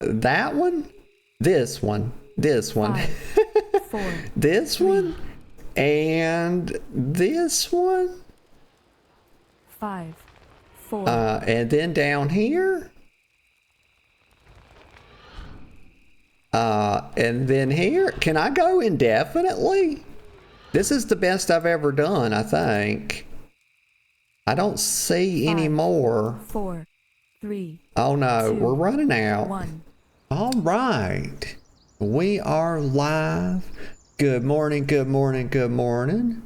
That one, this one, this one, 5, 4, this 3, one, and this one. 5, 4. And then down here. And then here. Can I go indefinitely? This is the best I've ever done, I think. I don't see any more. 4, 3. Oh no, 2, we're running out. 1. All right. We are live. Good morning, good morning, good morning.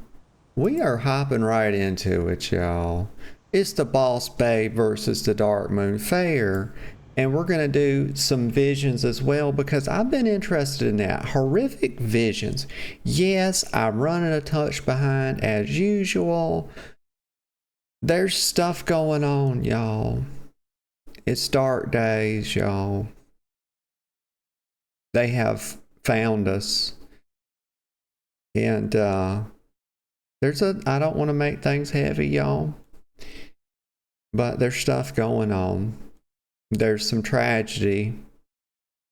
We are hopping right into it, y'all. It's the Boss Babe versus the Darkmoon Faire. And we're going to do some visions as well because I've been interested in that. Horrific visions. Yes, I'm running a touch behind as usual. There's stuff going on, y'all. It's dark days, y'all. They have found us. And I don't want to make things heavy, y'all. But there's stuff going on. There's some tragedy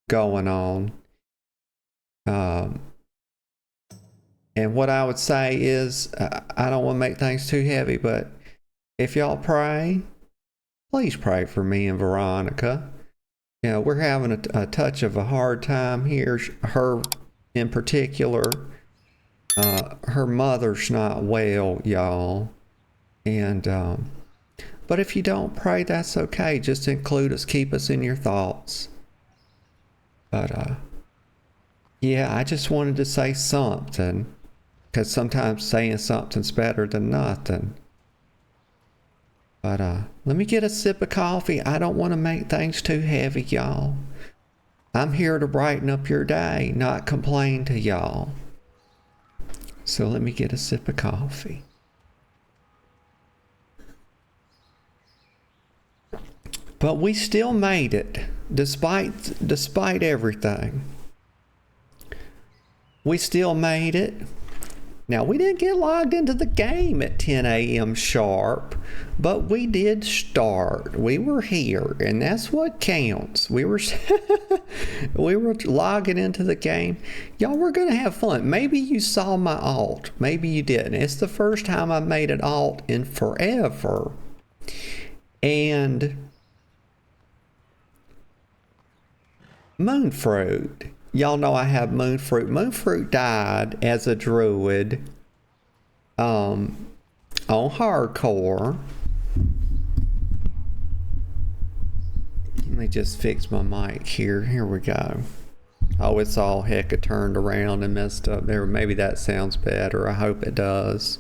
going on. And what I would say is, I don't want to make things too heavy, but if y'all pray, please pray for me and Veronica. You know, we're having a touch of a hard time here. Her in particular, her mother's not well, y'all. And, but if you don't pray, that's okay. Just include us, keep us in your thoughts. But, yeah, I just wanted to say something. Because sometimes saying something's better than nothing. But, let me get a sip of coffee. I don't want to make things too heavy, y'all. I'm here to brighten up your day, not complain to y'all. So let me get a sip of coffee. But we still made it, despite everything. We still made it. Now, we didn't get logged into the game at 10 a.m. sharp, but we did start. We were here, and that's what counts. We were logging into the game. Y'all, we're going to have fun. Maybe you saw my alt. Maybe you didn't. It's the first time I made an alt in forever. And Moonfruit. Y'all know I have Moonfruit. Moonfruit died as a druid on hardcore. Let me just fix my mic here. Here we go. Oh, it's all hecka turned around and messed up there. Maybe that sounds better. I hope it does.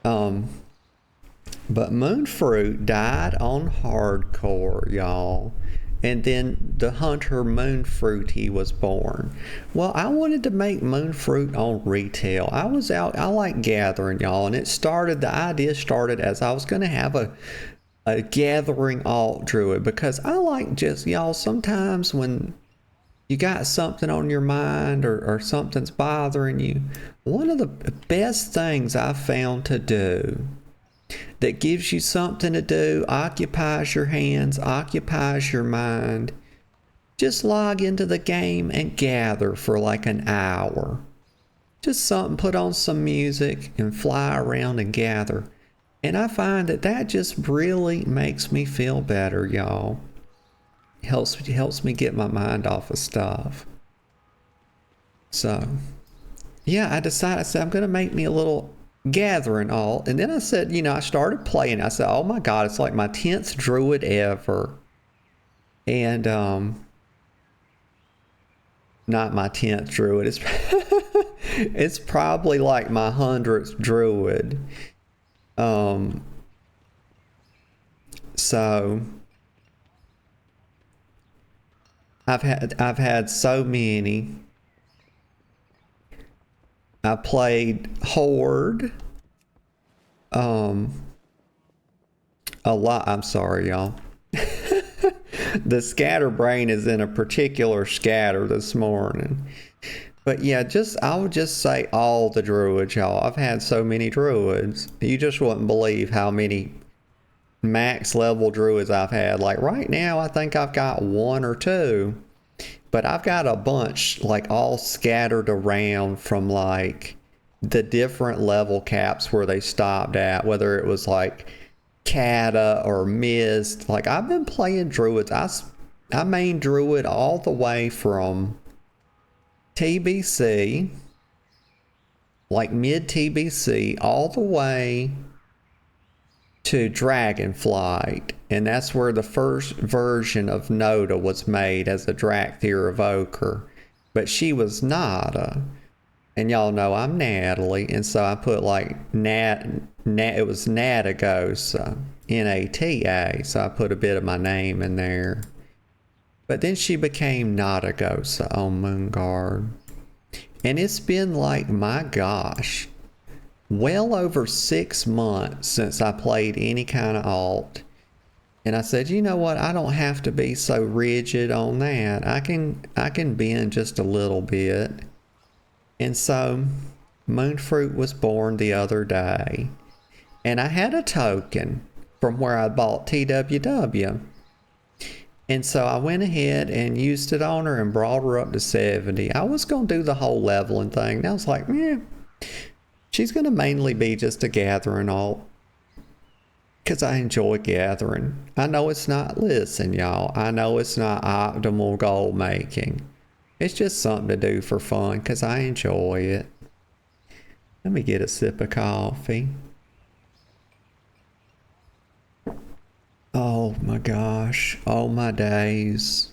But Moonfruit died on hardcore, y'all. And then the hunter Moonfruit, he was born. Well, I wanted to make Moonfruit on retail. I was out, I like gathering, y'all, and the idea started as I was going to have a gathering alt druid, because I like just, y'all, sometimes when you got something on your mind or something's bothering you, one of the best things I've found to do that gives you something to do, occupies your hands, occupies your mind, just log into the game and gather for like an hour. Just something, put on some music and fly around and gather. And I find that just really makes me feel better, y'all. Helps me get my mind off of stuff. So, yeah, I said I'm going to make me a little gathering alt, and then I said, you know, I started playing. I said, oh my god, it's like my 10th druid ever. And not my 10th druid, it's probably like my 100th druid. So I've had so many. I played Horde. A lot. I'm sorry, y'all. The scatterbrain is in a particular scatter this morning. But yeah, I would just say all the druids, y'all. I've had so many druids. You just wouldn't believe how many max level druids I've had. Like right now, I think I've got one or two, but I've got a bunch like all scattered around from like the different level caps where they stopped at, whether it was like Kata or Mist. Like I've been playing druids. I main druid all the way from TBC, like mid TBC, all the way to Dragonflight, and that's where the first version of Noda was made as a Drakthir Evoker, but she was Nada, and y'all know I'm Natalie, and so I put like it was Natagosa, Nata, so I put a bit of my name in there, but then she became Natagosa on Moonguard, and it's been like, my gosh, well over 6 months since I played any kind of alt. And I said, you know what? I don't have to be so rigid on that. I can bend just a little bit. And so Moonfruit was born the other day. And I had a token from where I bought TWW. And so I went ahead and used it on her and brought her up to 70. I was going to do the whole leveling thing. And I was like, she's going to mainly be just a gathering alt, because I enjoy gathering. I know it's not, listen y'all, I know it's not optimal goal making. It's just something to do for fun because I enjoy it. Let me get a sip of coffee. Oh my gosh. Oh my days.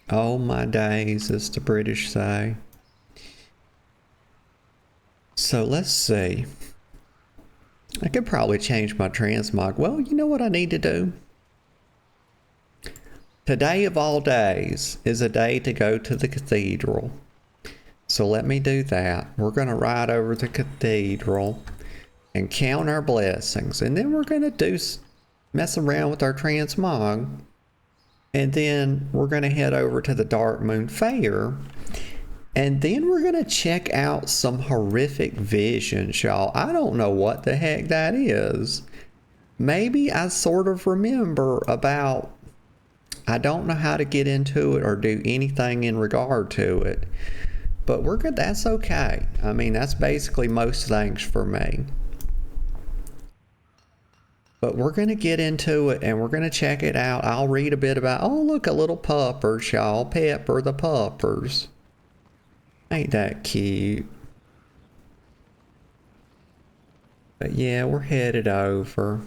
Oh my days, as the British say. So let's see. I could probably change my transmog. Well, you know what I need to do? Today of all days is a day to go to the cathedral. So let me do that. We're going to ride over to the cathedral and count our blessings. And then we're going to mess around with our transmog. And then we're going to head over to the Darkmoon Faire. And then we're going to check out some horrific visions, y'all. I don't know what the heck that is. Maybe I sort of remember about, I don't know how to get into it or do anything in regard to it. But we're good. That's okay. I mean, that's basically most things for me. But we're going to get into it and we're going to check it out. I'll read a bit about, oh, look, a little puppers, y'all. Pepper the puppers. Ain't that cute? But yeah, we're headed over.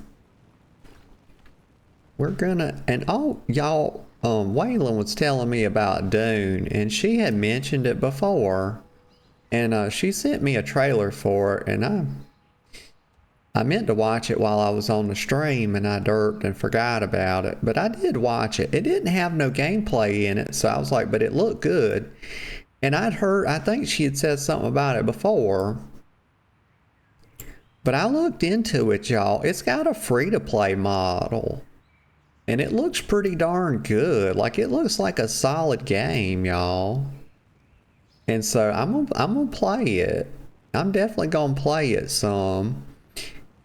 We're gonna, and oh, y'all, Waylon was telling me about Dune, and she had mentioned it before, and she sent me a trailer for it, and I meant to watch it while I was on the stream, and I derped and forgot about it, but I did watch it. It didn't have no gameplay in it, so I was like, but it looked good. And I'd heard, I think she had said something about it before, but I looked into it, y'all. It's got a free-to-play model, and it looks pretty darn good. Like, it looks like a solid game, y'all. And so I'm gonna play it. I'm definitely gonna play it some.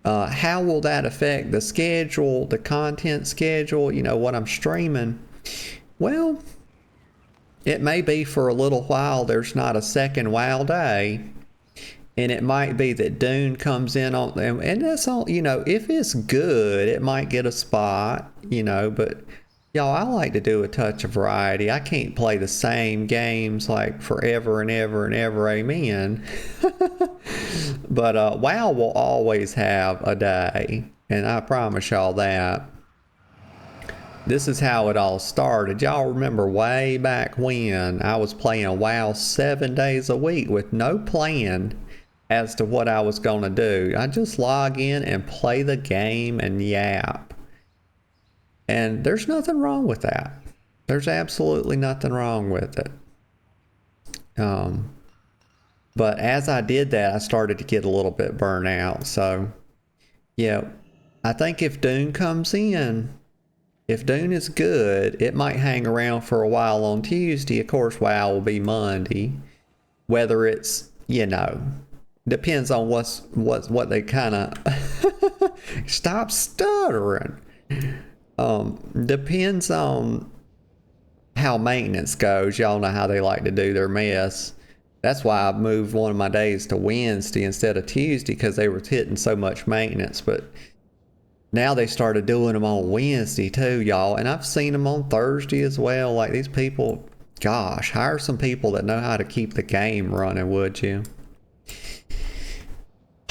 How will that affect the schedule, the content schedule, you know, what I'm streaming? Well, it may be for a little while there's not a second WoW day, and it might be that Dune comes in on, and that's all, you know, if it's good, it might get a spot, you know, but y'all, I like to do a touch of variety. I can't play the same games like forever and ever and ever, amen. But WoW will always have a day, and I promise y'all that. This is how it all started. Y'all remember way back when I was playing WoW 7 days a week with no plan as to what I was going to do. I just log in and play the game and yap. And there's nothing wrong with that. There's absolutely nothing wrong with it. But as I did that, I started to get a little bit burnt out. So, yeah, I think if Dune comes in, if Dune is good, it might hang around for a while on Tuesday. Of course, WoW will be Monday. Whether it's, you know, depends on what they kind of... Stop stuttering. Depends on how maintenance goes. Y'all know how they like to do their mess. That's why I moved one of my days to Wednesday instead of Tuesday, because they were hitting so much maintenance. But now they started doing them on Wednesday too, y'all. And I've seen them on Thursday as well. Like, these people, gosh, hire some people that know how to keep the game running, would you?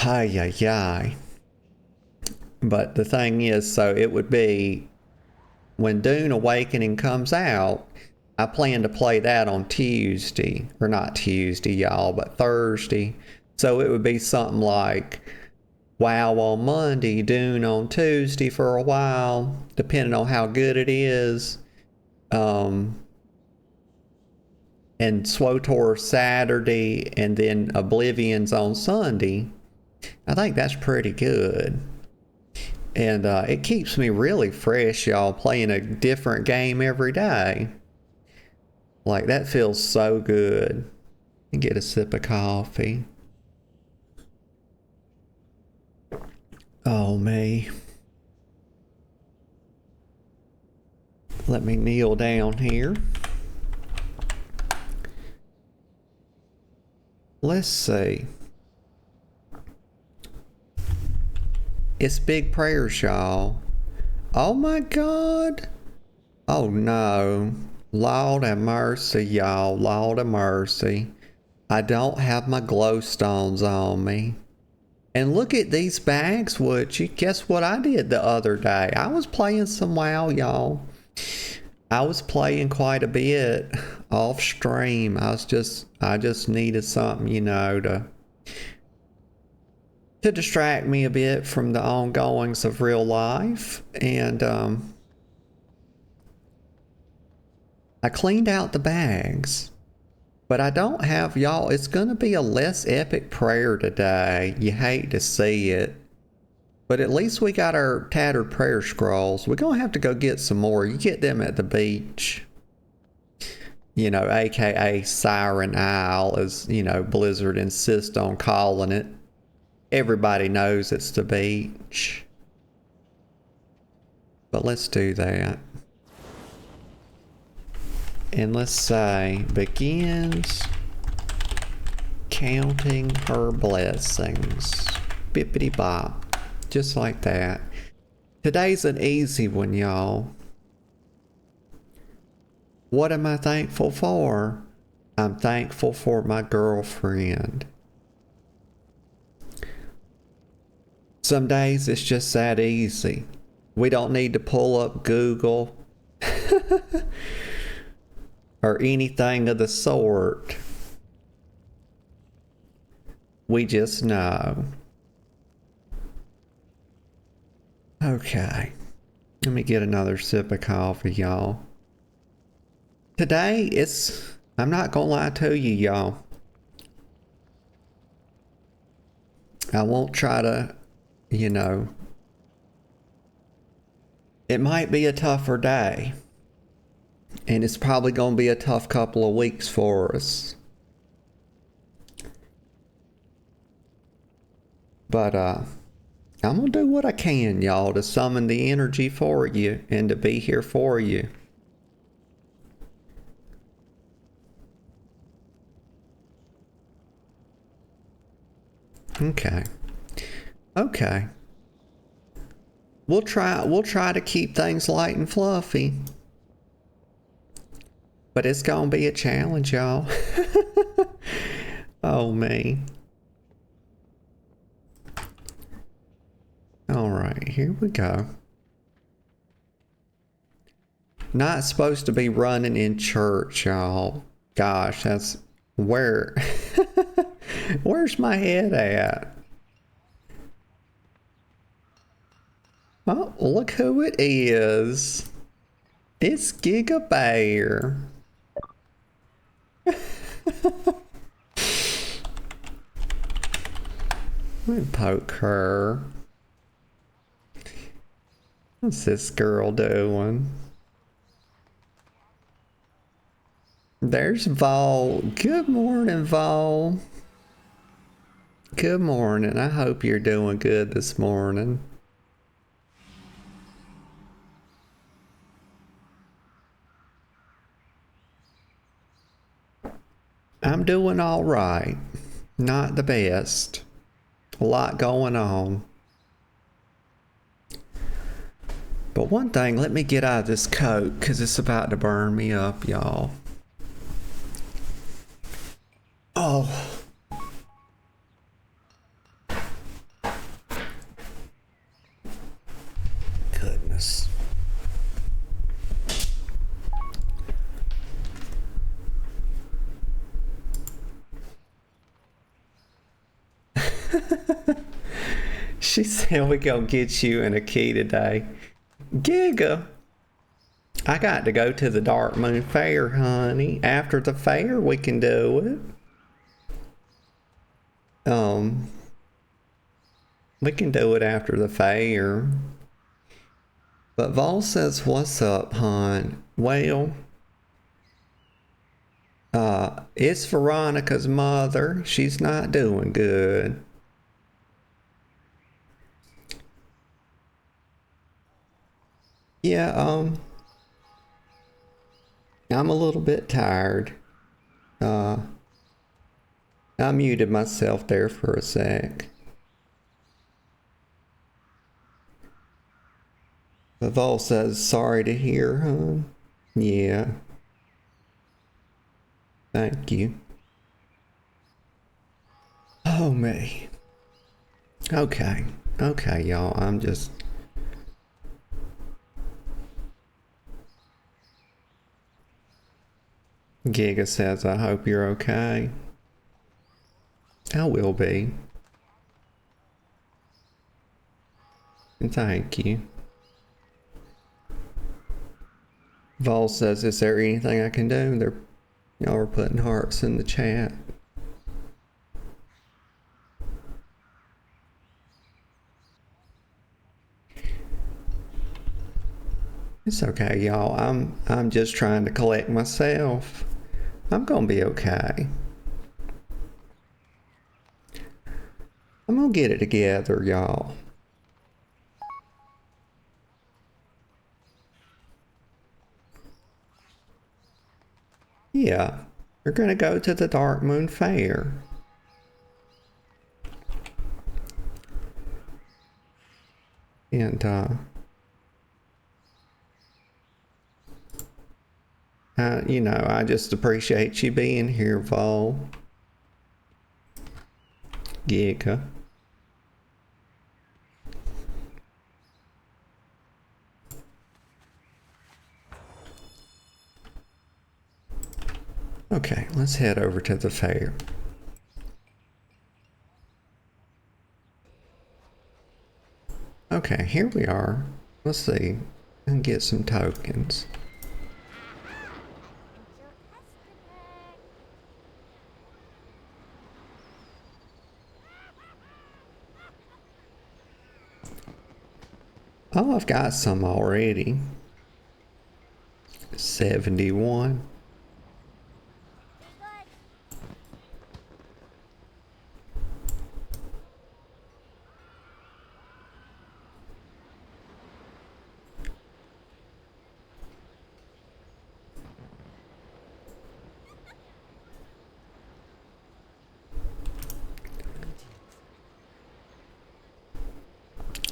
Hi, yi, yi. But the thing is, so it would be when Dune Awakening comes out, I plan to play that on Tuesday. Or not Tuesday, y'all, but Thursday. So it would be something like WoW on Monday, Dune on Tuesday for a while, depending on how good it is. And SWTOR Saturday, and then Oblivion's on Sunday. I think that's pretty good. And it keeps me really fresh, y'all, playing a different game every day. Like, that feels so good. You get a sip of coffee. Oh, me. Let me kneel down here. Let's see. It's big prayers, y'all. Oh my God. Oh no. Lord have mercy, y'all. Lord have mercy. I don't have my glowstones on me. And look at these bags, would you? Guess what I did the other day? I was playing some WoW, y'all. I was playing quite a bit off stream. I just needed something, you know, to distract me a bit from the ongoings of real life. And I cleaned out the bags, but I don't have, y'all, it's gonna be a less epic prayer today. You hate to see it, but at least we got our tattered prayer scrolls. We're gonna have to go get some more. You get them at the beach, you know, aka Siren Isle, as you know, Blizzard insists on calling it. Everybody knows it's the beach. But let's do that. And let's say, begins counting her blessings. Bippity bop. Just like that. Today's an easy one, y'all. What am I thankful for? I'm thankful for my girlfriend. Some days it's just that easy. We don't need to pull up Google or anything of the sort. We just know. Okay. Let me get another sip of coffee, y'all. Today, I'm not gonna lie to you, y'all. I won't try to, you know, it might be a tougher day. And it's probably going to be a tough couple of weeks for us. But I'm going to do what I can, y'all, to summon the energy for you and to be here for you. Okay. Okay. We'll try to keep things light and fluffy. But it's gonna be a challenge, y'all. Oh, me. Alright, here we go. Not supposed to be running in church, y'all. Gosh, that's where... Where's my head at? Oh, look who it is. It's Giga Bear. Let me poke her. What's this girl doing? There's Vol. Good morning, Vol. Good morning. I hope you're doing good this morning. I'm doing all right. Not the best. A lot going on. But one thing, let me get out of this coat because it's about to burn me up, y'all. Oh. Goodness. She said we gonna get you in a key today. Giga. I got to go to the Darkmoon Faire, honey. After the fair, we can do it. We can do it after the fair. But Vol says, what's up, hon? Well, it's Veronica's mother. She's not doing good. Yeah, I'm a little bit tired. I muted myself there for a sec. The Vol says, sorry to hear, hon. Yeah. Thank you. Oh, me. Okay. Okay, y'all. I'm just... Giga says, I hope you're okay. I will be. And thank you. Vol says, is there anything I can do? Y'all are putting hearts in the chat. It's okay, y'all. I'm just trying to collect myself. I'm gonna be okay. I'm gonna get it together, y'all. Yeah, we're gonna go to the Darkmoon Faire. And, you know, I just appreciate you being here, Vol. Giga. Okay, let's head over to the fair. Okay, here we are. Let's see. And get some tokens. Oh, I've got some already. 71.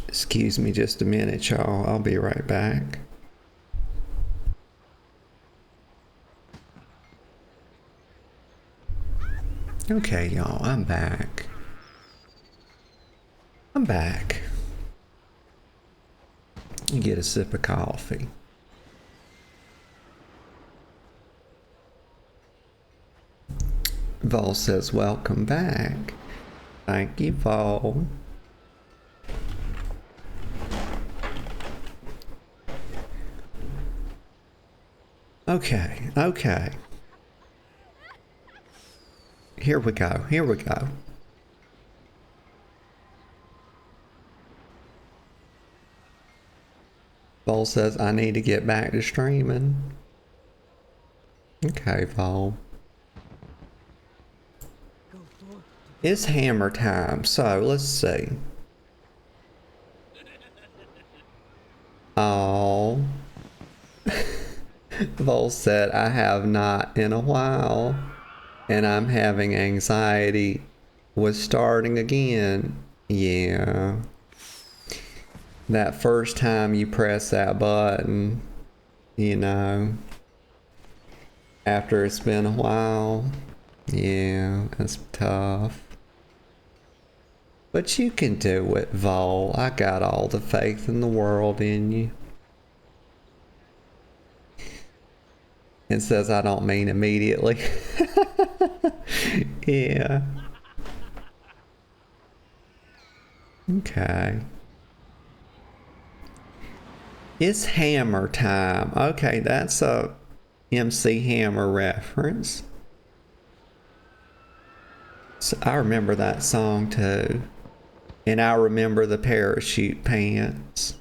Excuse me just a minute, y'all. I'll be right back. Okay, y'all, I'm back. I'm back. Get a sip of coffee. Vol says, welcome back. Thank you, Vol. Okay, okay. Here we go, here we go. Vol says, I need to get back to streaming. Okay, Vol. It's hammer time, so let's see. Oh. Vol said, I have not in a while. And I'm having anxiety with starting again. Yeah. That first time you press that button, you know, after it's been a while. Yeah, it's tough. But you can do it, Vol. I got all the faith in the world in you. It says I don't mean immediately. Yeah. Okay. It's hammer time. Okay, that's a MC Hammer reference. So I remember that song too. And I remember the parachute pants.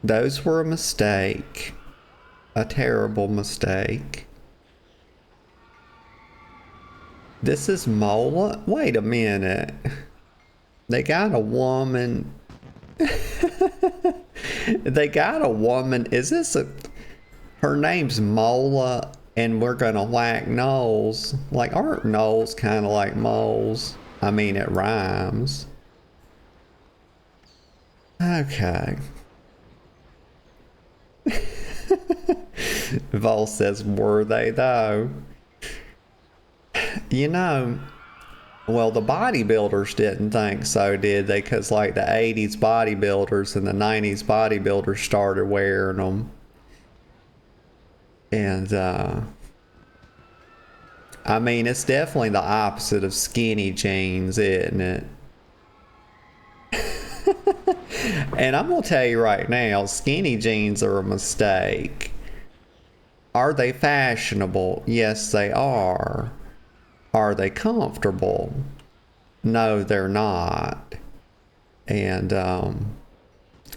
Those were a mistake. A terrible mistake. This is Mola? Wait a minute. They got a woman. They got a woman. Is this a... Her name's Mola and we're gonna whack gnolls. Like, aren't gnolls kind of like moles? I mean, it rhymes. Okay. Vol says, were they though? You know, well, the bodybuilders didn't think so, did they? Because like the 80s bodybuilders and the 90s bodybuilders started wearing them. And, I mean, it's definitely the opposite of skinny jeans, isn't it? And I'm going to tell you right now, skinny jeans are a mistake. Are they fashionable? Yes, they are. Are they comfortable? No, they're not. And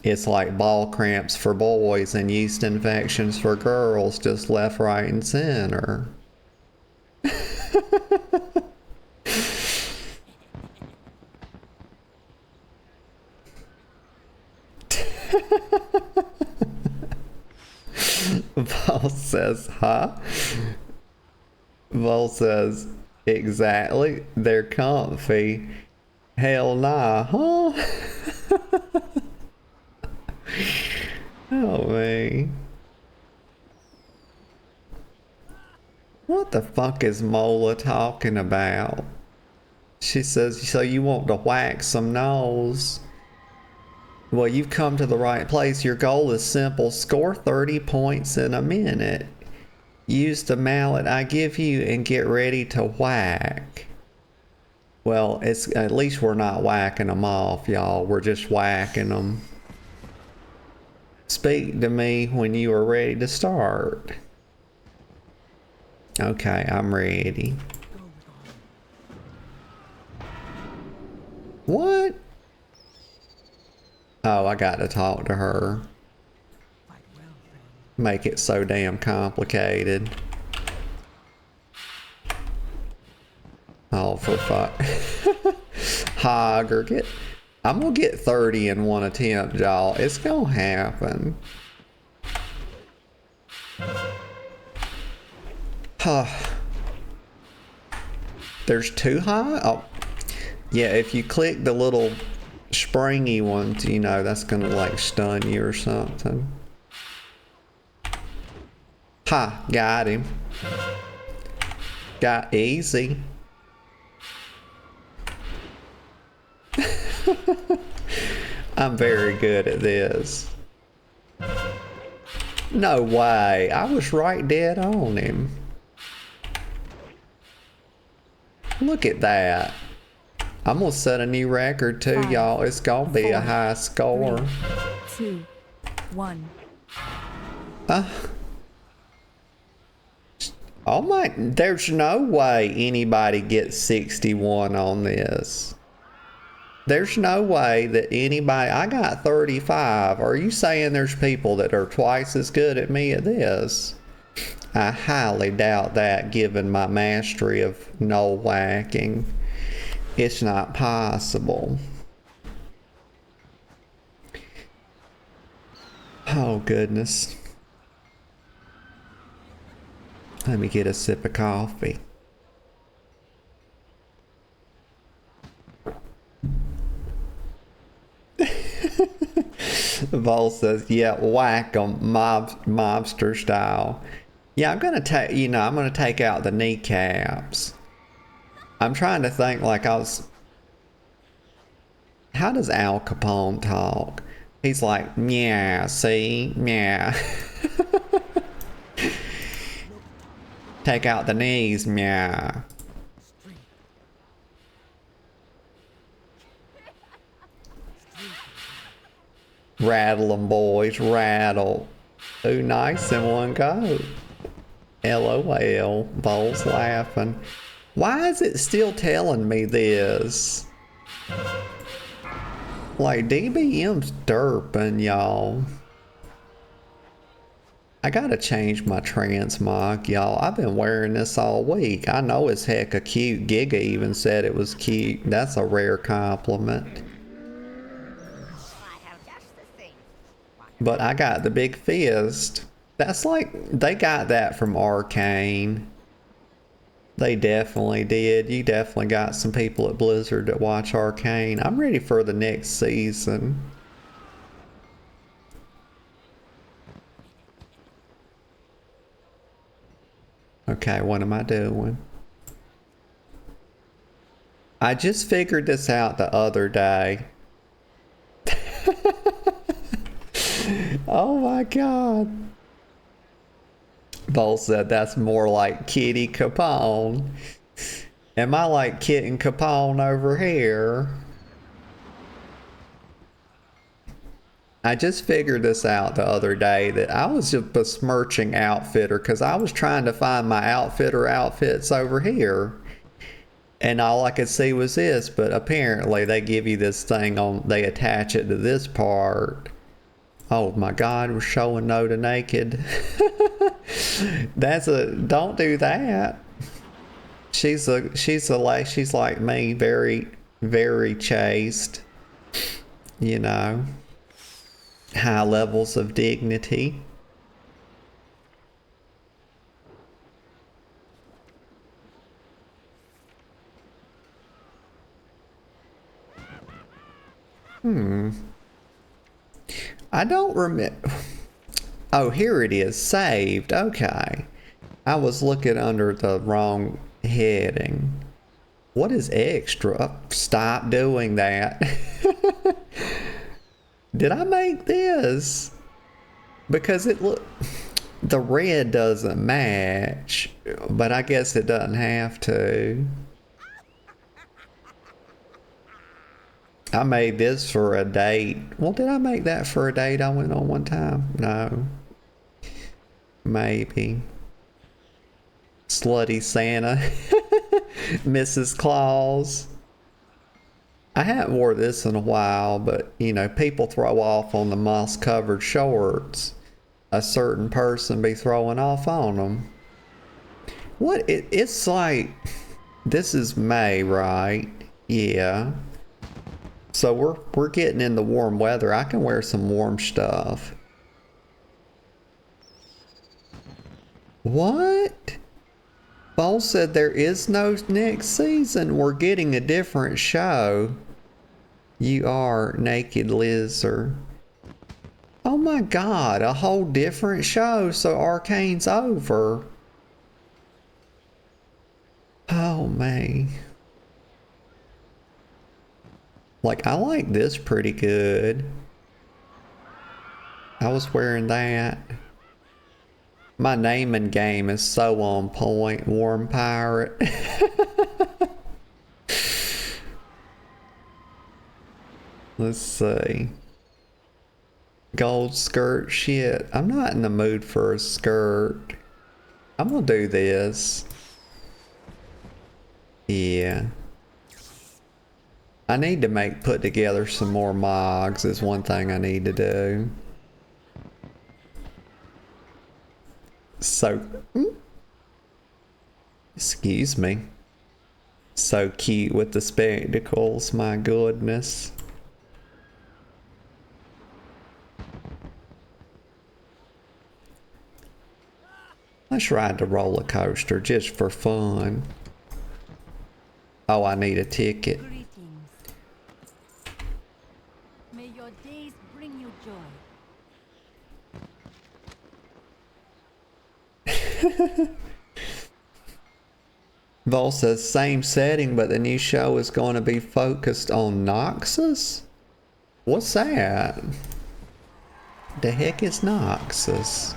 it's like ball cramps for boys and yeast infections for girls, just left, right, and center. Vol says, huh? Vol says, exactly. They're comfy. Hell nah, huh? Oh, man. What the fuck is Mola talking about? She says, so you want to whack some gnolls? Well, you've come to the right place. Your goal is simple. Score 30 points in a minute. Use the mallet I give you and get ready to whack. Well, it's at least we're not whacking them off, y'all. We're just whacking them. Speak to me when you are ready to start. Okay, I'm ready. What? Oh, I got to talk to her. Make it so damn complicated. Oh, for fuck. Hogger, get... I'm gonna get 30 in one attempt, y'all. It's gonna happen. There's two high? Oh. Yeah, if you click the little springy ones, you know, that's gonna like stun you or something. Ha, got him. Got easy. I'm very good at this. No way. I was right dead on him. Look at that. I'm gonna set a new record too, y'all. It's gonna be a high score. 3, 2, 1. Oh my, there's no way anybody gets 61 on this. There's no way that anybody, I got 35. Are you saying there's people that are twice as good at me at this? I highly doubt that, given my mastery of gnoll whacking. It's not possible. Oh goodness. Let me get a sip of coffee. Vol says, yeah, whack 'em, mobster style. Yeah, I'm gonna take, I'm gonna take out the kneecaps. I'm trying to think like how does Al Capone talk? He's like, yeah, see, yeah. Take out the knees, yeah. Rattle 'em, boys, rattle. Too nice in one go. LOL. Vol's laughing. Why is it still telling me this? Like, DBM's derping, y'all. I gotta change my transmog, y'all. I've been wearing this all week. I know it's hecka cute. Giga even said it was cute. That's a rare compliment. But I got the big fist. That's like, they got that from Arcane. They definitely did. You definitely got some people at Blizzard that watch Arcane. I'm ready for the next season. Okay, what am I doing? I just figured this out the other day. Oh my god. Vol said that's more like Kitty Capone. Am I like Kitten Capone over here? I just figured this out the other day that I was just besmirching Outfitter because I was trying to find my Outfitter outfits over here. And all I could see was this, but apparently they give you this thing on, they attach it to this part. Oh my god, we're showing no to naked. Don't do that. She's like me, very, very chaste. You know. High levels of dignity. I don't remember. Oh, here it is. Saved. Okay. I was looking under the wrong heading. What is extra? Stop doing that. Did I make this? Because the red doesn't match, but I guess it doesn't have to. I made this for a date. Well, did I make that for a date I went on one time? No. Maybe. Slutty Santa. Mrs. Claus. I haven't wore this in a while, but, you know, people throw off on the moss-covered shorts. A certain person be throwing off on them. It's like, this is May, right? Yeah. So we're getting in the warm weather. I can wear some warm stuff. What? Bo said there is no next season. We're getting a different show. You are Naked Lizard. Oh my god, a whole different show, so Arcane's over. Oh man. Like, I like this pretty good. I was wearing that. My naming game is so on point, Warm Pirate. Let's see. Gold skirt, shit. I'm not in the mood for a skirt. I'm gonna do this. Yeah. I need to put together some more mogs is one thing I need to do. So, excuse me. So cute with the spectacles, my goodness. Let's ride the roller coaster just for fun. Oh, I need a ticket. Greetings. May your days bring you joy. Vol says same setting, but the new show is going to be focused on Noxus? What's that? The heck is Noxus?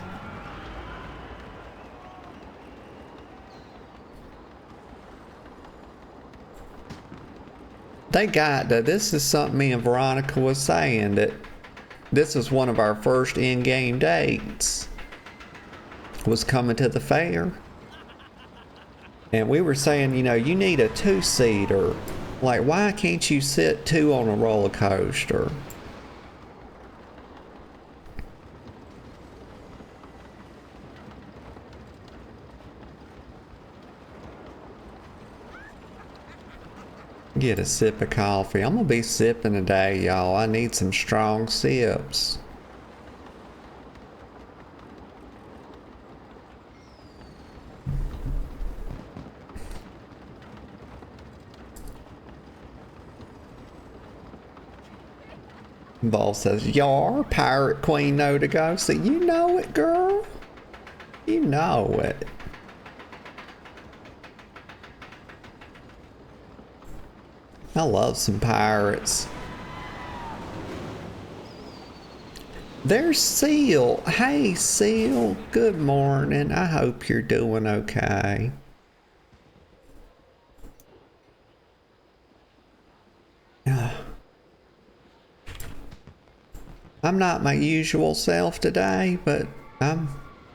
They got that. This is something me and Veronica was saying, that this was one of our first in-game dates. Was coming to the fair. And we were saying, you know, you need a two-seater. Like, why can't you sit two on a roller coaster? Get a sip of coffee. I'm gonna be sipping today, y'all. I need some strong sips. Vol says, "Yar, Pirate Queen know to go." So you know it, girl. You know it. I love some pirates. There's Seal. Hey, Seal. Good morning. I hope you're doing okay. I'm not my usual self today, but I'm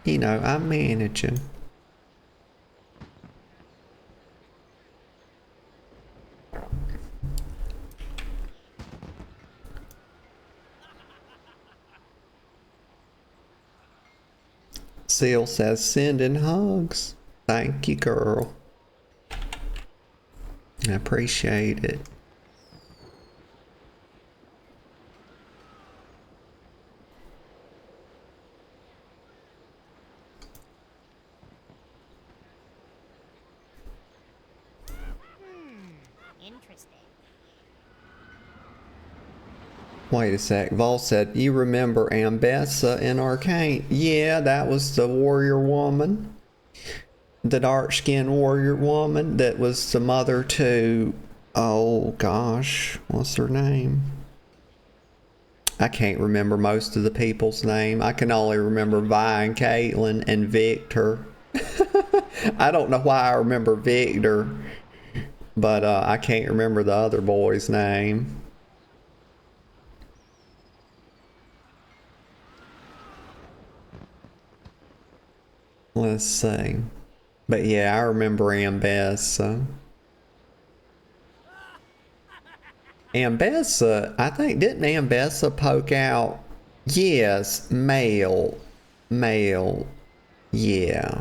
managing. Seal says, sending hugs. Thank you, girl. I appreciate it. Interesting. Wait a sec. Vol said, you remember Ambessa in Arcane? Yeah, that was the warrior woman. The dark-skinned warrior woman that was the mother to... Oh, gosh. What's her name? I can't remember most of the people's name. I can only remember Vi and Caitlin and Victor. I don't know why I remember Victor, but I can't remember the other boy's name. Let's see. But yeah, I remember Ambessa. Ambessa, I think, didn't Ambessa poke out? Yes, male. Yeah.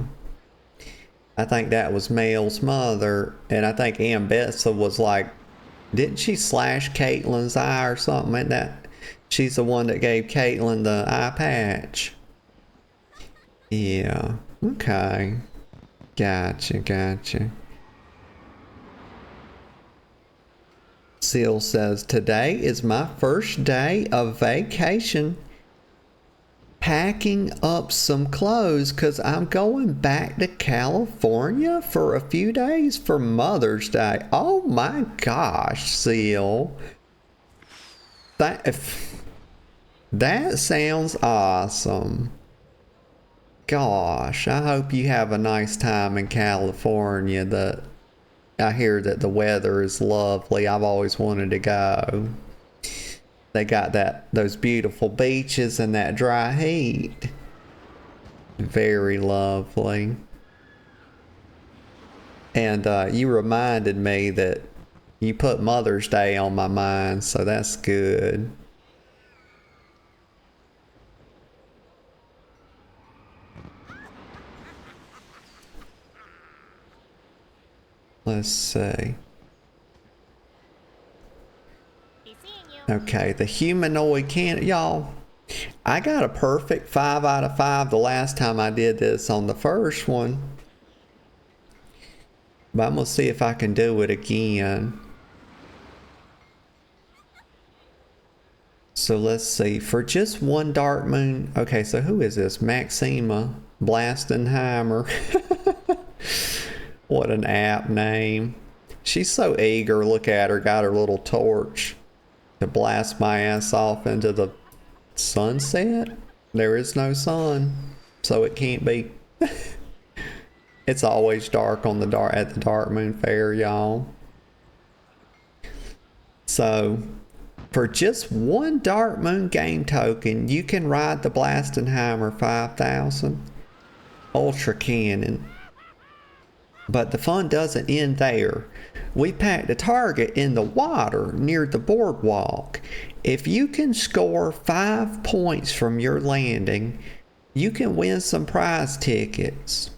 I think that was Male's mother, and I think Ambessa was like, didn't she slash Caitlin's eye or something? And that she's the one that gave Caitlin the eye patch. Yeah. Okay. Gotcha. Seal says, today is my first day of vacation. Packing up some clothes because I'm going back to California for a few days for Mother's Day. Oh my gosh, Seal. That sounds awesome. Gosh, I hope you have a nice time in California. I hear that the weather is lovely. I've always wanted to go. They got those beautiful beaches and that dry heat. Very lovely. And you reminded me that you put Mother's Day on my mind, so that's good. Let's see. Okay, the humanoid can, y'all. I got a perfect 5 out of 5 the last time I did this on the first one. But I'm gonna see if I can do it again. So let's see, for just one Darkmoon. Okay, so who is this? Maxima Blastenheimer. What an apt name. She's so eager. Look at her, got her little torch to blast my ass off into the sunset. There is no sun, so it can't be. It's always dark on the at the Darkmoon Faire, y'all. So for just one Darkmoon game token, you can ride the Blastenheimer 5000 Ultra Cannon. But the fun doesn't end there. We packed a target in the water near the boardwalk. If you can score 5 points from your landing, you can win some prize tickets.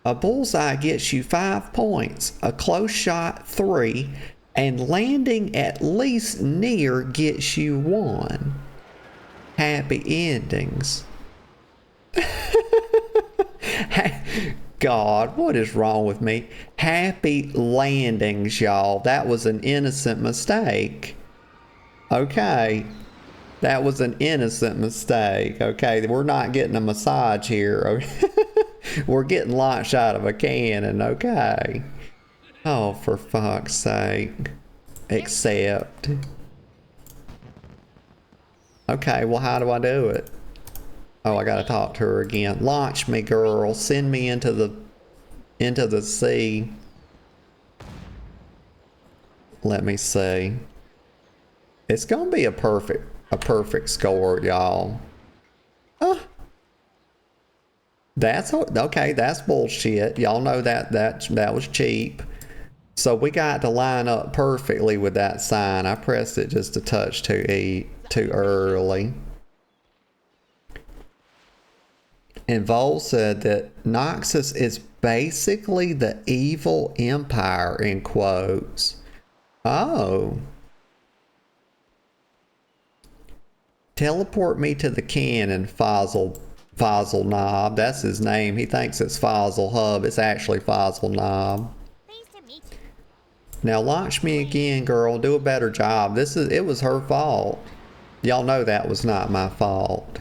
A bullseye gets you 5 points, a close shot 3, and landing at least near gets you 1. Happy endings. God, what is wrong with me? Happy landings, y'all. That was an innocent mistake. Okay. That was an innocent mistake. Okay, we're not getting a massage here. We're getting launched out of a cannon. Okay. Oh, for fuck's sake. Accept. Okay, well, how do I do it? Oh, I gotta talk to her again. Launch me, girl. Send me into the sea. Let me see. It's gonna be a perfect score, y'all. That's okay. That's bullshit. Y'all know that was cheap. So we got to line up perfectly with that sign. I pressed it just a touch too early. And Vol said that Noxus is basically the evil empire, in quotes. Oh. Teleport me to the cannon, Fossil Knob. That's his name. He thinks it's Fossil Hub. It's actually Fossil Knob. Now launch me again, girl. Do a better job. It was her fault. Y'all know that was not my fault.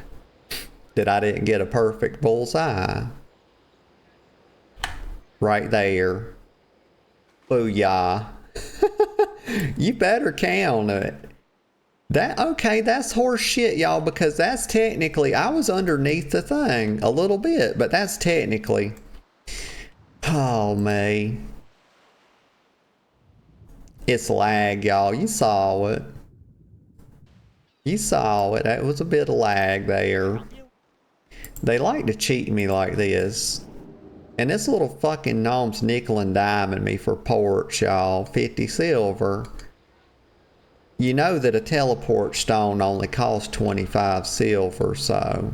That I didn't get a perfect bullseye. Right there. Booyah. You better count it. Okay, that's horse shit, y'all, because that's technically, I was underneath the thing a little bit, but that's technically. Oh, me. It's lag, y'all. You saw it. You saw it. That was a bit of lag there. They like to cheat me like this. And this little fucking gnome's nickel and diming me for ports, y'all. 50 silver. You know that a teleport stone only costs 25 silver, so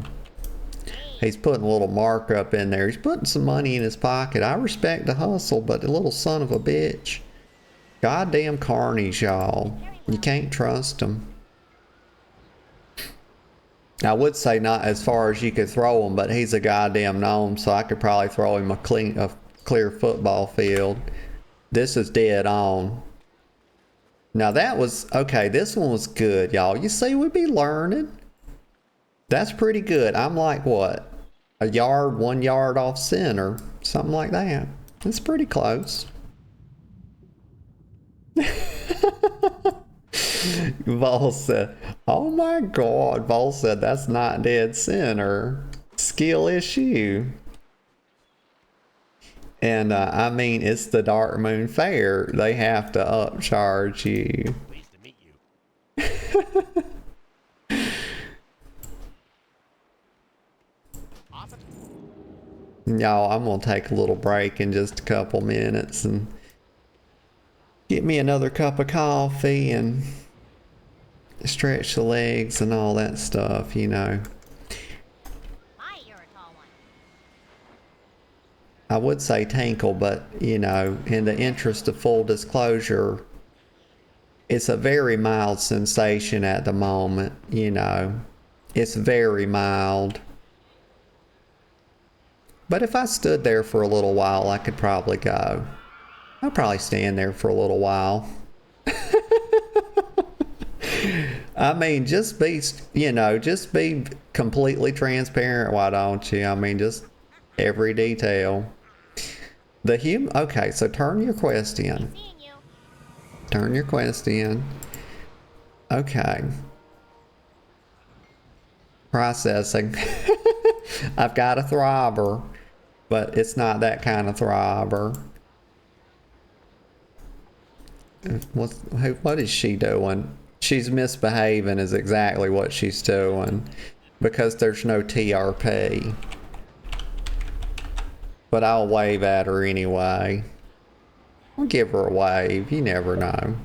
he's putting a little markup in there. He's putting some money in his pocket. I respect the hustle, but the little son of a bitch. Goddamn carnies, y'all. You can't trust them. I would say not as far as you could throw him, but he's a goddamn gnome, so I could probably throw him a clear football field. This is dead on. Now that was, okay, this one was good, y'all. You see, we be learning. That's pretty good. I'm like, what? A yard, 1 yard off center. Something like that. It's pretty close. Vol said, oh my god. Vol said, that's not dead center. Skill issue. And I mean, it's the Darkmoon Faire. They have to upcharge you. Pleased to meet you. Awesome. Y'all, I'm gonna take a little break in just a couple minutes and get me another cup of coffee and stretch the legs and all that stuff, you know. I would say tinkle, but, you know, in the interest of full disclosure, it's a very mild sensation at the moment, you know. It's very mild. But if I stood there for a little while, I could probably go. I'll probably stand there for a little while. I mean, just be, you know, just be completely transparent, why don't you? I mean, just every detail. Okay, so turn your quest in. Seeing you. Turn your quest in. Okay. Processing. I've got a throbber, but it's not that kind of throbber. What is she doing? She's misbehaving is exactly what she's doing because there's no TRP. But I'll wave at her anyway. I'll give her a wave, you never know.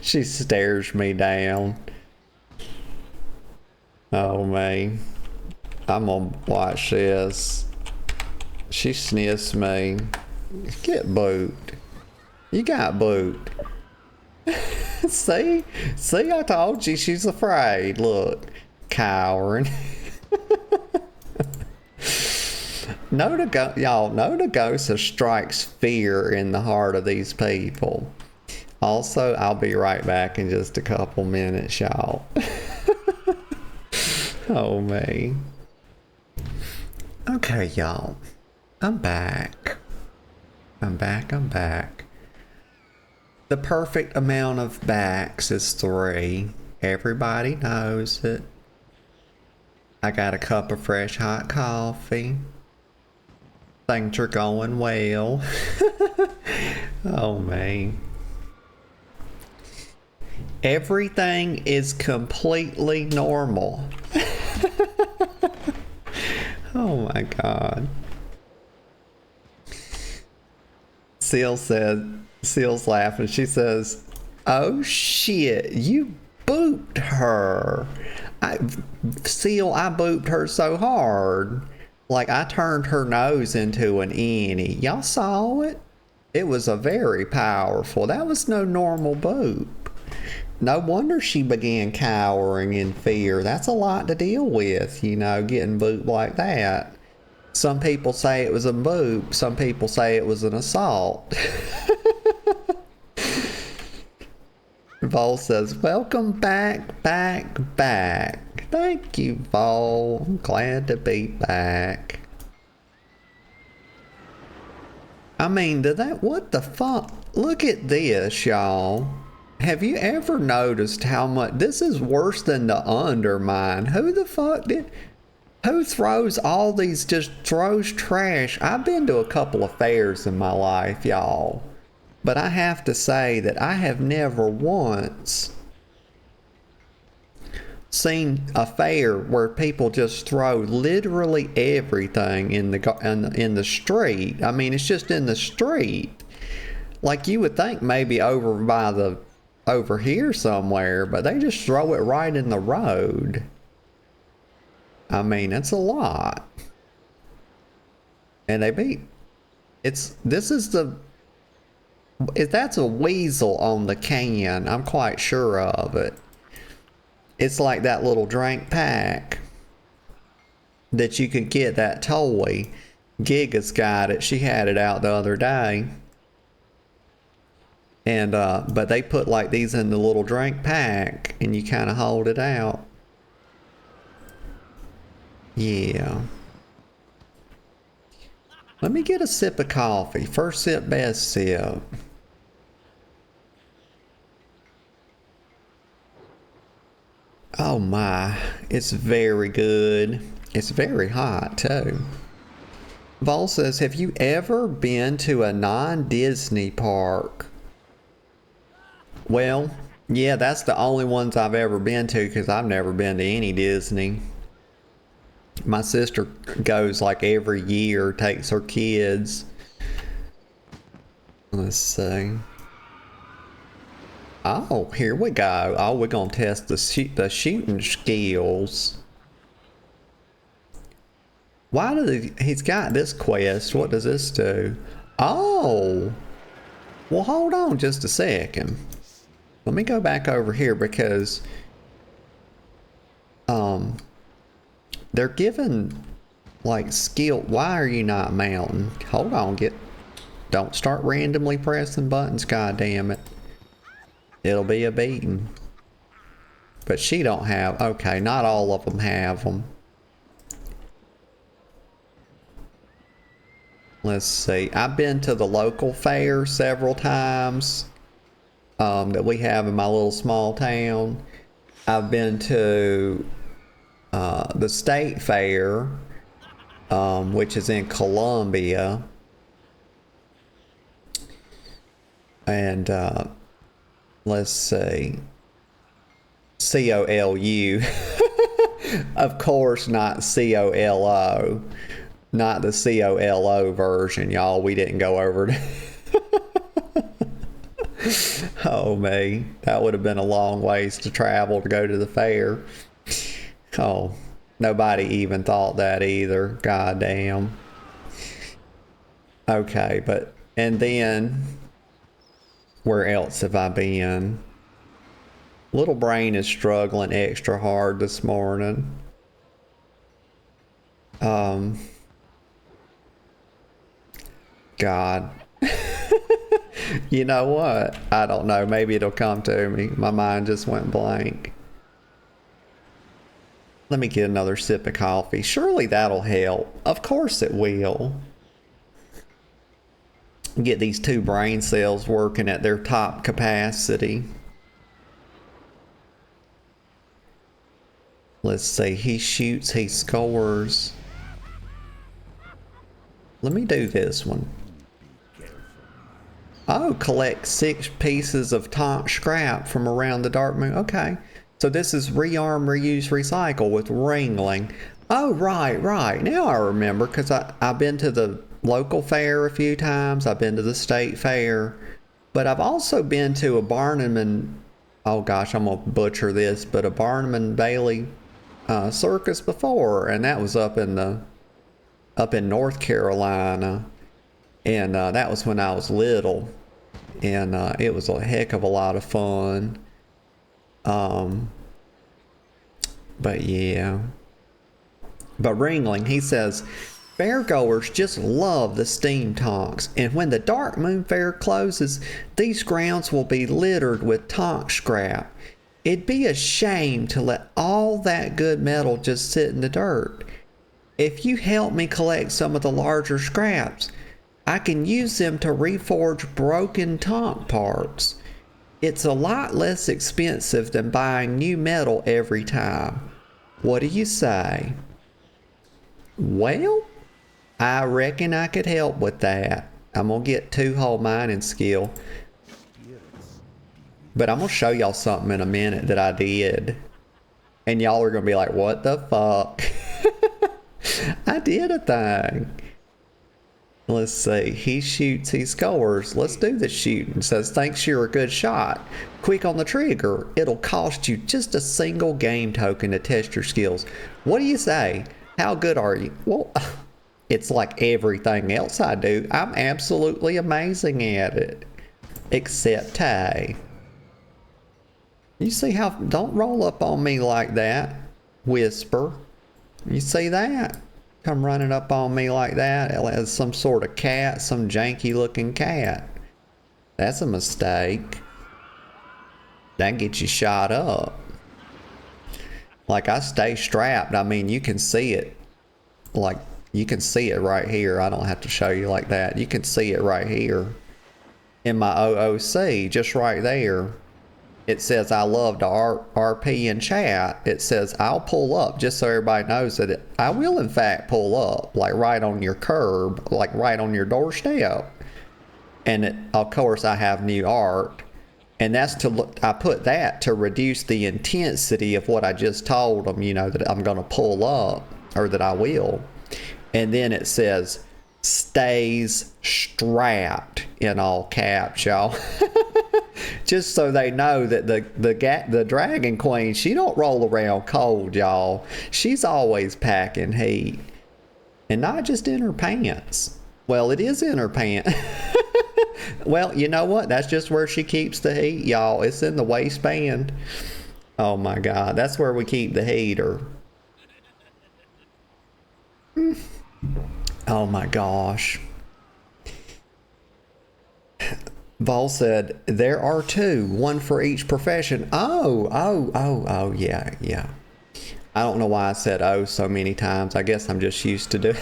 She stares me down. Oh me. I'm gonna watch this. She sniffs me. Get boot. You got boot. See? See, I told you she's afraid. Look. Cowering. Y'all know the ghost strikes fear in the heart of these people. Also, I'll be right back in just a couple minutes, y'all. Oh, me. Okay, y'all. I'm back. I'm back. The perfect amount of backs is 3. Everybody knows it. I got a cup of fresh hot coffee. Things are going well. Oh, man. Everything is completely normal. Oh my god. Seal's laughing. She says, "Oh shit, you booped her." Seal, I booped her so hard. Like I turned her nose into an innie. Y'all saw it? It was a very powerful. That was no normal boop. No wonder she began cowering in fear. That's a lot to deal with, you know, getting booped like that. Some people say it was a boop. Some people say it was an assault. Vol says, "Welcome back. Thank you, Vol. I'm glad to be back." I mean, what the fuck? Look at this, y'all. Have you ever noticed how much, this is worse than the Undermine. Who throws all these, just throws trash? I've been to a couple of fairs in my life, y'all. But I have to say that I have never once seen a fair where people just throw literally everything in the street. I mean, it's just in the street. Like you would think maybe over here somewhere, but they just throw it right in the road. I mean, it's a lot. And that's a weasel on the can, I'm quite sure of it. It's like that little drink pack that you could get, that toy. Giga's got it. She had it out the other day. And, but they put like these in the little drink pack and you kind of hold it out. Yeah. Let me get a sip of coffee. First sip, best sip. Oh my, it's very good. It's very hot too. Vol says, "Have you ever been to a non-Disney park?" Well, yeah, that's the only ones I've ever been to because I've never been to any Disney. My sister goes like every year, takes her kids. Let's see. Oh, here we go. Oh, we're going to test the shooting skills. He's got this quest. What does this do? Oh. Well, hold on just a second. Let me go back over here because they're given like skill. Why are you not mounting? Hold on, don't start randomly pressing buttons, god damn it. It'll be a beating. But she don't have, okay, not all of them have them. Let's see. I've been to the local fair several times that we have in my little small town. I've been to the state fair, which is in Columbia. And let's see. COLU. Of course, not COLO. Not the COLO version, y'all. We didn't go over to... Oh, me. That would have been a long ways to travel to go to the fair. Oh, nobody even thought that either. Goddamn. Okay, but... And then... Where else have I been? Little brain is struggling extra hard this morning. God. You know what? I don't know. Maybe it'll come to me. My mind just went blank. Let me get another sip of coffee. Surely that'll help. Of course it will. Get these 2 brain cells working at their top capacity. Let's see. He shoots, he scores. Let me do this one. Oh, collect 6 pieces of top scrap from around the Darkmoon. Okay. So this is rearm, reuse, recycle with ringling. Oh, right. Now I remember, because I've been to the local fair a few times. I've been to the state fair. But I've also been to a Barnum and... Oh, gosh, I'm going to butcher this. But a Barnum and Bailey circus before. And that was up in North Carolina. And that was when I was little. And it was a heck of a lot of fun. But yeah. But Ringling, he says, fairgoers just love the steam tonks. And when the Darkmoon Faire closes, these grounds will be littered with tonk scrap. It'd be a shame to let all that good metal just sit in the dirt. If you help me collect some of the larger scraps, I can use them to reforge broken tonk parts. It's a lot less expensive than buying new metal every time. What do you say? Well, I reckon I could help with that. I'm gonna get 2 whole mining skill. But I'm gonna show y'all something in a minute that I did. And y'all are gonna be like, what the fuck? I did a thing. Let's see. He shoots, he scores. Let's do the shooting. Says, thanks, you're a good shot. Quick on the trigger. It'll cost you just a single game token to test your skills. What do you say? How good are you? Well, it's like everything else I do. I'm absolutely amazing at it. Except hey. You see how... Don't roll up on me like that. Whisper. You see that? Come running up on me like that as some sort of cat, some janky looking cat. That's a mistake. That gets you shot up. Like, I stay strapped. I mean, you can see it. Like, you can see it right here. I don't have to show you like that. You can see it right here. In my OOC, just right there. It says, I love to RP and chat. It says, I'll pull up, just so everybody knows that I will, in fact, pull up, like right on your curb, like right on your doorstep. And of course, I have new art. And that's to look, I put that to reduce the intensity of what I just told them, you know, that I'm going to pull up, or that I will. And then it says, stays strapped, in all caps, y'all. Just so they know that the Dragon Queen, she don't roll around cold, y'all. She's always packing heat. And not just in her pants. Well, it is in her pants. Well, you know what? That's just where she keeps the heat, y'all. It's in the waistband. Oh my God. That's where we keep the heater. Oh my gosh. Vol said, there are two, one for each profession. Oh, yeah. I don't know why I said oh so many times. I guess I'm just used to do.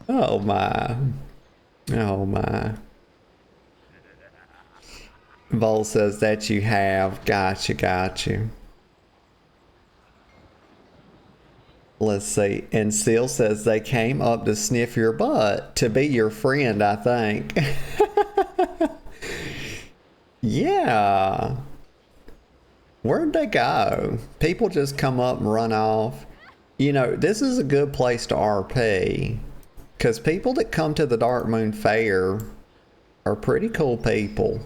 Oh my. Oh my. Vol says that you have. Got you. Let's see. And Seal says they came up to sniff your butt to be your friend, I think. Yeah. Where'd they go? People just come up and run off. You know, this is a good place to RP. Because people that come to the Darkmoon Faire are pretty cool people.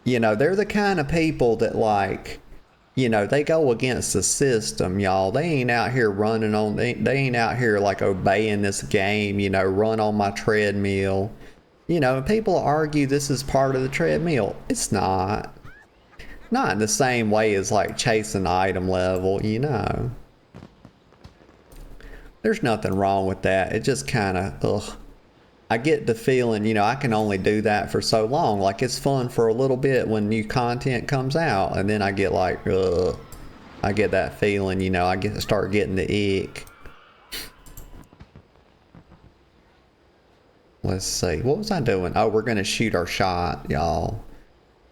You know, they're the kind of people that like, you know, they go against the system, y'all. They ain't out here running on, they ain't out here like obeying this game, you know, run on my treadmill. You know, people argue this is part of the treadmill. It's not. Not in the same way as like chasing item level, you know. There's nothing wrong with that. It just kind of, ugh. I get the feeling, you know, I can only do that for so long. Like, it's fun for a little bit when new content comes out, and then I get like, ugh. I get that feeling, you know, I start getting the ick. Let's see. What was I doing? Oh, we're going to shoot our shot, y'all.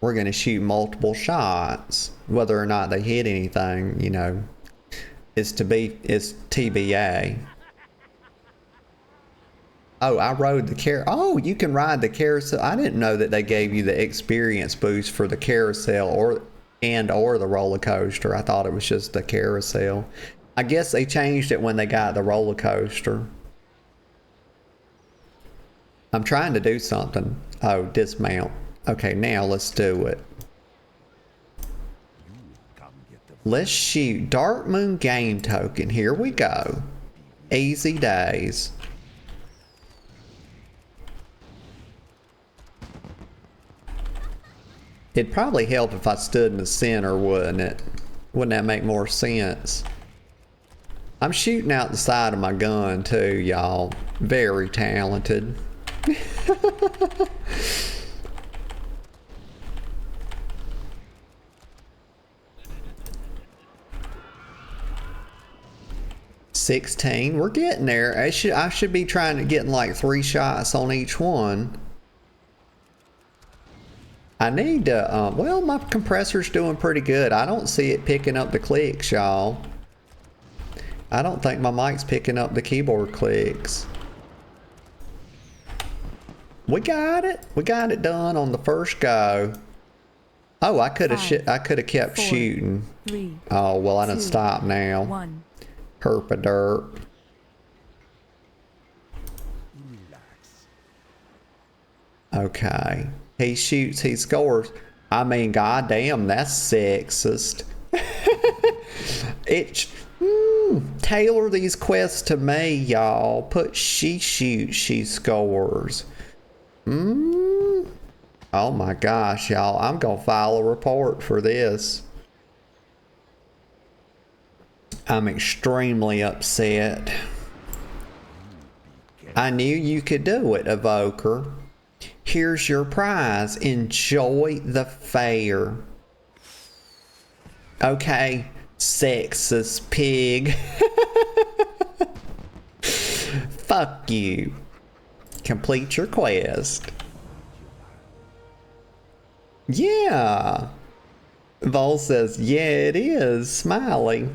We're going to shoot multiple shots. Whether or not they hit anything, you know, it's TBA. Oh, I rode the oh, you can ride the carousel. I didn't know that they gave you the experience boost for the carousel or the roller coaster. I thought it was just the carousel. I guess they changed it when they got the roller coaster. I'm trying to do something. Oh, dismount. Okay, now let's do it. Let's shoot Darkmoon game token. Here we go. Easy days. It'd probably help if I stood in the center, wouldn't it? Wouldn't that make more sense? I'm shooting out the side of my gun too, y'all. Very talented. $16. We're getting there. I should be trying to get like 3 shots on each one. I need to, well, my compressor's doing pretty good. I don't see it picking up the clicks, y'all. I don't think my mic's picking up the keyboard clicks. We got it. We got it done on the first go. Oh, I could have kept shooting. 3, oh, well, I done 2, stopped now. 1. Herpaderp. Okay. He shoots, he scores. I mean, goddamn, that's sexist. Tailor these quests to me, y'all. Put she shoots, she scores. Oh my gosh, y'all. I'm gonna file a report for this. I'm extremely upset. I knew you could do it, Evoker. Here's your prize. Enjoy the fair. Okay, sexist pig. Fuck you. Complete your quest. Yeah. Vol says, yeah, it is. Smiley.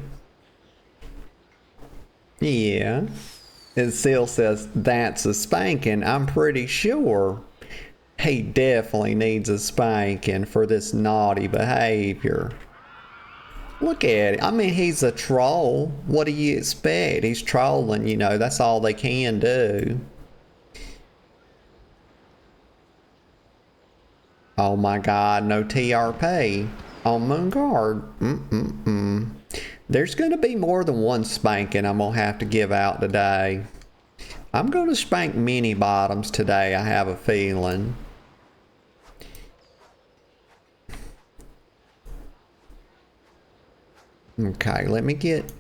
Yeah. And Seal says, that's a spanking, I'm pretty sure. He definitely needs a spanking for this naughty behavior. Look at it. I mean, he's a troll. What do you expect? He's trolling, you know. That's all they can do. Oh my god, no TRP on Moonguard. There's going to be more than one spanking I'm going to have to give out today. I'm going to spank mini bottoms today, I have a feeling. Okay, let me get...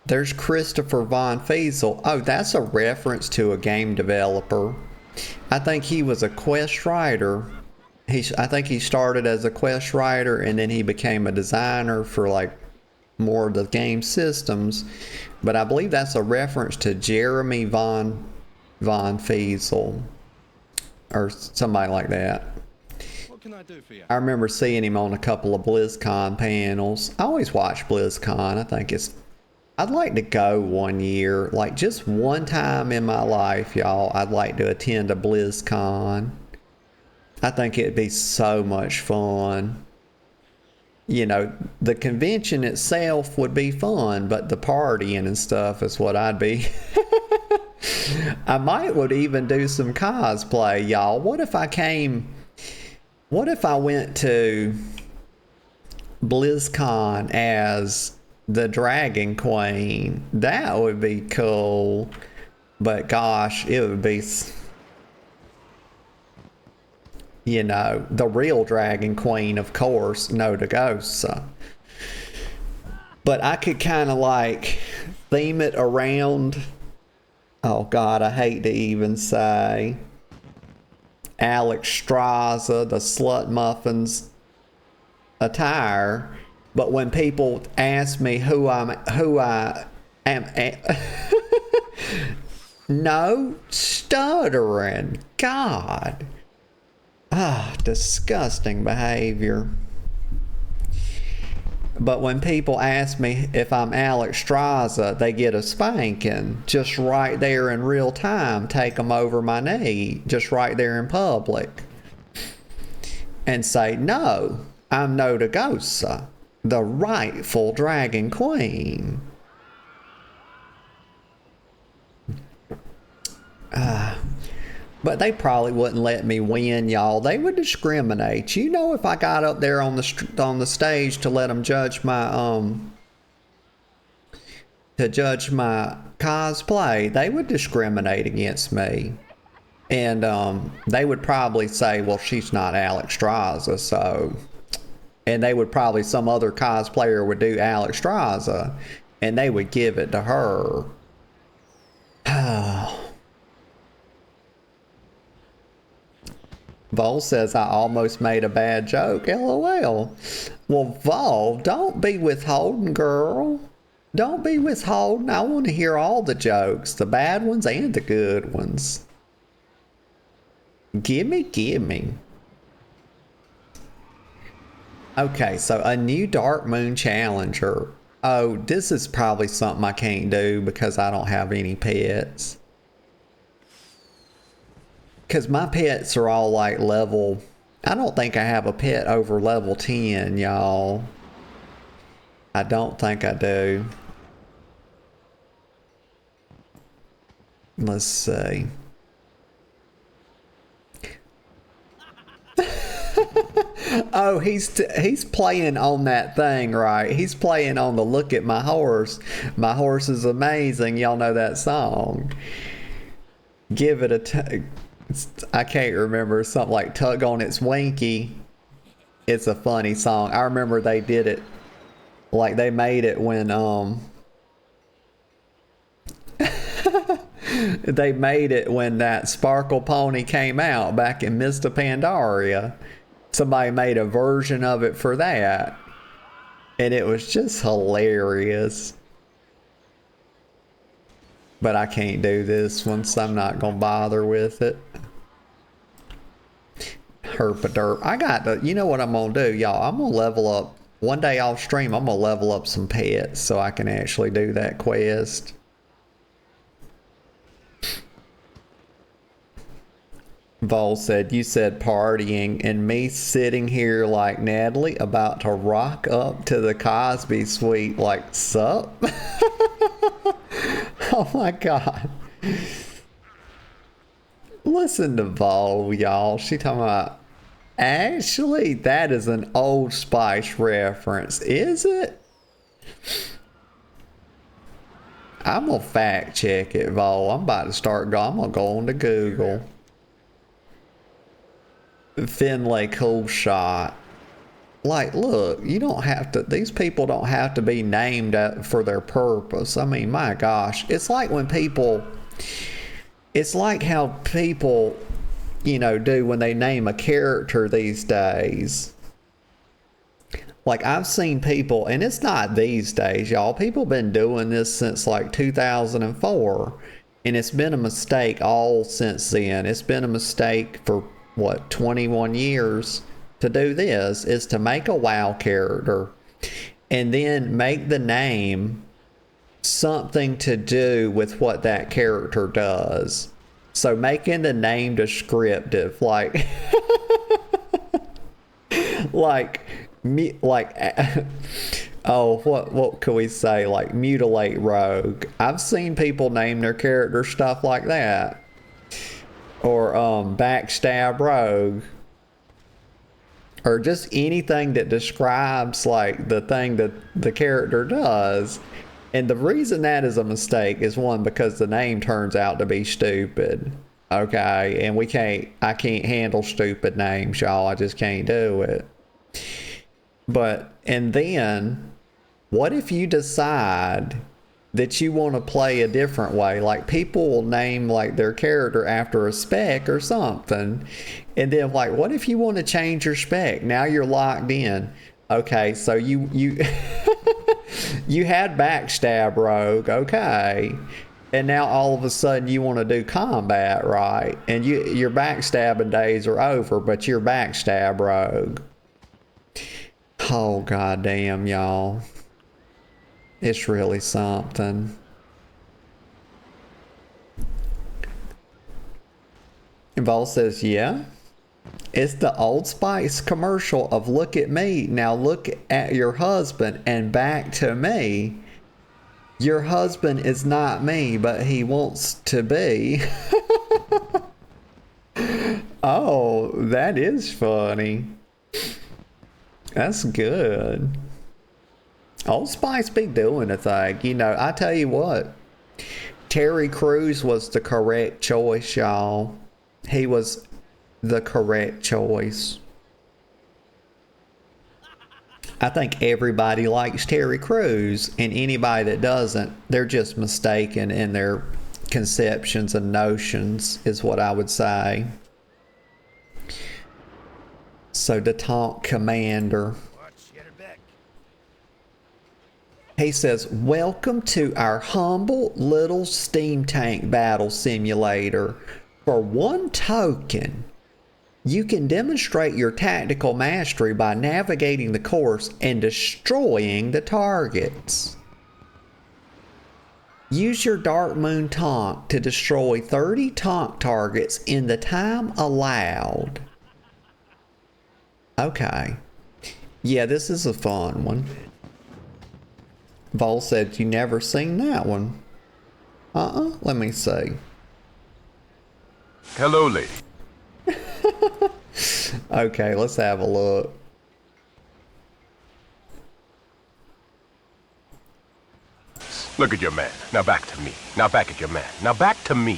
There's Christopher Von Fiesel. Oh, that's a reference to a game developer. I think he was a quest writer. I think he started as a quest writer and then he became a designer for like more of the game systems. But I believe that's a reference to Jeremy Von Fiesel or somebody like that. What can I do for you? I remember seeing him on a couple of BlizzCon panels. I always watch BlizzCon. I think I'd like to go one year, like just one time in my life, y'all. I'd like to attend a BlizzCon. I think it'd be so much fun. You know, the convention itself would be fun, but the partying and stuff is what I'd be. I would even do some cosplay, y'all. What if I went to BlizzCon as the Dragon Queen? That would be cool. But gosh, it would be, you know, the real Dragon Queen, of course, no to ghosts. But I could kind of like theme it around, oh God, I hate to even say, Alex Straza, the Slut Muffins attire. But when people ask me who I am, no stuttering. God. Ah, disgusting behavior. But when people ask me if I'm Alex Straza, they get a spanking just right there in real time. Take them over my knee, just right there in public. And say, no, I'm Nodagosa, the rightful Dragon Queen. But they probably wouldn't let me win, y'all. They would discriminate. You know, if I got up there on the stage to let them judge my cosplay, they would discriminate against me. And they would probably say, well, she's not Alex Straza, so. And they would probably, some other cosplayer would do Alex Straza, and they would give it to her. Vol says I almost made a bad joke. LOL. Well, Vol, don't be withholding, girl. Don't be withholding. I want to hear all the jokes, the bad ones and the good ones. Gimme. Okay, so a new Darkmoon Challenger. Oh, this is probably something I can't do because I don't have any pets. Because my pets are all like level... I don't think I have a pet over level 10, y'all. I don't think I do. Let's see. Oh, he's playing on that thing, right? He's playing on the Look at My Horse. My horse is amazing. Y'all know that song. Give it a... I can't remember, something like Tug on Its Winky. It's a funny song. I remember they did it, like they made it when they made it when that Sparkle Pony came out back in Mista Pandaria. Somebody made a version of it for that, and it was just hilarious. But I can't do this one, so I'm not gonna bother with it. Herpaderp. I got to, you know what I'm gonna do, y'all? I'm gonna level up. One day off stream, I'm gonna level up some pets so I can actually do that quest. Vol said, you said partying, and me sitting here like Natalie about to rock up to the Cosby suite like, sup? Oh my God. Listen to Vol, y'all. She talking about, actually, that is an Old Spice reference, is it? I'm gonna fact check it, Vol. I'm about to start going. I'm gonna go on to Google. Finlay Cool Shot. like, look, you don't have to, these people don't have to be named for their purpose. I mean, my gosh, it's like when people, it's like how people, you know, do when they name a character these days. Like, I've seen people, and it's not these days, y'all, people been doing this since like 2004, and it's been a mistake all since then. It's been a mistake for what, 21 years to do this, is to make a WoW character and then make the name something to do with what that character does. So making the name descriptive, like oh, what can we say, like mutilate rogue. I've seen people name their character stuff like that, or backstab rogue, or just anything that describes like the thing that the character does. And the reason that is a mistake is, one, because the name turns out to be stupid. Okay, and I can't handle stupid names, y'all. I just can't do it. And then, what if you decide that you want to play a different way? Like, people will name like their character after a spec or something, and then like, what if you want to change your spec? Now you're locked in. Okay, so you you had backstab rogue, okay, and now all of a sudden you want to do combat, right? And your backstabbing days are over, but you're backstab rogue. Oh, goddamn, y'all. It's really something. And Vol says, yeah. It's the Old Spice commercial of look at me, now look at your husband, and back to me. Your husband is not me, but he wants to be. Oh, that is funny. That's good. Old Spice be doing a thing. You know, I tell you what, Terry Crews was the correct choice, y'all. He was the correct choice. I think everybody likes Terry Crews, and anybody that doesn't, they're just mistaken in their conceptions and notions, is what I would say. So the taunt commander, he says, welcome to our humble little steam tank battle simulator. For one token, you can demonstrate your tactical mastery by navigating the course and destroying the targets. Use your Darkmoon taunt to destroy 30 taunt targets in the time allowed. Okay. Yeah, this is a fun one. Vol said you never seen that one. Let me see. Hello, lady. Okay, let's have a look. Look at your man. Now back to me. Now back at your man. Now back to me.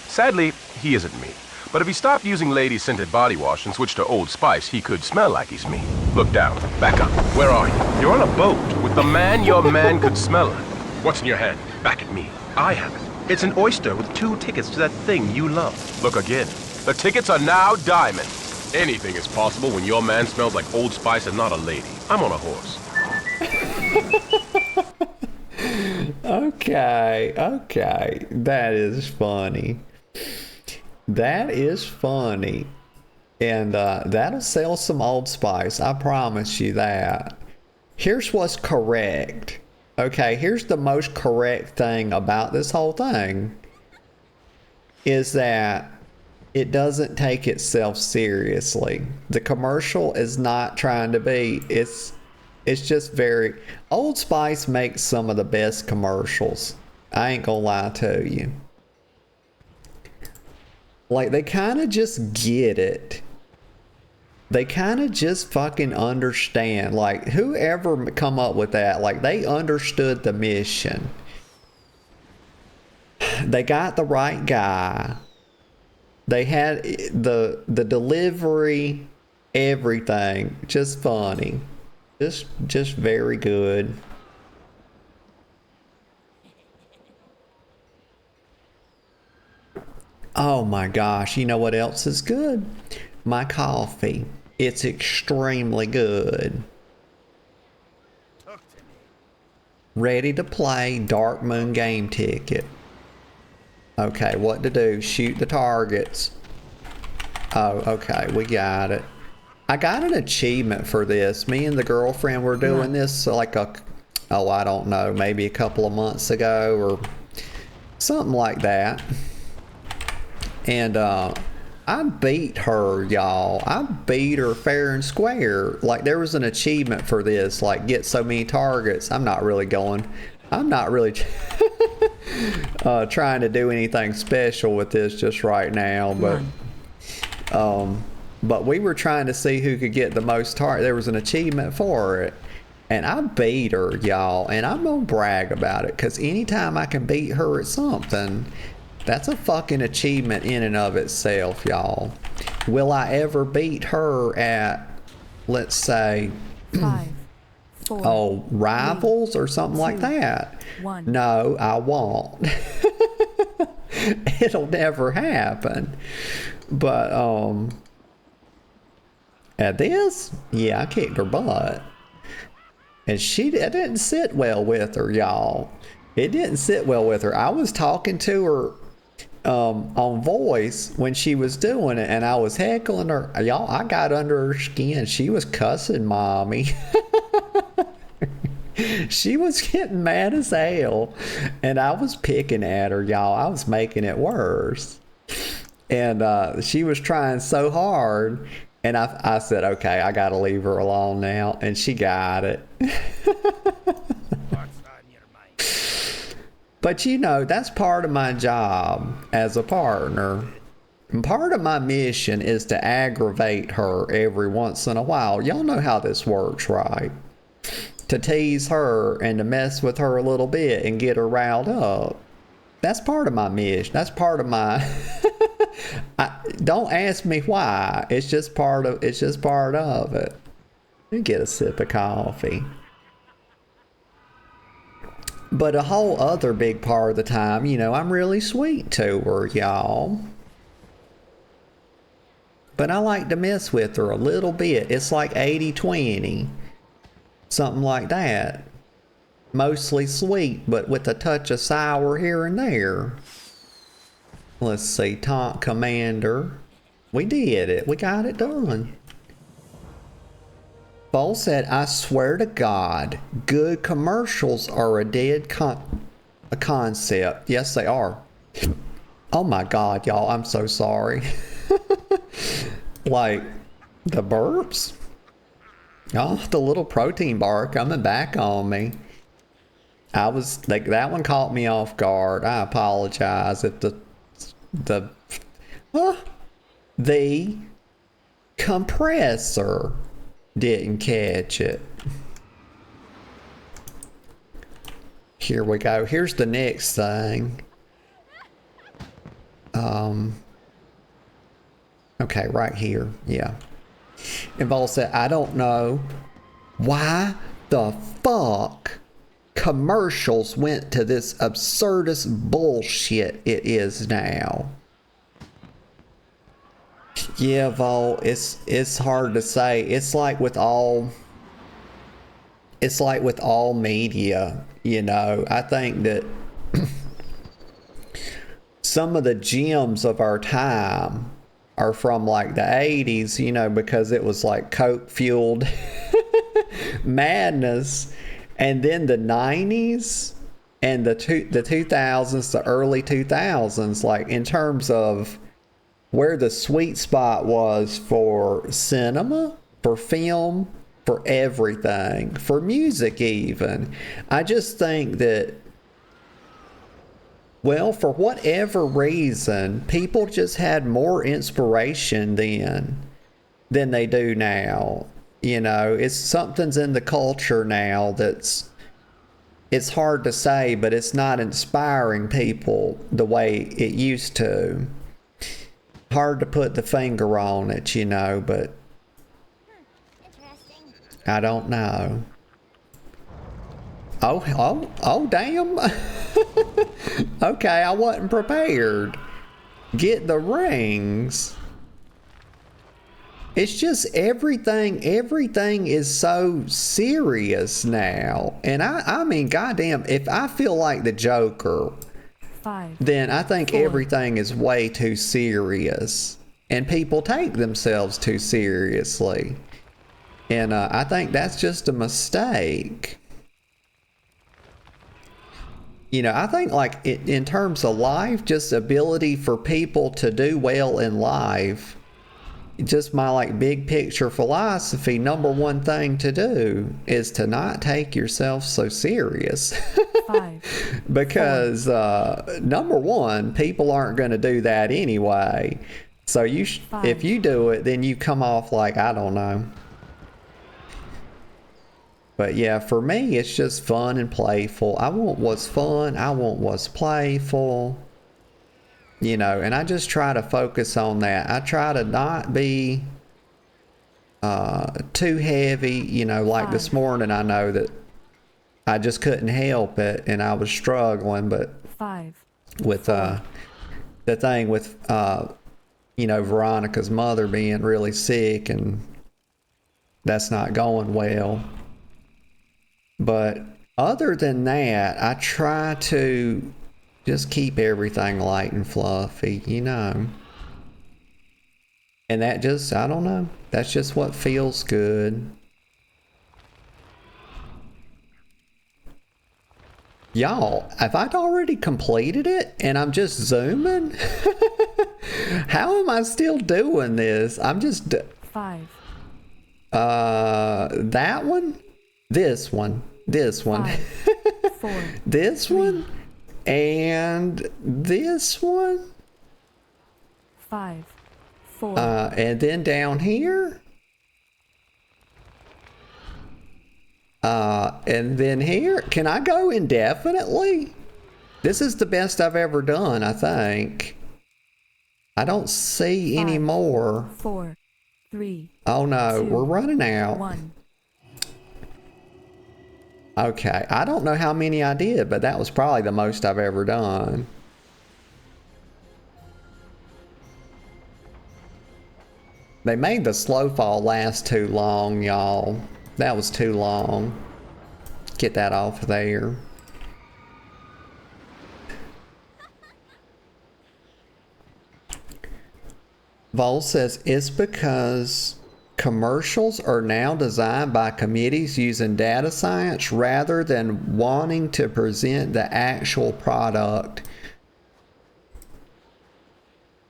Sadly, he isn't me. But if he stopped using lady-scented body wash and switched to Old Spice, he could smell like he's me. Look down. Back up. Where are you? You're on a boat with the man your man could smell like. What's in your hand? Back at me. I have it. It's an oyster with 2 tickets to that thing you love. Look again. The tickets are now diamond. Anything is possible when your man smells like Old Spice and not a lady. I'm on a horse. Okay. That is funny. That is funny. And that'll sell some Old Spice. I promise you that. Here's what's correct. Okay, here's the most correct thing about this whole thing. Is that it doesn't take itself seriously. The commercial is not trying to be. It's just very... Old Spice makes some of the best commercials. I ain't gonna lie to you. Like, they kind of just get it. They kind of just fucking understand. Like, whoever come up with that, like, they understood the mission. They got the right guy. They had the delivery, everything. Just funny. Just very good. Oh my gosh, you know what else is good? My coffee. It's extremely good. Ready to play Darkmoon game ticket. Okay, what to do? Shoot the targets. Oh, okay, we got it. I got an achievement for this. Me and the girlfriend were doing this like I don't know, maybe a couple of months ago or something like that. And I beat her, y'all. I beat her fair and square. Like, there was an achievement for this, like get so many targets. I'm not really trying to do anything special with this just right now, but we were trying to see who could get the most target. There was an achievement for it, and I beat her, y'all, and I'm gonna brag about it, because anytime I can beat her at something, that's a fucking achievement in and of itself, y'all. Will I ever beat her at, let's say, 5, 4, rivals 3, or something 2, like that? 1. No, I won't. It'll never happen. But at this, yeah, I kicked her butt. And it didn't sit well with her, y'all. It didn't sit well with her. I was talking to her on voice when she was doing it, and I was heckling her. Y'all, I got under her skin. She was cussing mommy. She was getting mad as hell, and I was picking at her, y'all. I was making it worse. And she was trying so hard, and I said, okay, I gotta leave her alone now, and she got it. But you know, that's part of my job as a partner. And part of my mission is to aggravate her every once in a while. Y'all know how this works, right? To tease her and to mess with her a little bit and get her riled up. That's part of my mission. That's part of my don't ask me why. It's just part of it. Let me get a sip of coffee. But a whole other big part of the time, you know, I'm really sweet to her, y'all. But I like to mess with her a little bit. It's like 80-20. Something like that. Mostly sweet, but with a touch of sour here and there. Let's see, Taunt Commander. We did it. We got it done. Bull said, I swear to God, good commercials are a dead concept. Yes, they are. Oh my God, y'all, I'm so sorry. Like, the burps? Oh, the little protein bar coming back on me. I was, like, that one caught me off guard. I apologize if the compressor didn't catch it. Here we go. Here's the next thing. Okay, right here. Yeah. And Vol said, I don't know why the fuck commercials went to this absurdist bullshit it is now. Yeah, Vol, it's hard to say. It's like with all media, you know. I think that some of the gems of our time are from like the 80s, you know, because it was like coke fueled madness, and then the 90s and the 2000s, the early 2000s, like in terms of where the sweet spot was for cinema, for film, for everything, for music even. I just think that, well, for whatever reason, people just had more inspiration then than they do now. You know, it's something's in the culture now that's, it's hard to say, but it's not inspiring people the way it used to. Hard to put the finger on it, you know, but I don't know. Oh, damn. Okay, I wasn't prepared. Get the rings. It's just everything is so serious now. And I mean, goddamn, if I feel like the Joker, 5, then I think 4. everything is way too serious. And people take themselves too seriously. And I think that's just a mistake. You know, I think like in terms of life, just ability for people to do well in life, just my like big picture philosophy, number one thing to do is to not take yourself so serious. 5, Because number one, people aren't going to do that anyway. So you if you do it, then you come off like, I don't know. But yeah, for me, it's just fun and playful. I want what's fun. I want what's playful. You know, and I just try to focus on that. I try to not be too heavy. You know, like this morning, I know that I just couldn't help it and I was struggling. But 5, with the thing with, you know, Veronica's mother being really sick and that's not going well. But other than that, I try to just keep everything light and fluffy, you know. And that just, I don't know, that's just what feels good. Y'all, have I already completed it and I'm just zooming? How am I still doing this? I'm just... 5, that one? This one. 5, 4, This 3, one? And this one? 5, 4. And then down here? And then here? Can I go indefinitely? This is the best I've ever done, I think. I don't see 5, any more. 4, 3. Oh no, 2, we're running out. 1. Okay, I don't know how many I did, but that was probably the most I've ever done. They made the slow fall last too long, y'all. That was too long. Get that off there. Vol says it's because commercials are now designed by committees using data science rather than wanting to present the actual product.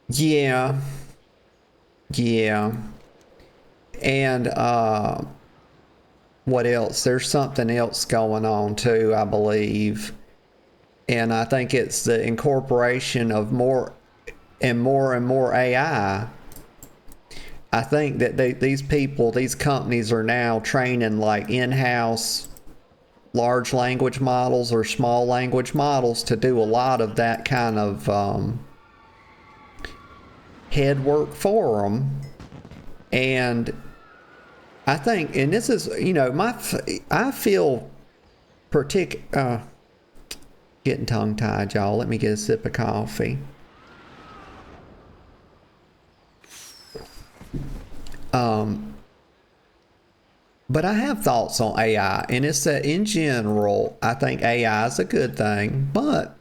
Yeah. And what else? There's something else going on too, I believe. And I think it's the incorporation of more and more AI. I think that these companies are now training like in-house large language models or small language models to do a lot of that kind of head work for them. And I think, and this is, you know, I feel getting tongue-tied, y'all. Let me get a sip of coffee. But I have thoughts on AI, and it's that in general, I think AI is a good thing, but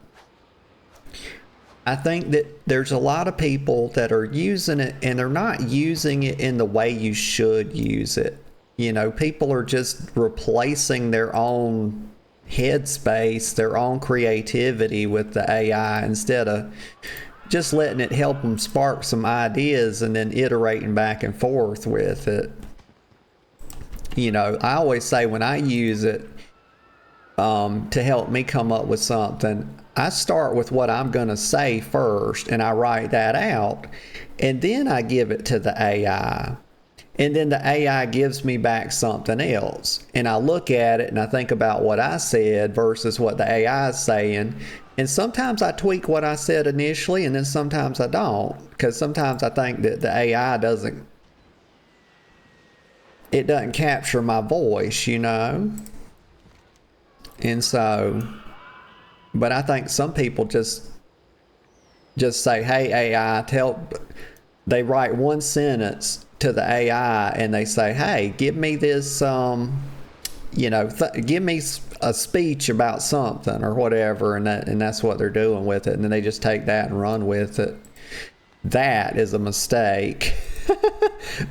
I think that there's a lot of people that are using it and they're not using it in the way you should use it. You know, people are just replacing their own headspace, their own creativity with the AI instead of just letting it help them spark some ideas and then iterating back and forth with it. You know, I always say when I use it to help me come up with something, I start with what I'm going to say first and I write that out and then I give it to the AI. And then the AI gives me back something else. And I look at it and I think about what I said versus what the AI is saying. And sometimes I tweak what I said initially and then sometimes I don't. Because sometimes I think that the AI doesn't it doesn't capture my voice, you know? And so, but I think some people just say, hey, AI, they write one sentence to the AI and they say, hey, give me this, you know, give me a speech about something or whatever. And that's what they're doing with it. And then they just take that and run with it. That is a mistake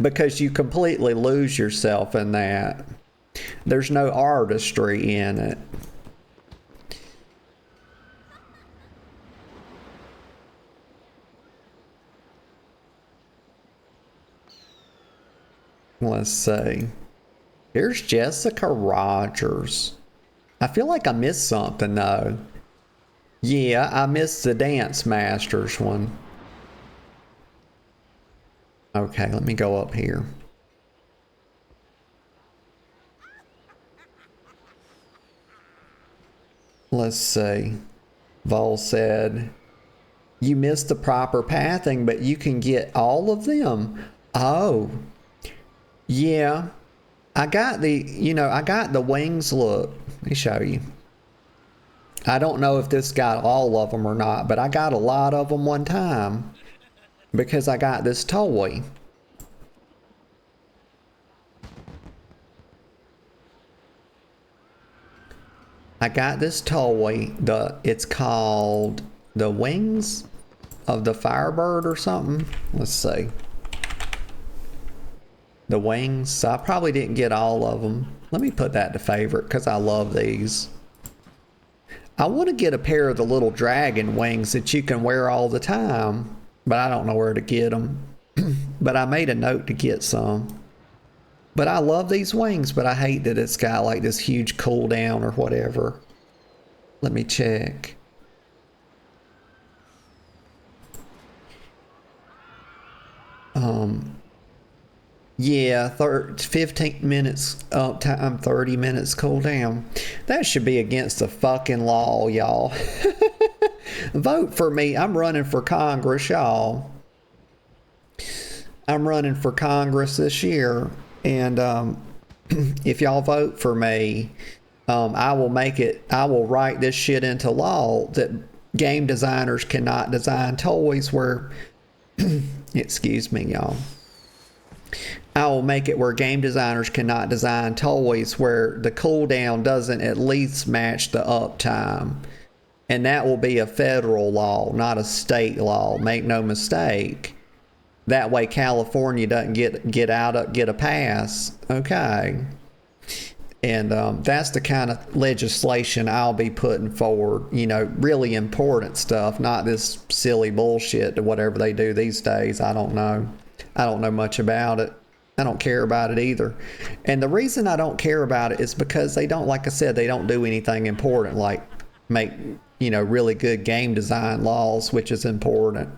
because you completely lose yourself in that. There's no artistry in it. Let's see. Here's Jessica Rogers. I feel like I missed something though. Yeah, I missed the Dance Masters one. Okay, let me go up here. Let's see. Vol said, you missed the proper pathing, but you can get all of them. Oh. Yeah. I got the wings look. Let me show you. I don't know if this got all of them or not, but I got a lot of them one time because I got this toy. I got this toy. It's called the Wings of the Firebird or something. Let's see. The wings. So I probably didn't get all of them. Let me put that to favorite because I love these. I want to get a pair of the little dragon wings that you can wear all the time, but I don't know where to get them. But I made a note to get some. But I love these wings, but I hate that it's got like this huge cooldown or whatever. Let me check. Yeah, 15 minutes up time, 30 minutes cooldown. That should be against the fucking law, y'all. Vote for me. I'm running for Congress, y'all. I'm running for Congress this year. And if y'all vote for me, I will write this shit into law that game designers cannot design toys where, excuse me, y'all. I will make it where game designers cannot design toys where the cooldown doesn't at least match the uptime. And that will be a federal law, not a state law. Make no mistake. That way California doesn't get a pass. Okay. And that's the kind of legislation I'll be putting forward. You know, really important stuff, not this silly bullshit to whatever they do these days. I don't know. I don't know much about it. I don't care about it either. And the reason I don't care about it is because they don't, like I said, they don't do anything important like make, you know, really good game design laws, which is important.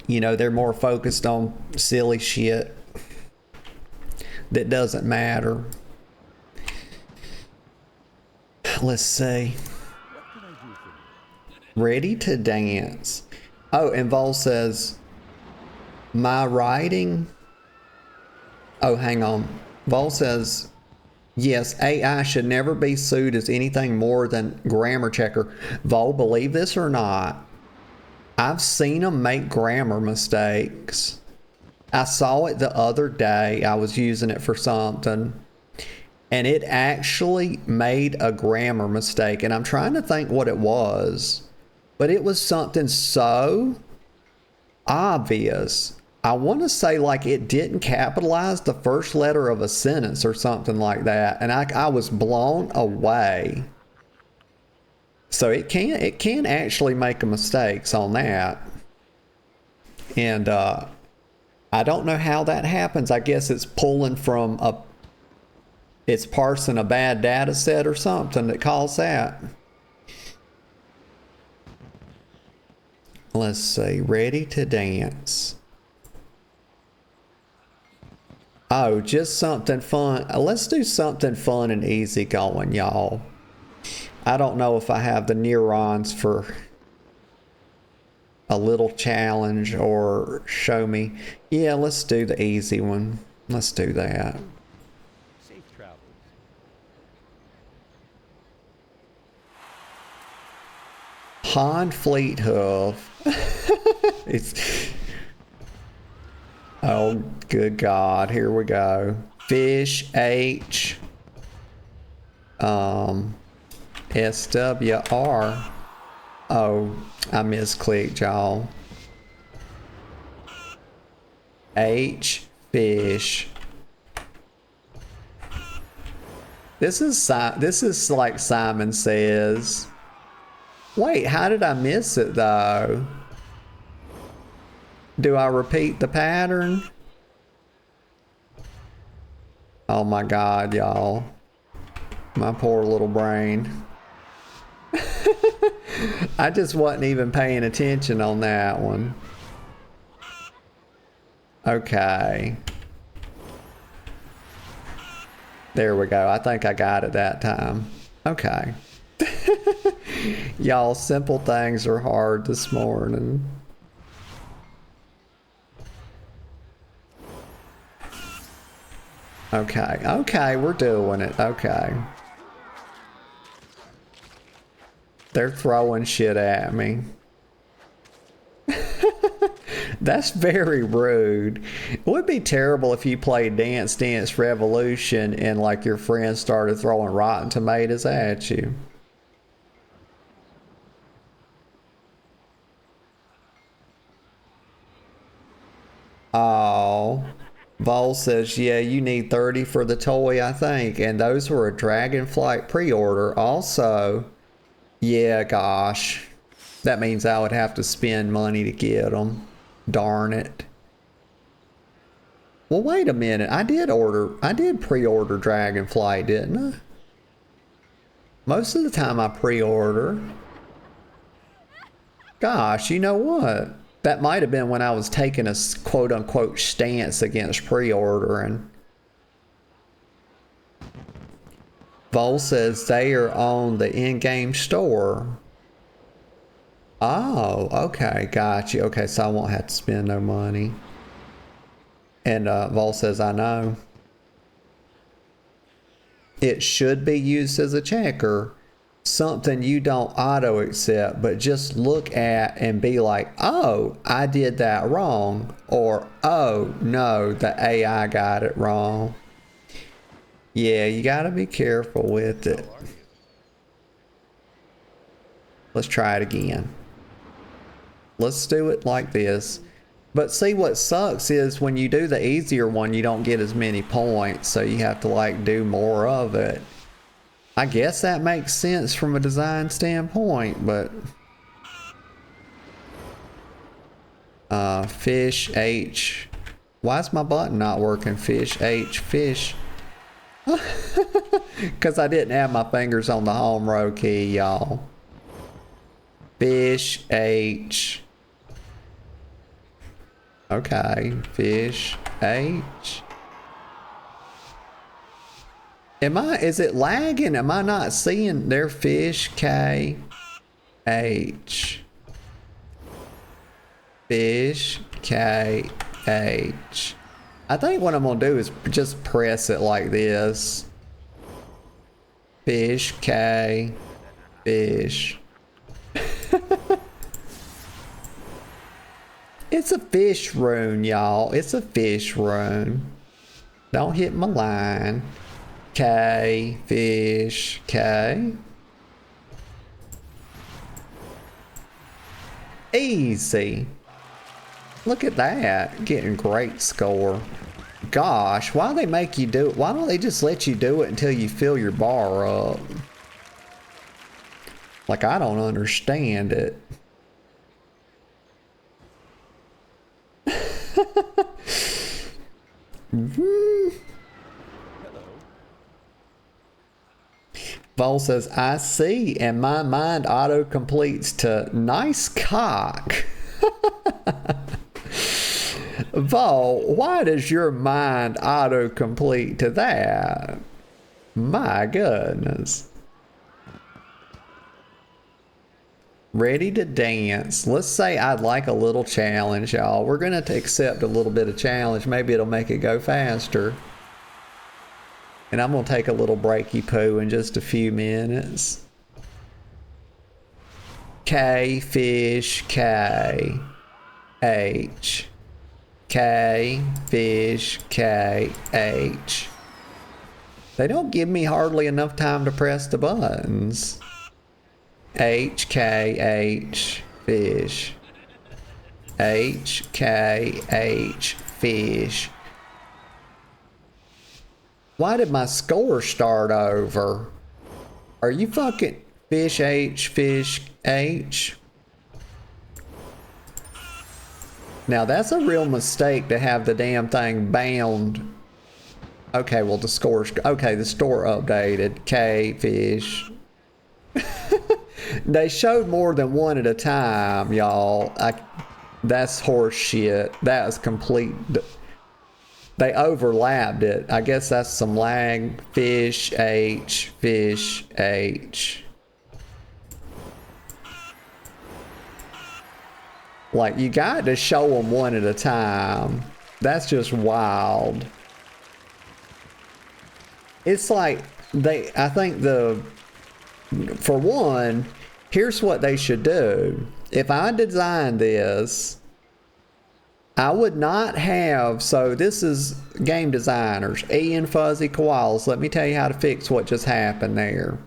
You know, they're more focused on silly shit that doesn't matter. Let's see. Ready to dance. Oh, and Vol says, my writing. Oh, hang on. Vol says, yes, AI should never be sued as anything more than grammar checker. Vol, believe this or not, I've seen them make grammar mistakes. I saw it the other day. I was using it for something, and it actually made a grammar mistake. And I'm trying to think what it was, but it was something so obvious. I want to say like it didn't capitalize the first letter of a sentence or something like that. And I was blown away. So it can actually make mistakes on that. And I don't know how that happens. I guess it's pulling from it's parsing a bad data set or something that caused that. Let's see. Ready to dance. Oh, just something fun. Let's do something fun and easy going, y'all. I don't know if I have the neurons for a little challenge or show me. Yeah, let's do the easy one. Let's do that. Safe travels. Pond Fleet Hoof. It's... Oh, good God. Here we go. Fish H. SWR. Oh, I misclicked, y'all. H. Fish. This is like Simon Says. Wait, how did I miss it though? Do I repeat the pattern? Oh my God, y'all. My poor little brain. I just wasn't even paying attention on that one. Okay. There we go. I think I got it that time. Okay. Y'all, simple things are hard this morning. Okay. Okay, we're doing it. Okay. They're throwing shit at me. That's very rude. It would be terrible if you played Dance Dance Revolution and like your friends started throwing rotten tomatoes at you. Oh, Vol says, yeah, you need 30 for the toy, I think. And those were a Dragonflight pre-order. Also, yeah, gosh, that means I would have to spend money to get them. Darn it. Well, wait a minute. I did pre-order Dragonflight, didn't I? Most of the time I pre-order. Gosh, you know what? That might have been when I was taking a quote-unquote stance against pre-ordering. Vol says they are on the in-game store. Oh, okay, got you. Okay, so I won't have to spend no money. And Vol says, I know. It should be used as a checker. Something you don't auto-accept, but just look at and be like, oh, I did that wrong. Or, oh, no, the AI got it wrong. Yeah, you gotta be careful with it. Let's try it again. Let's do it like this. But see, what sucks is when you do the easier one, you don't get as many points, so you have to like do more of it. I guess that makes sense from a design standpoint, but fish H. Why is my button not working? Fish H, fish. Because I didn't have my fingers on the home row key, y'all. Fish H. Okay, fish H. Is it lagging? Am I not seeing their fish K H? Fish K H. I think what I'm gonna do is just press it like this. Fish K fish. It's a fish rune, y'all. It's a fish rune. Don't hit my line. K, fish, K. Easy. Look at that. Getting great score. Gosh, why do they make you do it? Why don't they just let you do it until you fill your bar up? Like, I don't understand it. Vol says, I see, and my mind auto-completes to nice cock. Vol, why does your mind auto-complete to that? My goodness. Ready to dance. Let's say I'd like a little challenge, y'all. We're going to accept a little bit of challenge. Maybe it'll make it go faster. And I'm going to take a little breaky poo in just a few minutes. K, fish, K, H. K, fish, K, H. They don't give me hardly enough time to press the buttons. H, K, H, fish. H, K, H, fish. Why did my score start over? Are you fucking fish H, fish H? Now that's a real mistake to have the damn thing bound. Okay, well the score's, okay, the store updated. K, fish. They showed more than one at a time, y'all. That's horse shit. That was complete. They overlapped it. I guess that's some lag. Fish H, fish H. Like, you got to show them one at a time. That's just wild. It's like I think for one, here's what they should do. If I designed this, I would not have, so this is game designers, Ian Fuzzy Koalas. Let me tell you how to fix what just happened there.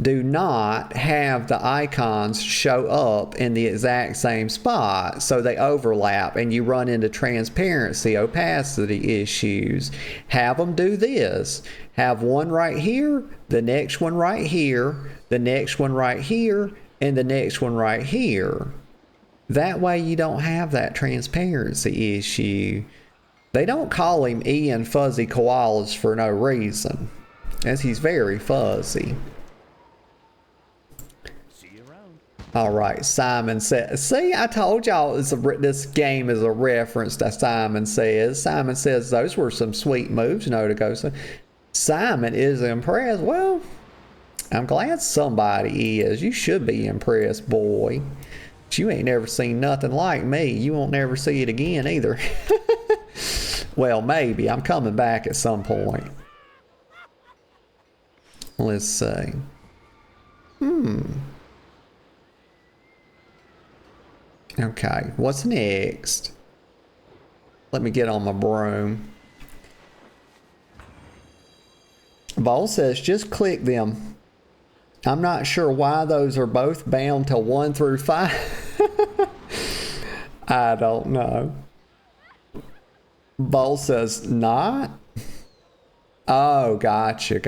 Do not have the icons show up in the exact same spot so they overlap and you run into transparency, opacity issues. Have them do this. Have one right here, the next one right here, the next one right here, and the next one right here. That way you don't have that transparency issue. They don't call him Ian Fuzzy Koalas for no reason, as he's very fuzzy. All right, Simon says, see, I told y'all this game is a reference to Simon Says. Simon Says those were some sweet moves, Notigo. Simon is impressed. Well, I'm glad somebody is. You should be impressed, boy. But you ain't never seen nothing like me. You won't never see it again either. Well, maybe. I'm coming back at some point. Let's see. Okay, what's next? Let me get on my broom. Ball says just click them. I'm not sure why those are both bound to 1 through 5. I don't know. Ball says not. Oh, gotcha.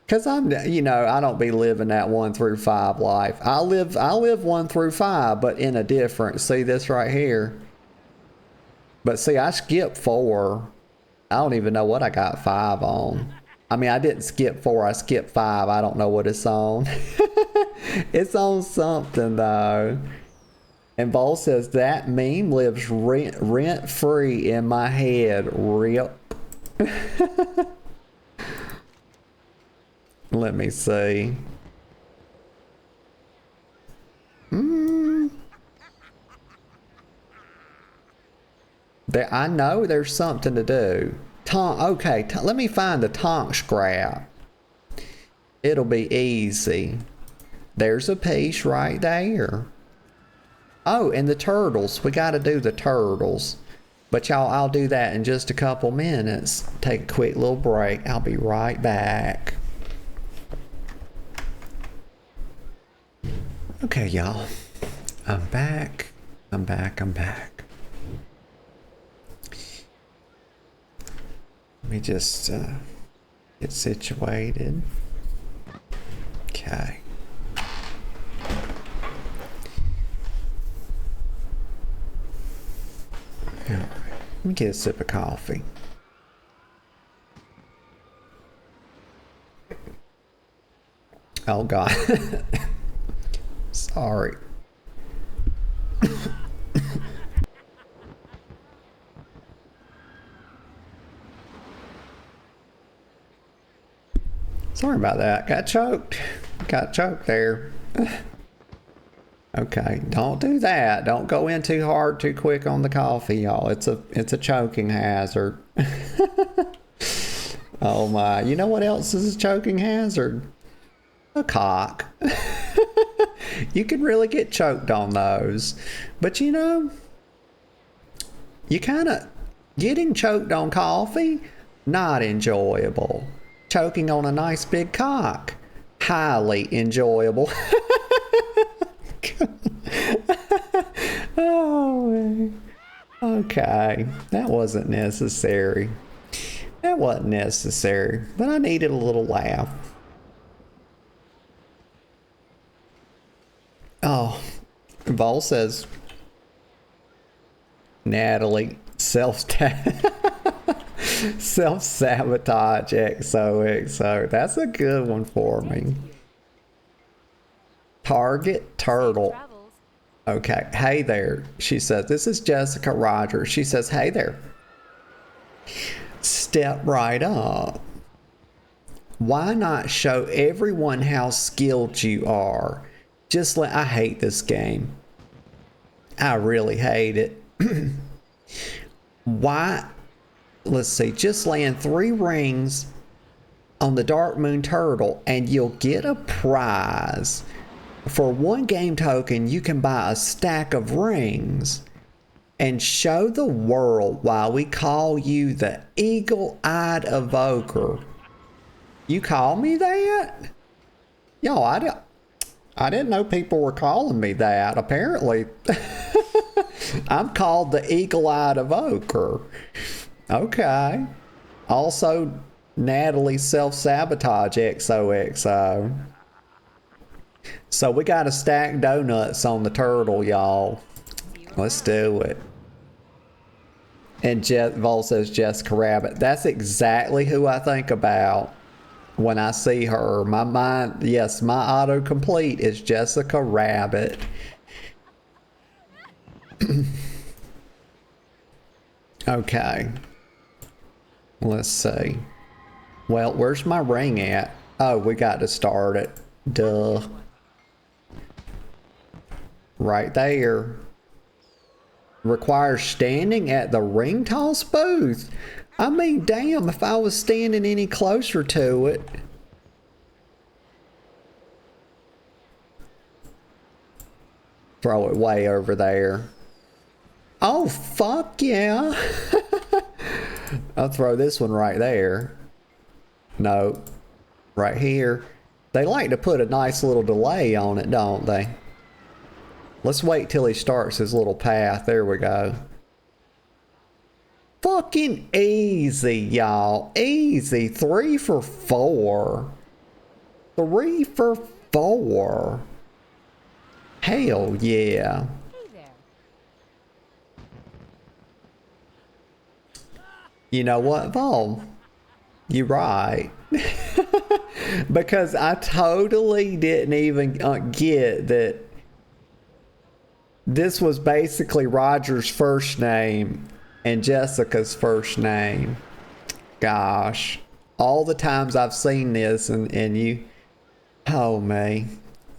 Cause I'm, I don't be living that 1 through 5 life. I live 1 through 5, but in a different. See this right here. But see, I skipped 4. I don't even know what I got 5 on. I mean, I didn't skip 4. I skipped 5. I don't know what it's on. It's on something though. And Vol says that meme lives rent free in my head. Rip. Let me see. I know there's something to do. Okay, let me find the tonk scrap. It'll be easy. There's a piece right there. Oh, and the turtles. We got to do the turtles. But y'all, I'll do that in just a couple minutes. Take a quick little break. I'll be right back. Okay, y'all. I'm back. I'm back. Let me just get situated. Okay. All right. Let me get a sip of coffee. Oh, God. Sorry. Sorry about that. Got choked. Got choked there. Okay, don't do that. Don't go in too hard, too quick on the coffee, y'all. It's a choking hazard. Oh my. You know what else is a choking hazard? A cock. You can really get choked on those. But you know, you kind of getting choked on coffee, not enjoyable. Choking on a nice big cock, highly enjoyable. Oh, man. Okay, that wasn't necessary. That wasn't necessary, but I needed a little laugh. Oh, Vol says, Natalie, self-sabotage XOXO. That's a good one for me. Target Turtle. Okay, hey there. She says, this is Jessica Rogers. She says, hey there. Step right up. Why not show everyone how skilled you are? Just I hate this game. I really hate it. Why? Let's see. Just land 3 rings on the Darkmoon Turtle and you'll get a prize. For 1 game token, you can buy a stack of rings and show the world why we call you the Eagle-Eyed Evoker. You call me that? Yo, I didn't know people were calling me that. Apparently, I'm called the Eagle-Eyed Evoker. Okay. Also, Natalie self-sabotage XOXO. So we got to stack donuts on the turtle, y'all. Let's do it. And Vol says Jessica Rabbit. That's exactly who I think about when I see her. My mind, yes, my autocomplete is Jessica Rabbit. Okay. Let's see. Well, where's my ring at? Oh, we got to start it. Duh. Right there. Requires standing at the ring toss booth. I mean, damn, if I was standing any closer to it. Throw it way over there. Oh, fuck yeah. I'll throw this one right there. No, right here. They like to put a nice little delay on it, don't they? Let's wait till he starts his little path. There we go. Fucking easy, y'all. Easy. 3 for 4. 3 for 4. Hell yeah. You know what, Vol? You're right. Because I totally didn't even get that this was basically Roger's first name and Jessica's first name. Gosh. All the times I've seen this and you... Oh, me.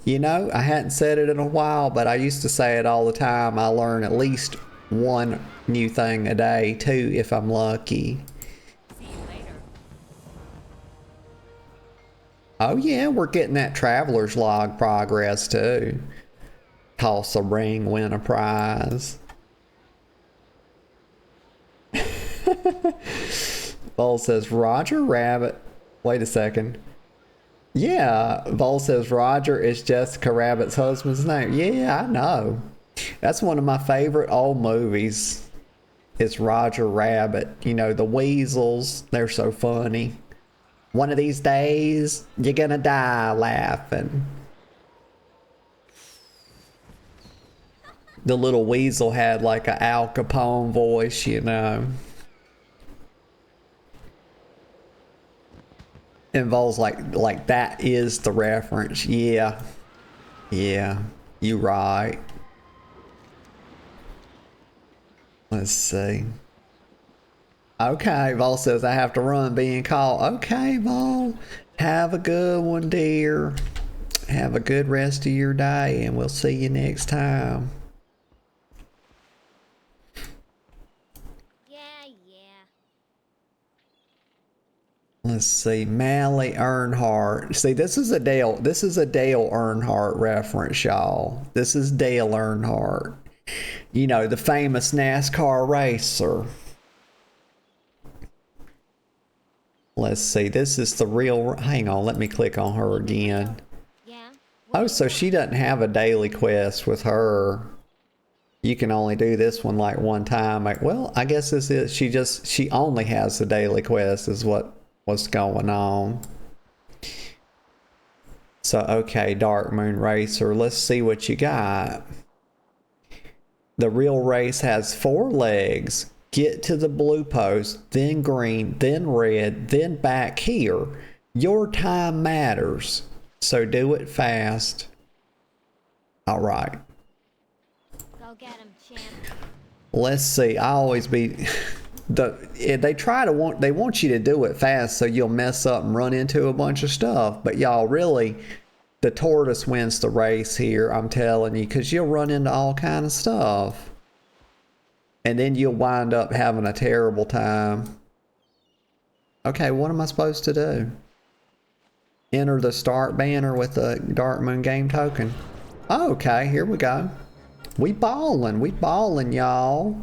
You know, I hadn't said it in a while, but I used to say it all the time. I learn at least 1 new thing a day, 2 if I'm lucky. See you later. Oh yeah, we're getting that traveler's log progress too. Toss a ring, win a prize. Vol says Roger Rabbit. Wait a second. Yeah, Vol says Roger is Jessica Rabbit's husband's name. Yeah, I know. That's one of my favorite old movies. It's Roger Rabbit. You know, the weasels, they're so funny. One of these days, you're gonna die laughing. The little weasel had like a Al Capone voice, you know. And Vol's like that is the reference. Yeah. Yeah, you right. Let's see. Okay, Vol says I have to run being called. Okay, Vol. Have a good one, dear. Have a good rest of your day, and we'll see you next time. Let's see, Mally Earnhardt. See, this is a Dale Earnhardt reference, y'all. This is Dale Earnhardt. You know, the famous NASCAR racer. Let's see, this is the real, hang on, let me click on her again. Oh, so she doesn't have a daily quest with her. You can only do this one like one time. Like, well, I guess this is, she only has the daily quest is what's going on. So, okay, Darkmoon Racer, let's see what you got. The real race has 4 legs. Get to the blue post, then green, then red, then back here. Your time matters, so do it fast. All right. Go get him, champ. Let's see. I always be they want you to do it fast so you'll mess up and run into a bunch of stuff. But y'all, really, the tortoise wins the race here, I'm telling you, because you'll run into all kind of stuff. And then you'll wind up having a terrible time. Okay, what am I supposed to do? Enter the start banner with the Darkmoon game token. Oh, okay, here we go. We ballin', y'all.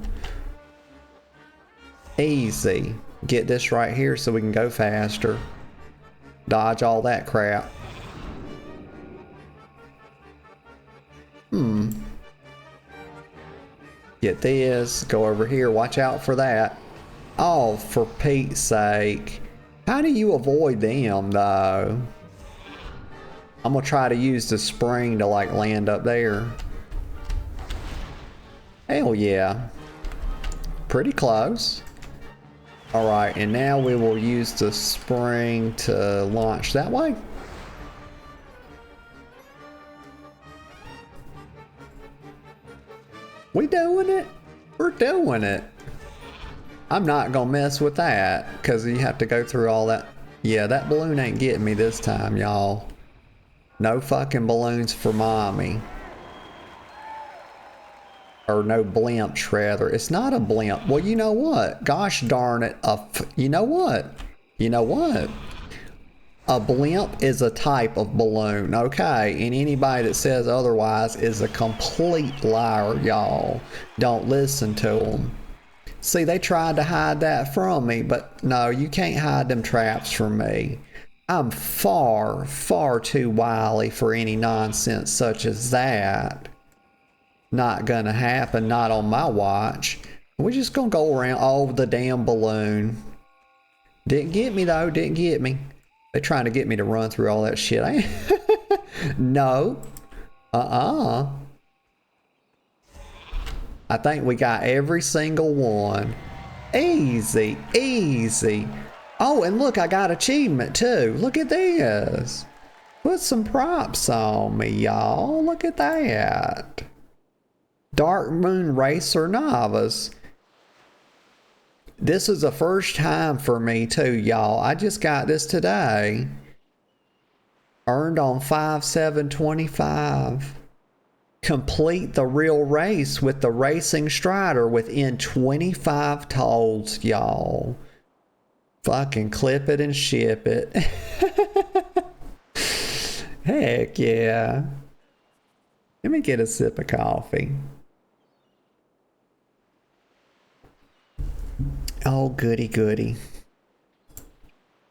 Easy. Get this right here so we can go faster. Dodge all that crap. Get this. Go over here. Watch out for that. Oh, for Pete's sake. How do you avoid them, though? I'm gonna try to use the spring to, like, land up there. Hell yeah. Pretty close. Alright, and now we will use the spring to launch that way. We doing it? We're doing it. I'm not gonna mess with that, because you have to go through all that. Yeah, that balloon ain't getting me this time, y'all. No fucking balloons for mommy. Or no blimps, rather. It's not a blimp. Well, you know what? Gosh darn it. You know what? You know what? A blimp is a type of balloon, okay? And anybody that says otherwise is a complete liar, y'all. Don't listen to them. See, they tried to hide that from me, but no, you can't hide them traps from me. I'm far, far too wily for any nonsense such as that. Not gonna happen, not on my watch. We're just gonna go around. Oh, the damn balloon. Didn't get me though, didn't get me. They're trying to get me to run through all that shit. No. I think we got every single one. Easy, easy. Oh, and look, I got achievement too. Look at this. Put some props on me, y'all. Look at that. Darkmoon Racer Novice. This is the first time for me too, y'all. I just got this today. Earned on 5/7/25. Complete the real race with the Racing Strider within 25 tolls, y'all. Fucking clip it and ship it. Heck yeah. Let me get a sip of coffee. Oh, goody goody.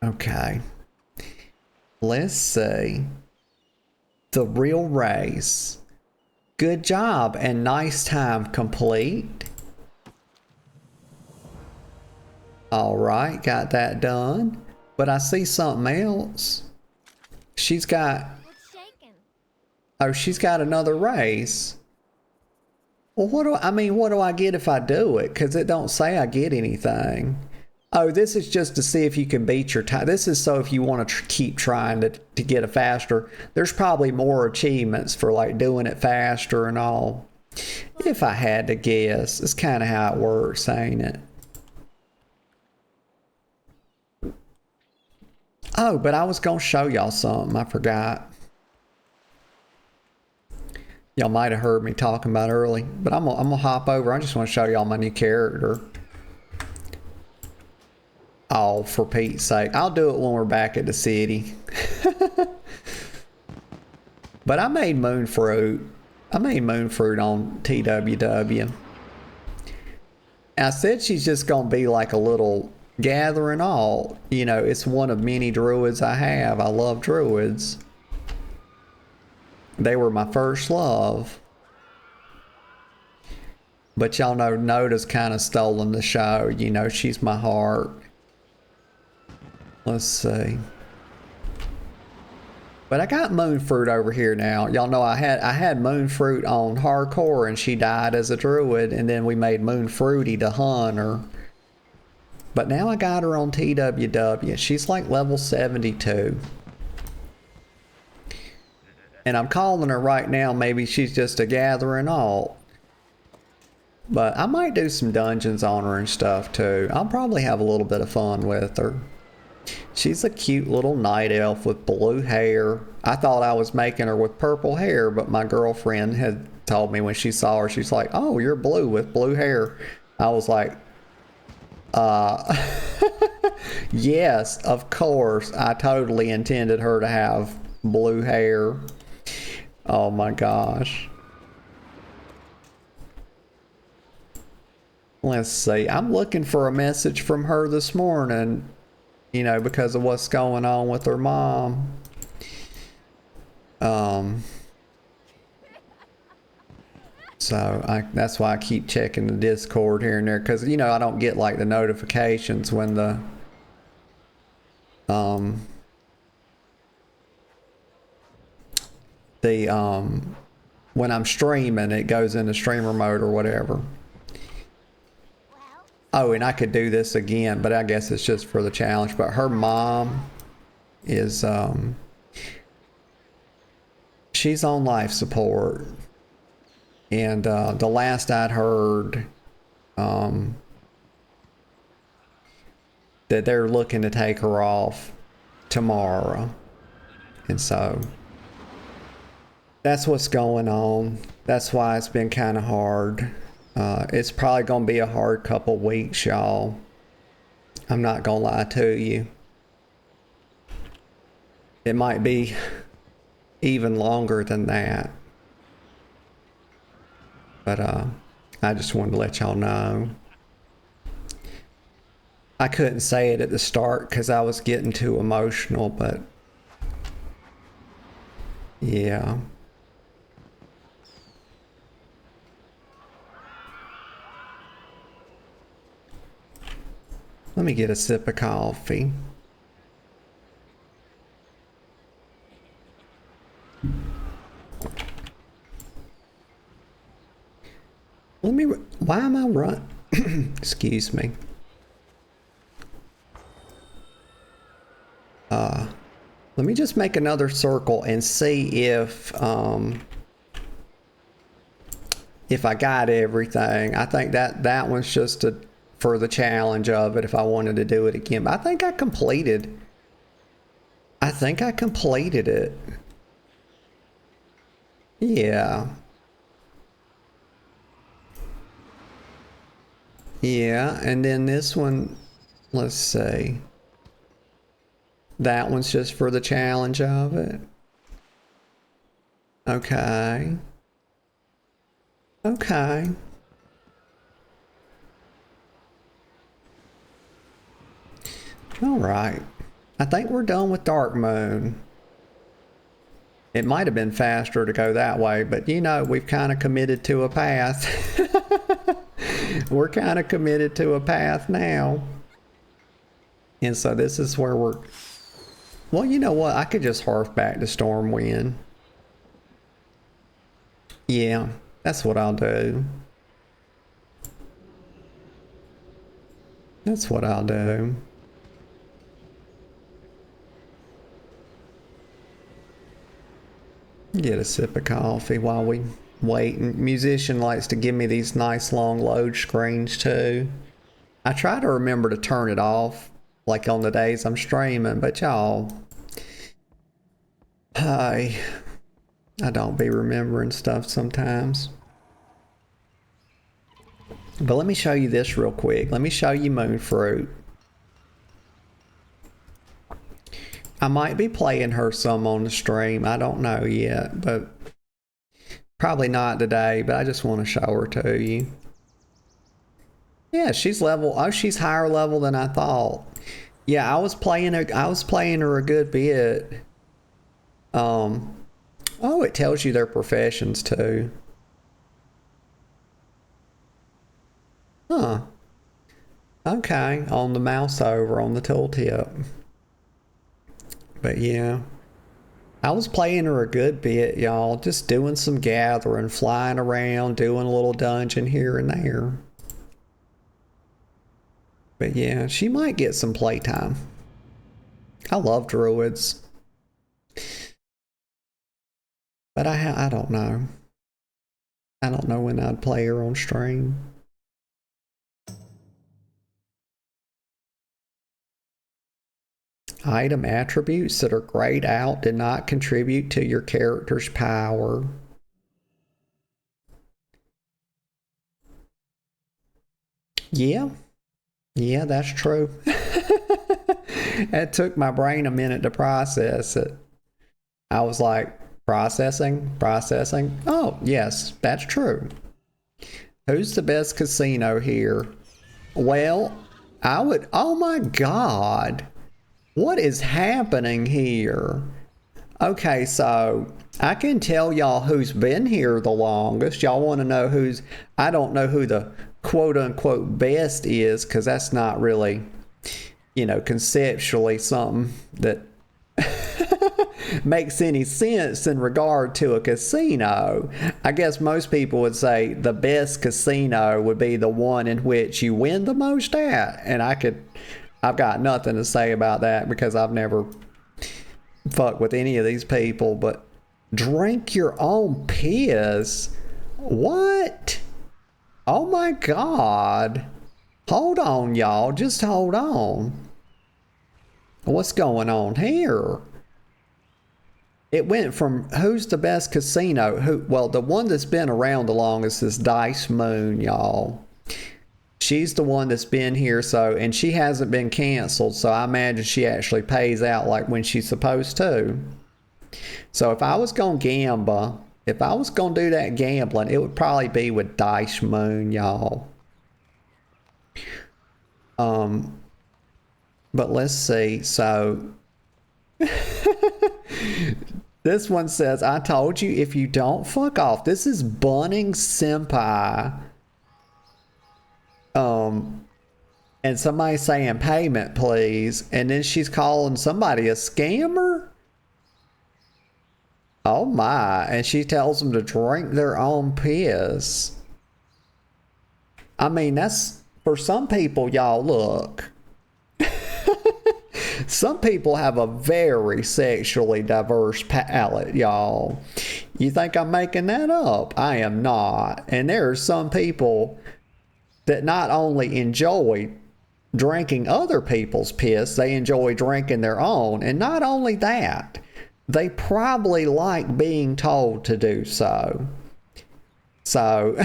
Okay. Let's see. The real race. Good job and nice time complete. All right, got that done. But I see something else. She's got... What's shaking? Oh, she's got another race. Well, what do I get if I do it? Because it don't say I get anything. Oh, this is just to see if you can beat your time. This is so if you want to keep trying to get it faster. There's probably more achievements for like doing it faster and all. If I had to guess, it's kind of how it works, ain't it? Oh, but I was gonna show y'all something. I forgot. Y'all might have heard me talking about early, but I'm gonna hop over. I just want to show y'all my new character. Oh, for Pete's sake. I'll do it when we're back at the city. But I made Moonfruit. I made Moonfruit on TWW. I said she's just gonna be like a little gathering all. You know, it's one of many druids I have. I love druids. They were my first love. But y'all know Noda's kind of stolen the show. You know, she's my heart. Let's see. But I got Moonfruit over here now. Y'all know I had Moonfruit on hardcore and she died as a druid, and then we made Moonfruity the hunter. But now I got her on TWW. She's like level 72. And I'm calling her right now, maybe she's just a gathering alt. But I might do some dungeons on her and stuff too. I'll probably have a little bit of fun with her. She's a cute little night elf with blue hair. I thought I was making her with purple hair, but my girlfriend had told me when she saw her, she's like, oh, you're blue with blue hair. I was like, yes, of course. I totally intended her to have blue hair. Oh my gosh. Let's see. I'm looking for a message from her this morning, you know, because of what's going on with her mom. So that's why I keep checking the Discord here and there, because, you know, I don't get like the notifications when the when I'm streaming, it goes into streamer mode or whatever. Oh, and I could do this again, but I guess it's just for the challenge. But her mom is she's on life support, and the last I'd heard, that they're looking to take her off tomorrow, and so that's what's going on. That's why it's been kind of hard. It's probably gonna be a hard couple weeks, y'all. I'm not gonna lie to you. It might be even longer than that. But I just wanted to let y'all know. I couldn't say it at the start because I was getting too emotional, but yeah. Let me get a sip of coffee. Why am I run? Excuse me. Let me just make another circle and see if I got everything. I think that one's just for the challenge of it if I wanted to do it again. But I think I completed it. Yeah. Yeah, and then this one, let's see. That one's just for the challenge of it. Okay. Okay. All right. I think we're done with Darkmoon. It might have been faster to go that way, but you know, we've kind of committed to a path. We're kind of committed to a path now. And so this is where we're... Well, you know what? I could just harp back to Stormwind. Yeah, that's what I'll do. That's what I'll do. Get a sip of coffee while we wait. And Musician likes to give me these nice long load screens too. I try to remember to turn it off like on the days I'm streaming. But y'all, I don't be remembering stuff sometimes. But let me show you this real quick. Let me show you Moonfruit. I might be playing her some on the stream. I don't know yet, but probably not today, but I just want to show her to you. Yeah, she's level. Oh, she's higher level than I thought. Yeah, I was playing her a good bit. Oh, it tells you their professions too. Huh. Okay, on the mouse over on the tooltip. But yeah, I was playing her a good bit, y'all. Just doing some gathering, flying around, doing a little dungeon here and there. But yeah, she might get some playtime. I love druids. But I don't know. I don't know when I'd play her on stream. Item attributes that are grayed out did not contribute to your character's power. Yeah. Yeah, that's true. It took my brain a minute to process it. I was like, processing. Oh, yes, that's true. Who's the best casino here? Well, I would, oh my God. What is happening here? Okay, so I can tell y'all who's been here the longest. Y'all want to know who's, I don't know who the quote unquote best is, because that's not really, you know, conceptually something that makes any sense in regard to a casino. I guess most people would say the best casino would be the one in which you win the most at. And I've got nothing to say about that because I've never fucked with any of these people. But drink your own piss? What? Oh my God. Hold on, y'all. Just hold on. What's going on here? It went from who's the best casino? Well, the one that's been around the longest is Darkmoon, y'all. She's the one that's been here, and she hasn't been canceled, so I imagine she actually pays out like when she's supposed to. So if I was going to gamble, if I was going to do that gambling, it would probably be with Darkmoon, y'all. But let's see. So this one says, I told you if you don't fuck off. This is Bunning Senpai. And somebody saying payment, please. And then she's calling somebody a scammer. Oh my. And she tells them to drink their own piss. I mean, that's, for some people, y'all, look. Some people have a very sexually diverse palate, y'all. You think I'm making that up? I am not. And there are some people that not only enjoy drinking other people's piss, they enjoy drinking their own. And not only that, they probably like being told to do so. So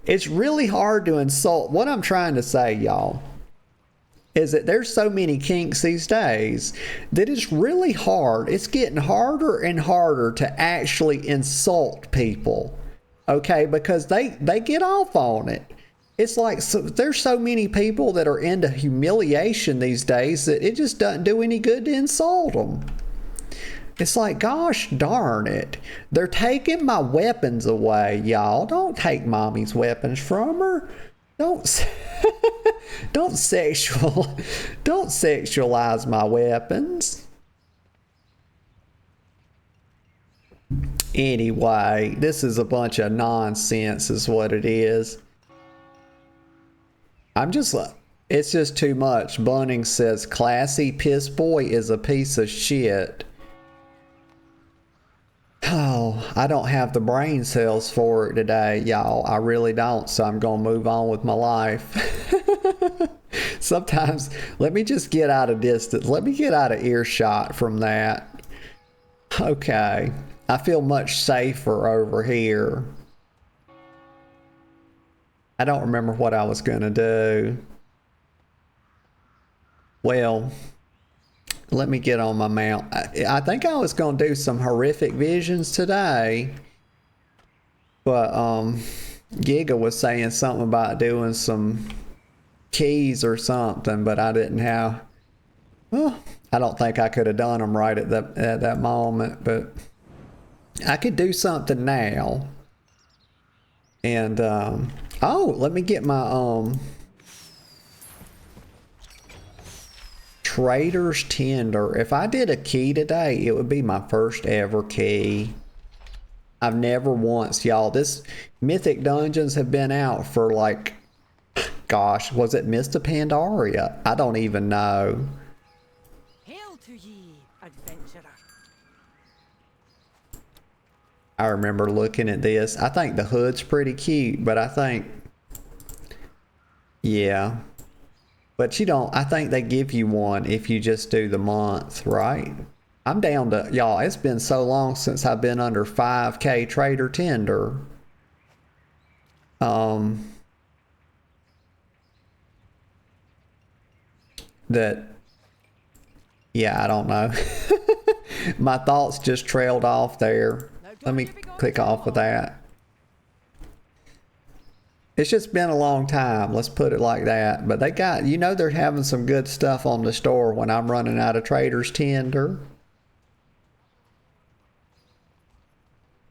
it's really hard to insult. What I'm trying to say, y'all, is that there's so many kinks these days that it's really hard. It's getting harder and harder to actually insult people. Okay, because they get off on it. It's like, so, there's so many people that are into humiliation these days that it just doesn't do any good to insult them. It's like, gosh darn it. They're taking my weapons away, y'all. Don't take mommy's weapons from her. Don't sexualize my weapons. Anyway, this is a bunch of nonsense is what it is. It's just too much. Bunning says, classy piss boy is a piece of shit. Oh, I don't have the brain cells for it today, y'all. I really don't, so I'm going to move on with my life. Sometimes, let me just get out of distance. Let me get out of earshot from that. Okay. I feel much safer over here. I don't remember what I was going to do. Well, let me get on my mount. I think I was going to do some horrific visions today. But, Giga was saying something about doing some keys or something, but I didn't have... Well, I don't think I could have done them right at that moment, but I could do something now. And, oh, let me get my, Trader's Tender. If I did a key today, it would be my first ever key. I've never once, y'all. This Mythic Dungeons have been out for like, gosh, was it Mist of Pandaria? I don't even know. Hail to ye, adventurer. I remember looking at this. I think the hood's pretty cute, but I think, yeah. But you don't, I think they give you one if you just do the month, right? I'm down to, y'all, it's been so long since I've been under 5K Trader Tender. That, yeah, I don't know. My thoughts just trailed off there. Let me click off of that. It's just been a long time, let's put it like that. But they got, you know, they're having some good stuff on the store when I'm running out of Trader's Tender.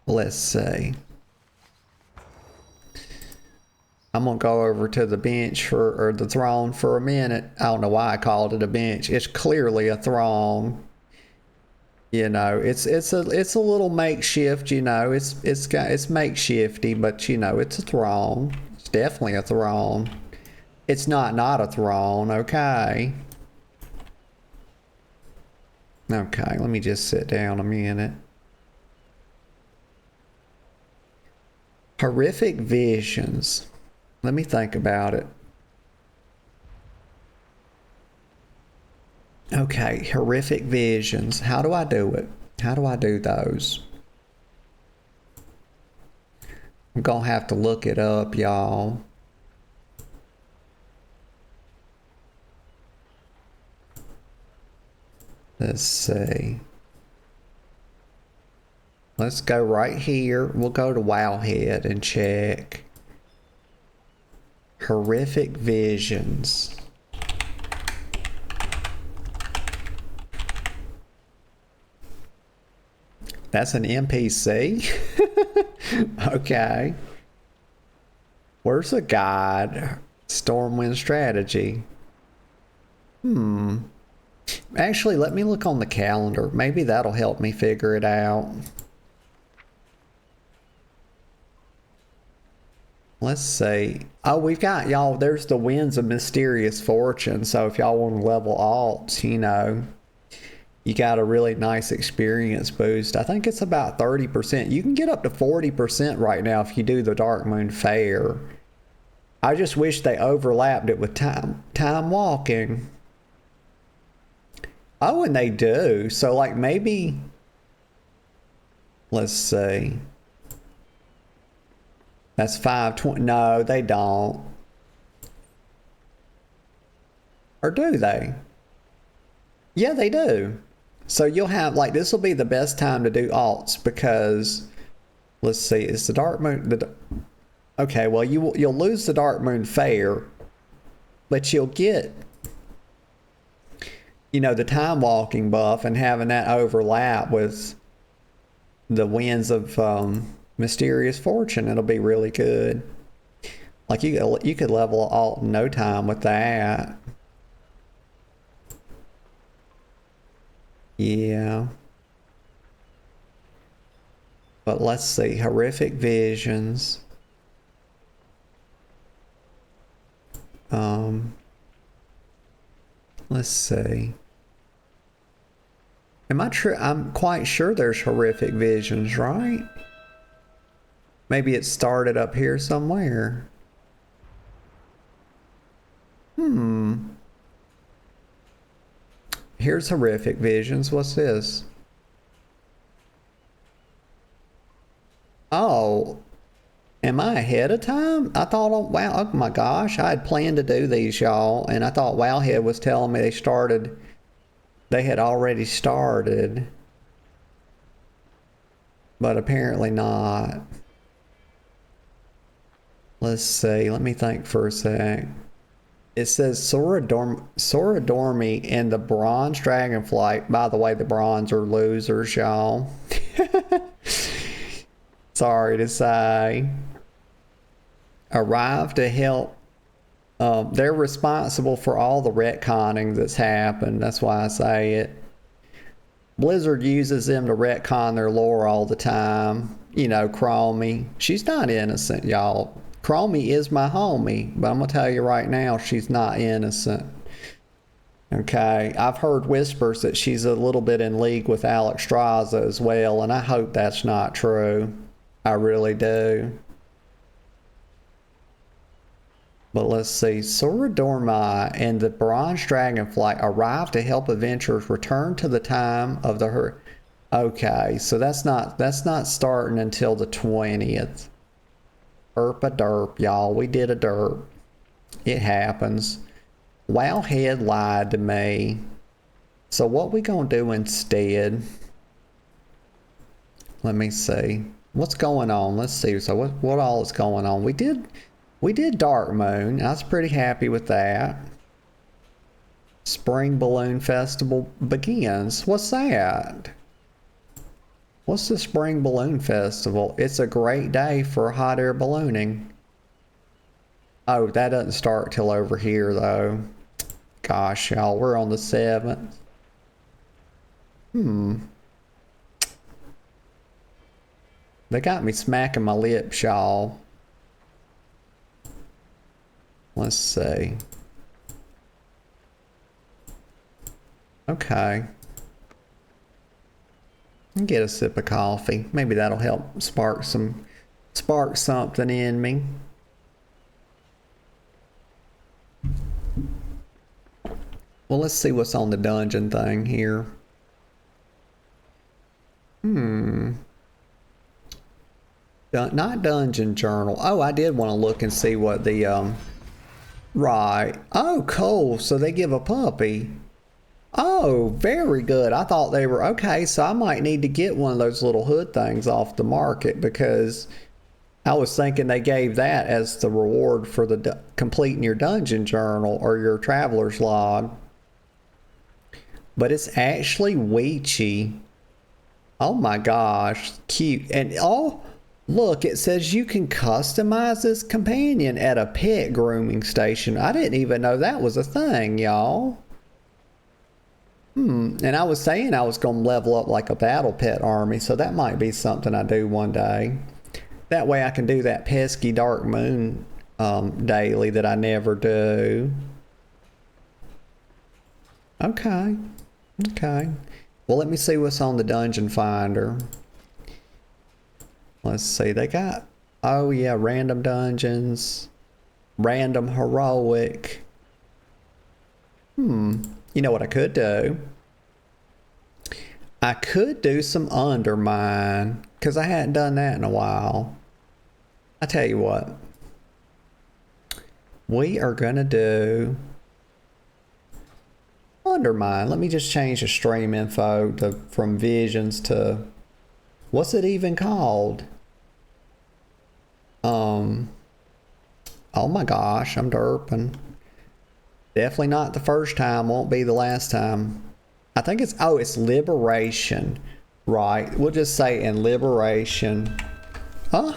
Let's see. I'm gonna go over to the bench or the throne for a minute. I don't know why I called it a bench. It's clearly a throne. You know, it's a little makeshift. You know, it's makeshifty, but you know, it's a throne. It's definitely a throne. It's not a throne. Okay. Okay. Let me just sit down a minute. Horrific visions. Let me think about it. Okay, horrific visions. How do I do it? How do I do those? I'm gonna have to look it up, y'all. Let's see. Let's go right here. We'll go to Wowhead and check. Horrific visions. That's an NPC? Okay. Where's the guide? Stormwind strategy. Actually, let me look on the calendar. Maybe that'll help me figure it out. Let's see. Oh, we've got, y'all, there's the Winds of Mysterious Fortune. So if y'all want to level alts, you know, you got a really nice experience boost. I think it's about 30%. You can get up to 40% right now if you do the Darkmoon Faire. I just wish they overlapped it with time walking. Oh, and they do. So like maybe, let's see. That's 520. No, they don't. Or do they? Yeah, they do. So you'll have, like, this will be the best time to do alts because, let's see, it's the Darkmoon. Okay, well, you'll lose the Darkmoon Faire, but you'll get, you know, the time walking buff and having that overlap with the Winds of Mysterious Fortune. It'll be really good. Like you could level alt in no time with that. Yeah. But let's see. Horrific visions. Let's see. Am I true? I'm quite sure there's horrific visions, right? Maybe it started up here somewhere. Here's horrific visions. What's this? Oh, am I ahead of time? I thought, oh, wow, oh my gosh, I had planned to do these, y'all, and I thought Wowhead was telling me they had already started, but apparently not. Let's see, let me think for a sec. It says Soradormi and the Bronze Dragonflight. By the way, the Bronze are losers, y'all. Sorry to say. Arrive to help. They're responsible for all the retconning that's happened. That's why I say it. Blizzard uses them to retcon their lore all the time. You know, Chromie. She's not innocent, y'all. Chromie is my homie, but I'm going to tell you right now, she's not innocent. Okay, I've heard whispers that she's a little bit in league with Alex Straza as well, and I hope that's not true. I really do. But let's see. Soradormi and the Bronze Dragonflight arrive to help adventurers return to the time of the Okay, so that's not starting until the 20th. Derp a derp, y'all. We did a derp. It happens. Wowhead lied to me. So what we gonna do instead? Let me see. What's going on? Let's see. So what all is going on? We did Darkmoon. I was pretty happy with that. Spring Balloon Festival begins. What's that? What's the Spring Balloon Festival? It's a great day for hot air ballooning. Oh, that doesn't start till over here though. Gosh, y'all, we're on the 7th. They got me smacking my lips, y'all. Let's see. Okay. Get a sip of coffee. Maybe that'll help spark something in me. Well, let's see what's on the dungeon thing here. Not dungeon journal. Oh, I did want to look and see what the right. Oh, cool. So they give a puppy. Oh, very good. I thought they were okay. So I might need to get one of those little hood things off the market, because I was thinking they gave that as the reward for the completing your dungeon journal or your traveler's log. But it's actually Weechi. Oh my gosh, cute. And oh, look, it says you can customize this companion at a pet grooming station. I didn't even know that was a thing, y'all. And I was saying I was going to level up like a battle pet army, so that might be something I do one day. That way I can do that pesky Darkmoon daily that I never do. Okay. Well, let me see what's on the Dungeon Finder. Let's see, they got, oh yeah, random dungeons, random heroic. You know what I could do? I could do some Undermine, because I hadn't done that in a while. I tell you what, we are gonna do Undermine. Let me just change the stream info from visions to, what's it even called? Oh my gosh, I'm derping. Definitely not the first time, won't be the last time. I think it's, oh, it's Liberation. Right, we'll just say in Liberation. Huh?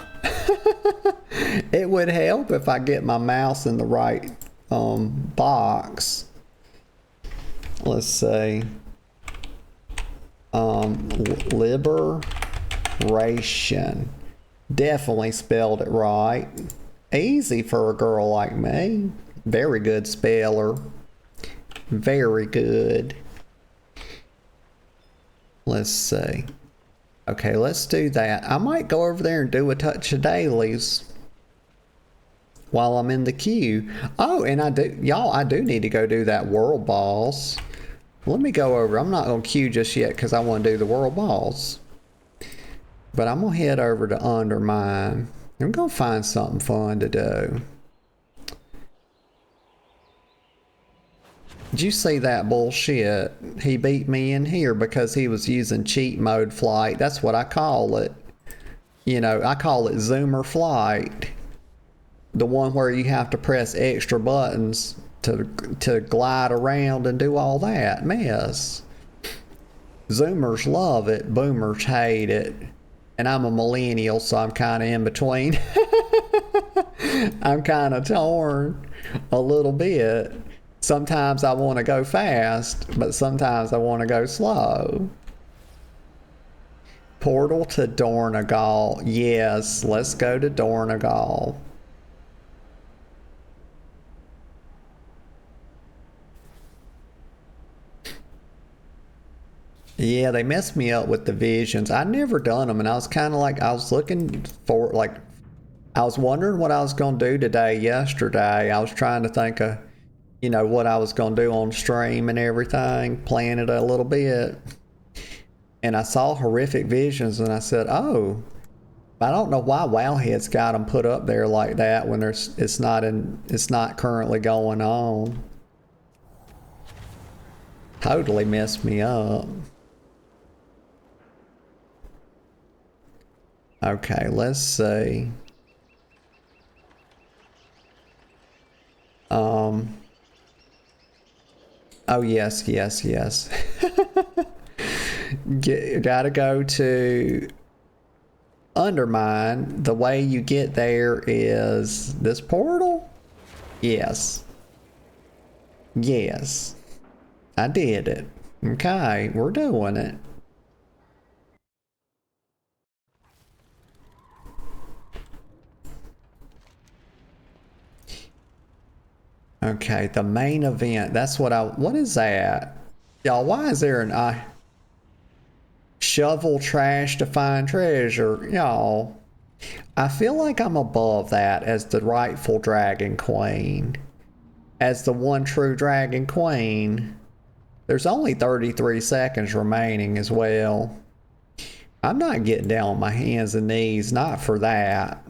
It would help if I get my mouse in the right box. Let's see. Liberation. Definitely spelled it right. Easy for a girl like me. Very good speller. Very good. Let's see. Okay, let's do that. I might go over there and do a touch of dailies while I'm in the queue. Oh, and I do, y'all, I do need to go do that world boss. Let me go over. I'm not going to queue just yet because I want to do the world boss. But I'm going to head over to Undermine. I'm going to find something fun to do. Did you see that bullshit? He beat me in here because he was using cheat mode flight. That's what I call it. You know, I call it Zoomer flight. The one where you have to press extra buttons to glide around and do all that mess. Zoomers love it. Boomers hate it. And I'm a millennial, so I'm kind of in between. I'm kind of torn a little bit. Sometimes I want to go fast, but sometimes I want to go slow. Portal to Dornagal. Yes, let's go to Dornagal. Yeah, they messed me up with the visions. I'd never done them, and I was kind of like, I was looking for, like, I was wondering what I was going to do today, yesterday. I was trying to think of, you know, what I was going to do on stream and everything, plan it a little bit. And I saw horrific visions, and I said, oh, I don't know why Wowhead's got them put up there like that when it's not currently going on. Totally messed me up. Okay, let's see. Oh yes. Gotta go to Undermine. The way you get there is this portal? Yes. Yes. I did it. Okay, we're doing it. Okay, the main event. That's what is that? Y'all, why is there an shovel trash to find treasure? Y'all, I feel like I'm above that as the rightful dragon queen. As the one true dragon queen. There's only 33 seconds remaining as well. I'm not getting down on my hands and knees, not for that.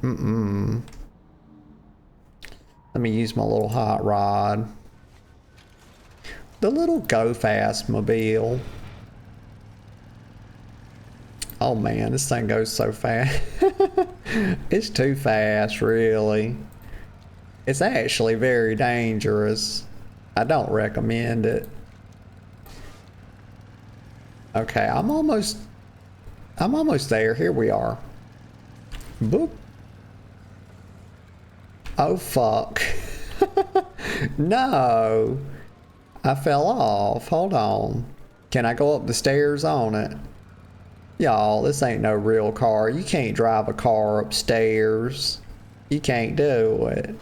Let me use my little hot rod. The little go fast mobile. Oh man, this thing goes so fast. It's too fast, really. It's actually very dangerous. I don't recommend it. Okay, I'm almost there. Here we are. Boop. Oh fuck. No. I fell off. Hold on. Can I go up the stairs on it? Y'all, this ain't no real car. You can't drive a car upstairs. You can't do it.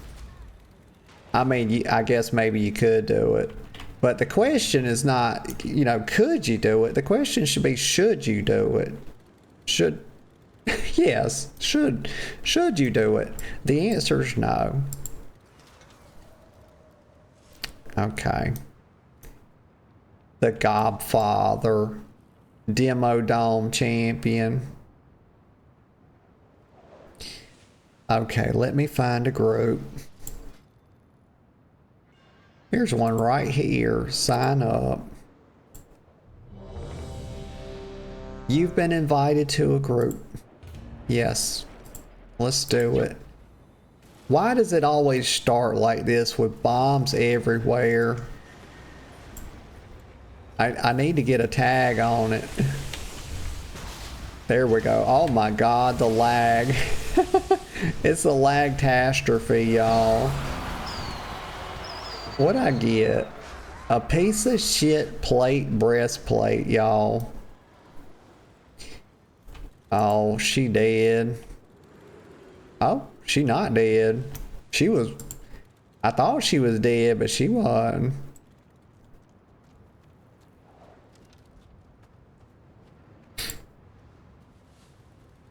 I mean, I guess maybe you could do it. But the question is not, you know, could you do it? The question should be, should you do it? Should... Yes, should you do it? The answer is no. Okay. The Godfather, Demo Dome champion. Okay, let me find a group. Here's one right here. Sign up. You've been invited to a group. Yes, let's do it. Why does it always start like this with bombs everywhere? I need to get a tag on it. There we go. Oh my god, the lag. It's a lag-tastrophe, y'all. What'd I get? A piece of shit plate breastplate, y'all. Oh, she dead. Oh, she not dead. She was... I thought she was dead, but she wasn't.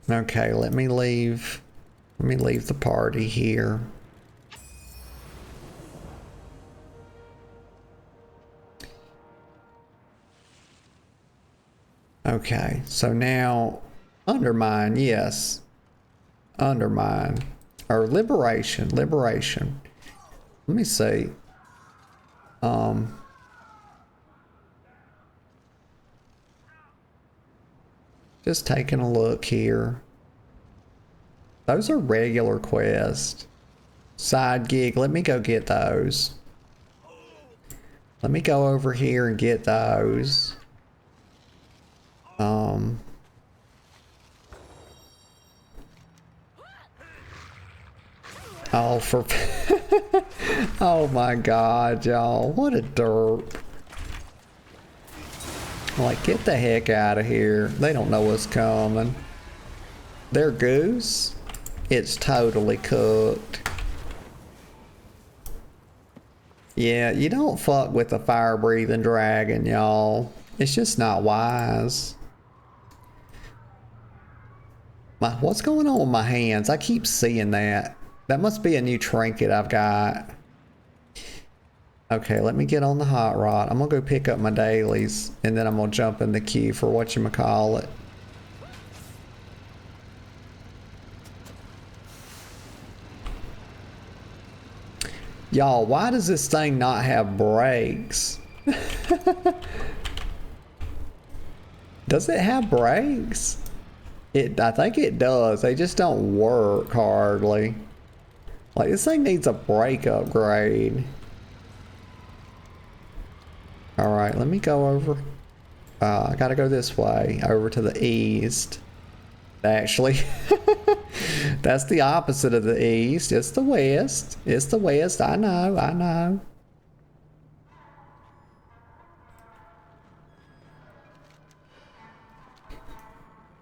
Okay, let me leave the party here. Okay, so now Undermine, yes. Undermine. Or Liberation. Liberation. Let me see. Just taking a look here. Those are regular quests. Side gig, let me go get those. Let me go over here and get those. Oh, for... Oh my god, y'all. What a derp. Like, get the heck out of here. They don't know what's coming. Their goose? It's totally cooked. Yeah, you don't fuck with a fire-breathing dragon, y'all. It's just not wise. What's going on with my hands? I keep seeing that. That must be a new trinket I've got. Okay, let me get on the hot rod. I'm gonna go pick up my dailies, and then I'm gonna jump in the queue for whatchamacallit. Y'all, why does this thing not have brakes? Does it have brakes? I think it does. They just don't work hardly. Like, this thing needs a brake upgrade. Alright, let me go over. I gotta go this way, over to the east. Actually, that's the opposite of the east. It's the west. It's the west. I know, I know.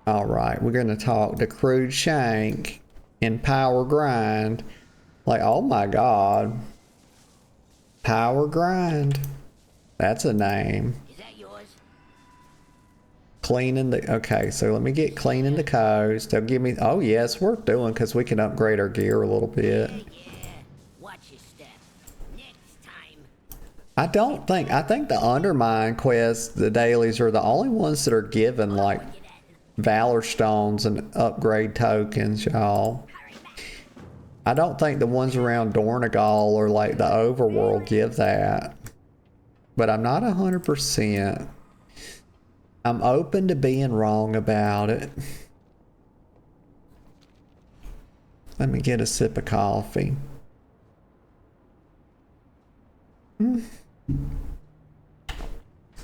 Alright, we're gonna talk to Crude Shank in Power Grind. Like, oh my god. Power Grind. That's a name. Is that yours? Cleaning the... Okay, so let me get cleaning the coast. They'll give me... Oh, yeah, it's worth doing because we can upgrade our gear a little bit. Yeah. Watch your step. Next time. I don't think... I think the Undermine quests, the dailies, are the only ones that are given, like, Valor Stones and upgrade tokens, y'all. I don't think the ones around Dornegal or, like, the Overworld give that. But I'm not 100%. I'm open to being wrong about it. Let me get a sip of coffee.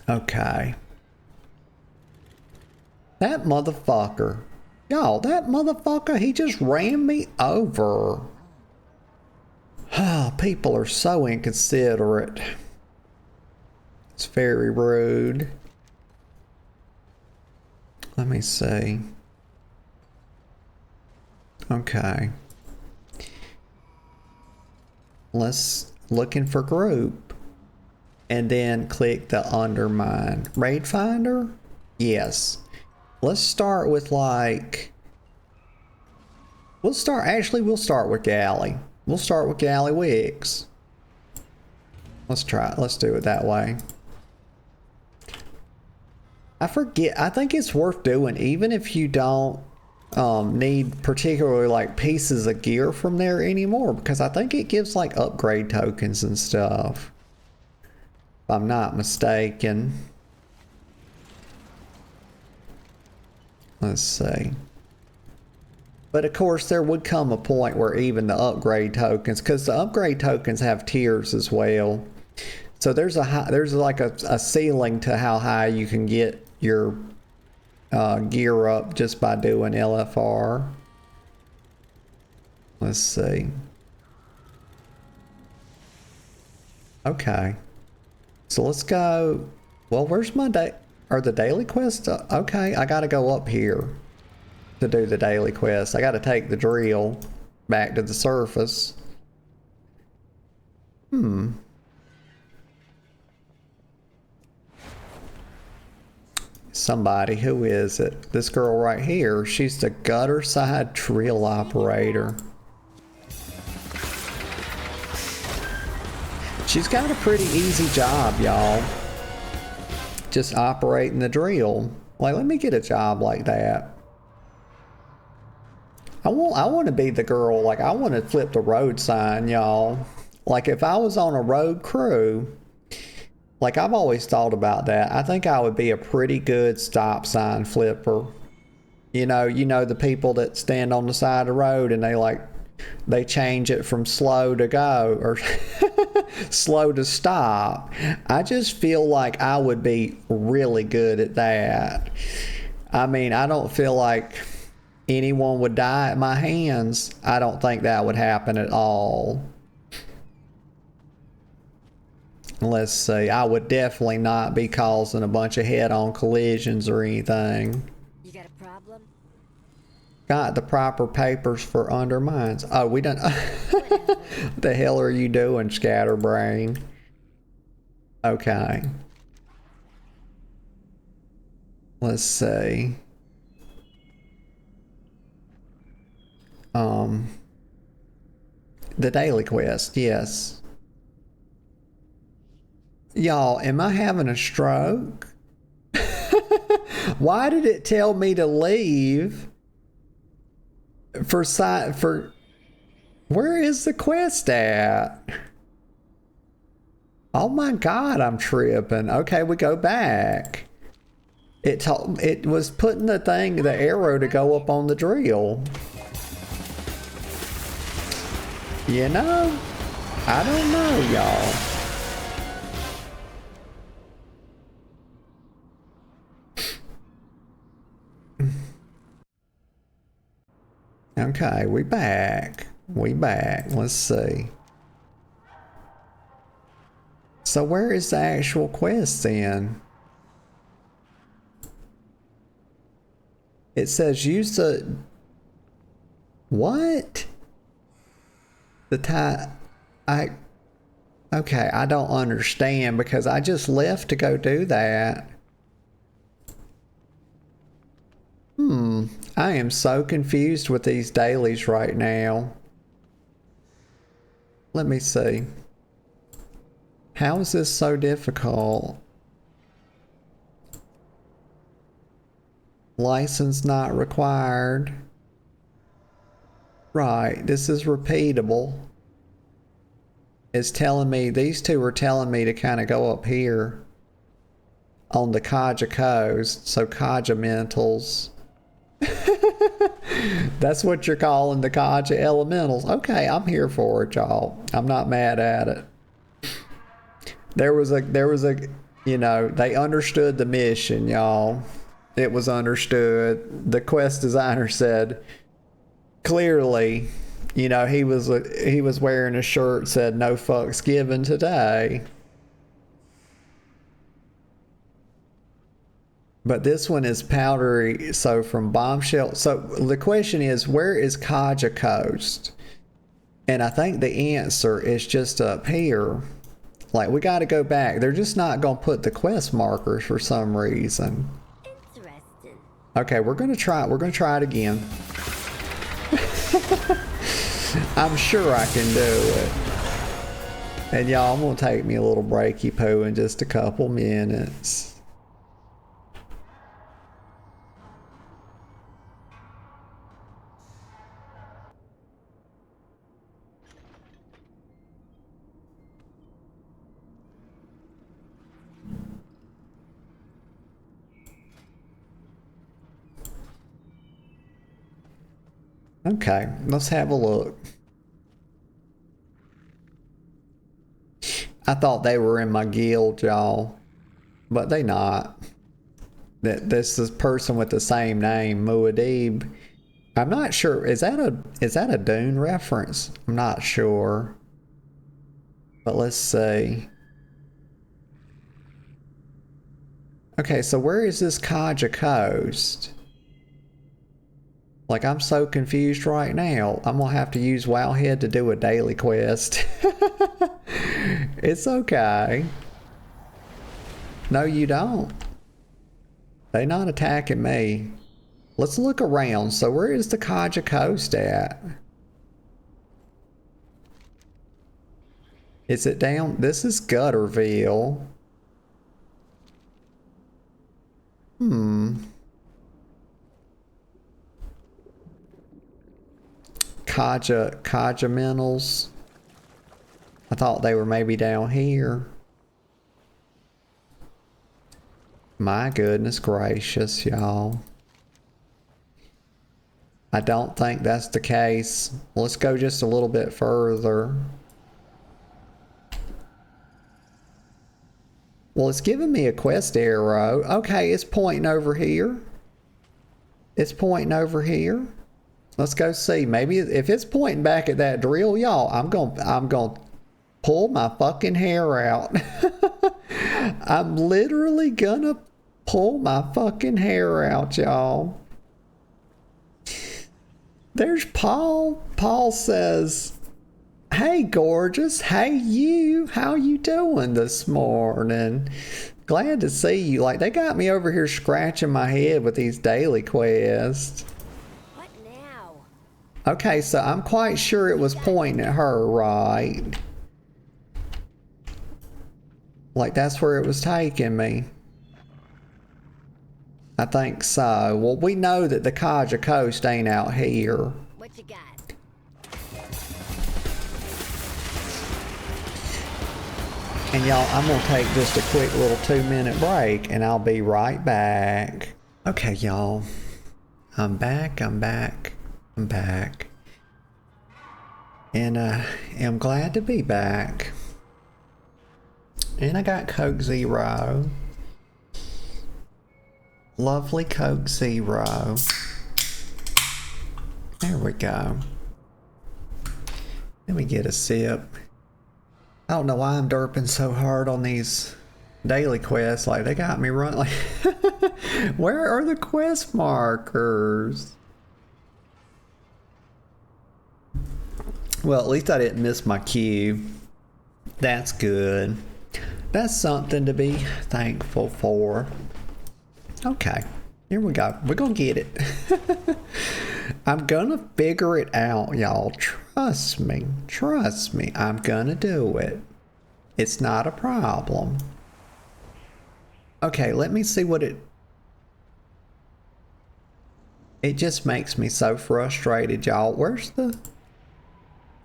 Okay. That motherfucker. Y'all, that motherfucker, he just ran me over. People are so inconsiderate. It's very rude. Let me see. Okay. Let's looking for group. And then click the Undermine. Raid Finder? Yes. Let's start with like... We'll start with Galley. We'll start with Galley Wicks. Let's try it. Let's do it that way. I forget. I think it's worth doing even if you don't need particularly like pieces of gear from there anymore, because I think it gives like upgrade tokens and stuff. If I'm not mistaken. Let's see. But of course there would come a point where even the upgrade tokens, because the upgrade tokens have tiers as well. So there's like a ceiling to how high you can get your gear up just by doing LFR. Let's see. Okay. So let's go. Well, where's my are the daily quests? Okay, I gotta go up here to do the daily quest. I gotta take the drill back to the surface. Somebody, who is it? This girl right here. She's the gutter side drill operator. She's got a pretty easy job, y'all. Just operating the drill. Like, let me get a job like that. I want to be the girl. Like, I want to flip the road sign, y'all. Like, if I was on a road crew, like, I've always thought about that. I think I would be a pretty good stop sign flipper. You know the people that stand on the side of the road and they change it from slow to go or slow to stop. I just feel like I would be really good at that. I mean, I don't feel like anyone would die at my hands. I don't think that would happen at all. Let's see. I would definitely not be causing a bunch of head-on collisions or anything. You got a problem? Got the proper papers for undermines. Oh, we done. What the hell are you doing, Scatterbrain? Okay. Let's see. The daily quest, yes. Y'all, am I having a stroke? Why did it tell me to leave? For where is the quest at? Oh my god, I'm tripping. Okay, we go back. It was putting the arrow to go up on the drill. You know, I don't know, y'all. Okay, we back. Let's see. So where is the actual quest then? It says use the... What? Okay, I don't understand because I just left to go do that. I am so confused with these dailies right now. Let me see. How is this so difficult? License not required. Right, this is repeatable. It's telling me, these two are telling me to kind of go up here on the Kaja coast, so Kaja mentals. That's what you're calling the Kaja elementals. Okay, I'm here for it, y'all. I'm not mad at it. There was a, you know, they understood the mission, y'all. It was understood. The quest designer said, clearly, you know, he was wearing a shirt that said no fucks given today. But this one is powdery, so from bombshell. So the question is, where is Kaja Coast? And I think the answer is just up here. Like, we got to go back. They're just not going to put the quest markers for some reason. Interesting. Okay, we're going to try it again. I'm sure I can do it. And y'all, I'm going to take me a little breaky poo in just a couple minutes. Okay, let's have a look. I thought they were in my guild, y'all, but they not. This is person with the same name, Muad'Dib. I'm not sure. Is that a Dune reference? I'm not sure. But let's see. Okay, so where is this Kaja Coast? Like, I'm so confused right now. I'm gonna have to use Wowhead to do a daily quest. It's okay. No, you don't. They're not attacking me. Let's look around. So where is the Kaja Coast at? Is it down? This is Gutterville. Kaja minerals. I thought they were maybe down here. My goodness gracious, y'all. I don't think that's the case. Let's go just a little bit further. Well, it's giving me a quest arrow. Okay, it's pointing over here. It's pointing over here. Let's go see. Maybe if it's pointing back at that drill, y'all, I'm gonna pull my fucking hair out. I'm literally gonna pull my fucking hair out, y'all. There's Paul. Paul says, "Hey, gorgeous. Hey, you. How you doing this morning? Glad to see you." Like, they got me over here scratching my head with these daily quests. What now? Okay, so I'm quite sure it was pointing at her, right? Like, that's where it was taking me. I think so. Well, we know that the Kaja Coast ain't out here. What you got? And y'all, I'm gonna take just a quick little 2-minute break and I'll be right back. Okay, y'all. I'm back. And I'm glad to be back. And I got Coke Zero. Lovely Coke Zero. There we go. Let me get a sip. I don't know why I'm derping so hard on these daily quests. Like, they got me run like where are the quest markers? Well, at least I didn't miss my cue. That's good. That's something to be thankful for. Okay, here we go. We're gonna get it. I'm gonna figure it out, y'all. Trust me. Trust me. I'm gonna do it. It's not a problem. Okay, let me see what it just makes me so frustrated, y'all. Where's the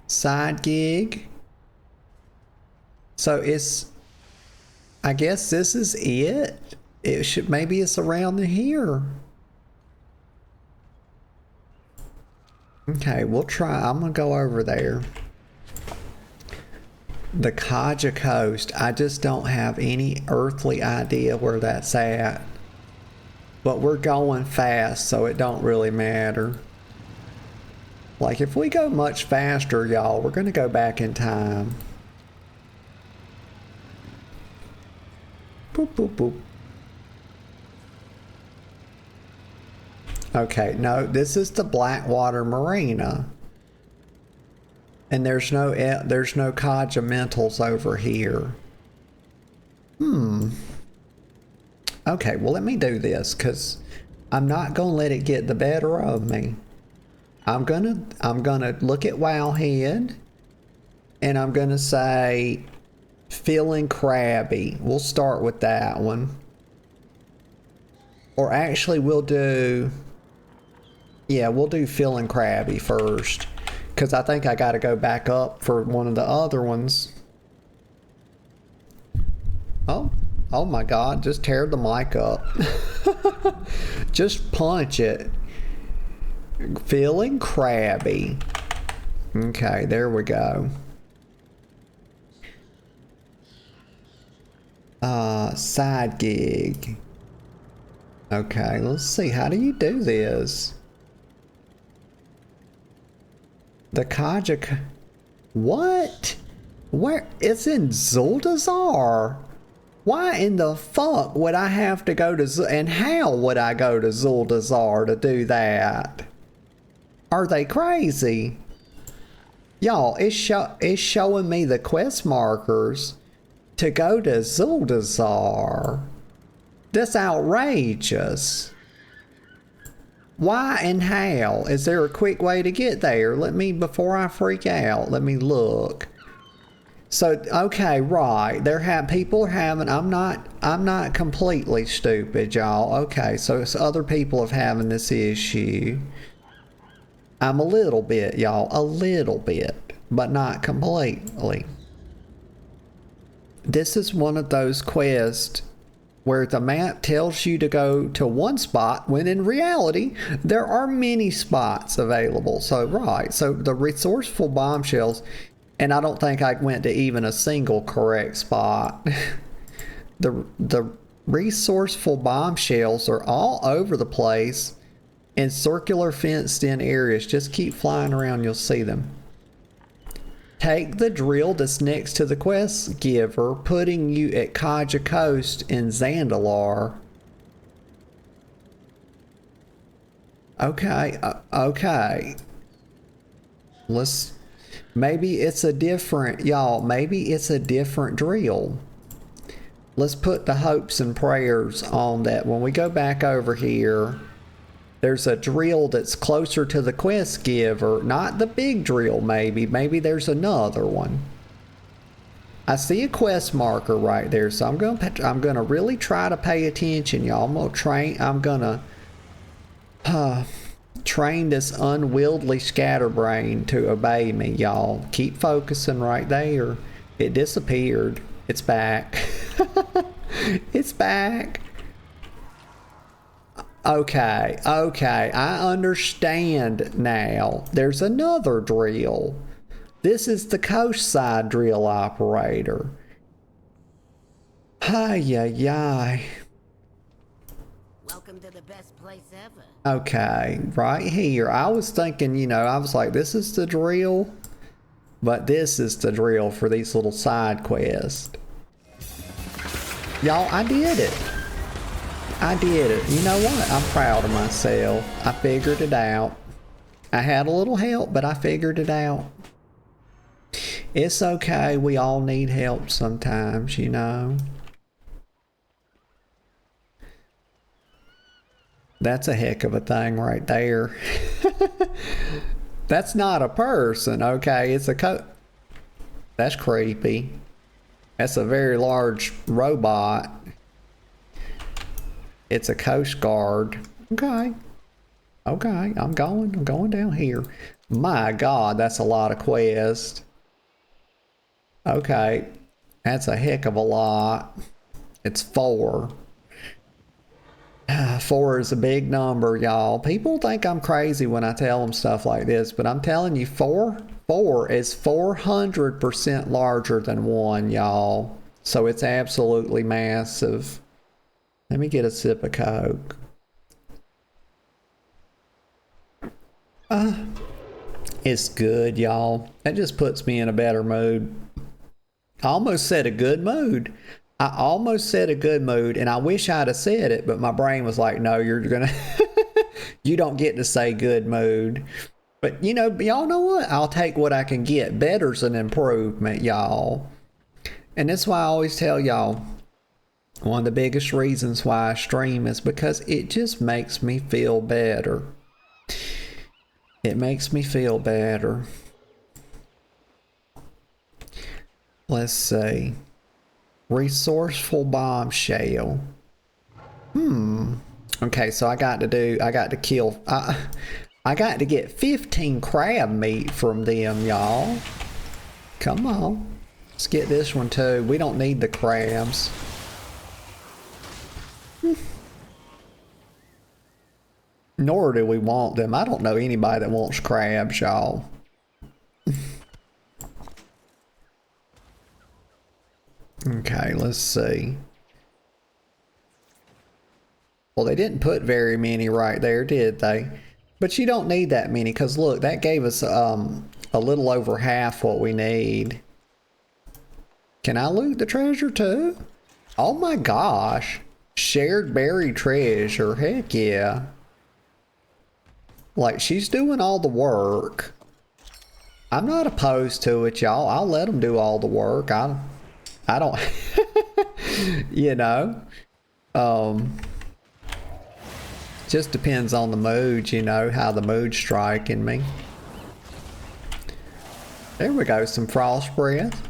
side gig? So it's, I guess this is it. It should, maybe it's around here. Okay, we'll try. I'm gonna go over there. The Kaja Coast. I just don't have any earthly idea where that's at. But we're going fast, so it don't really matter. Like, if we go much faster, y'all, we're gonna go back in time. Boop, boop, boop. Okay, no, this is the Blackwater Marina. And there's no Kaja Mentals over here. Okay, well, let me do this, because I'm not gonna let it get the better of me. I'm gonna look at Wowhead, and I'm gonna say feeling crabby. We'll start with that one. Or actually, we'll do feeling crabby first, because I think I got to go back up for one of the other ones. Oh my God, just tear the mic up. Just punch it. Feeling crabby. Okay, there we go. Side gig. Okay, let's see. How do you do this? The Kaja... What? Where? It's in Zuldazar. Why in the fuck would I have to go to... And how would I go to Zuldazar to do that? Are they crazy? Y'all, it's showing me the quest markers to go to Zuldazar. That's outrageous. Why and how? Is there a quick way to get there? Before I freak out, let me look. So, okay, right. People are having, I'm not completely stupid, y'all. Okay, so it's other people have having this issue. I'm a little bit, y'all. A little bit. But not completely. This is one of those quests where the map tells you to go to one spot when in reality there are many spots available. So the resourceful bombshells, and I don't think I went to even a single correct spot. the resourceful bombshells are all over the place in circular fenced in areas. Just keep flying around, you'll see them. Take the drill that's next to the quest giver, putting you at Kaja Coast in Zandalar. Okay, okay. Maybe it's a different, y'all, maybe it's a different drill. Let's put the hopes and prayers on that. When we go back over here, there's a drill that's closer to the quest giver, not the big drill maybe. Maybe there's another one. I see a quest marker right there, so I'm gonna really try to pay attention, y'all. I'm gonna train this unwieldy scatterbrain to obey me, y'all. Keep focusing right there. It disappeared. It's back. It's back. Okay, I understand now. There's another drill. This is the coast side drill operator. Hi. Welcome to the best place ever. Okay, right here. I was thinking, I was like, this is the drill, but this is the drill for these little side quests. Y'all, I did it. You know what? I'm proud of myself. I figured it out. I had a little help, but I figured it out. It's okay. We all need help sometimes, That's a heck of a thing right there. That's not a person, okay? It's a That's creepy. That's a very large robot. It's a Coast Guard. Okay, I'm going down here. My God, that's a lot of quests. Okay, that's a heck of a lot. It's 4. 4 is a big number, y'all. People think I'm crazy when I tell them stuff like this, but I'm telling you, 4 is 400% larger than 1, y'all. So it's absolutely massive. Let me get a sip of Coke. It's good, y'all. That just puts me in a better mood. I almost said a good mood. And I wish I'd have said it, but my brain was like, no, you're gonna you don't get to say good mood. But y'all know what? I'll take what I can get. Better's an improvement, y'all. And that's why I always tell y'all, one of the biggest reasons why I stream is because it just makes me feel better. It makes me feel better. Let's see. Resourceful bombshell. Okay, so I got to get 15 crab meat from them, y'all. Come on. Let's get this one too. We don't need the crabs. Nor do we want them. I don't know anybody that wants crabs, y'all. Okay, let's see. Well, they didn't put very many right there, did they? But you don't need that many, because look, that gave us a little over half what we need. Can I loot the treasure too? Oh my gosh. Shared buried treasure. Heck yeah. Like, she's doing all the work. I'm not opposed to it, y'all. I'll let them do all the work. I don't, just depends on the mood, how the mood's striking me. There we go, some frost breath.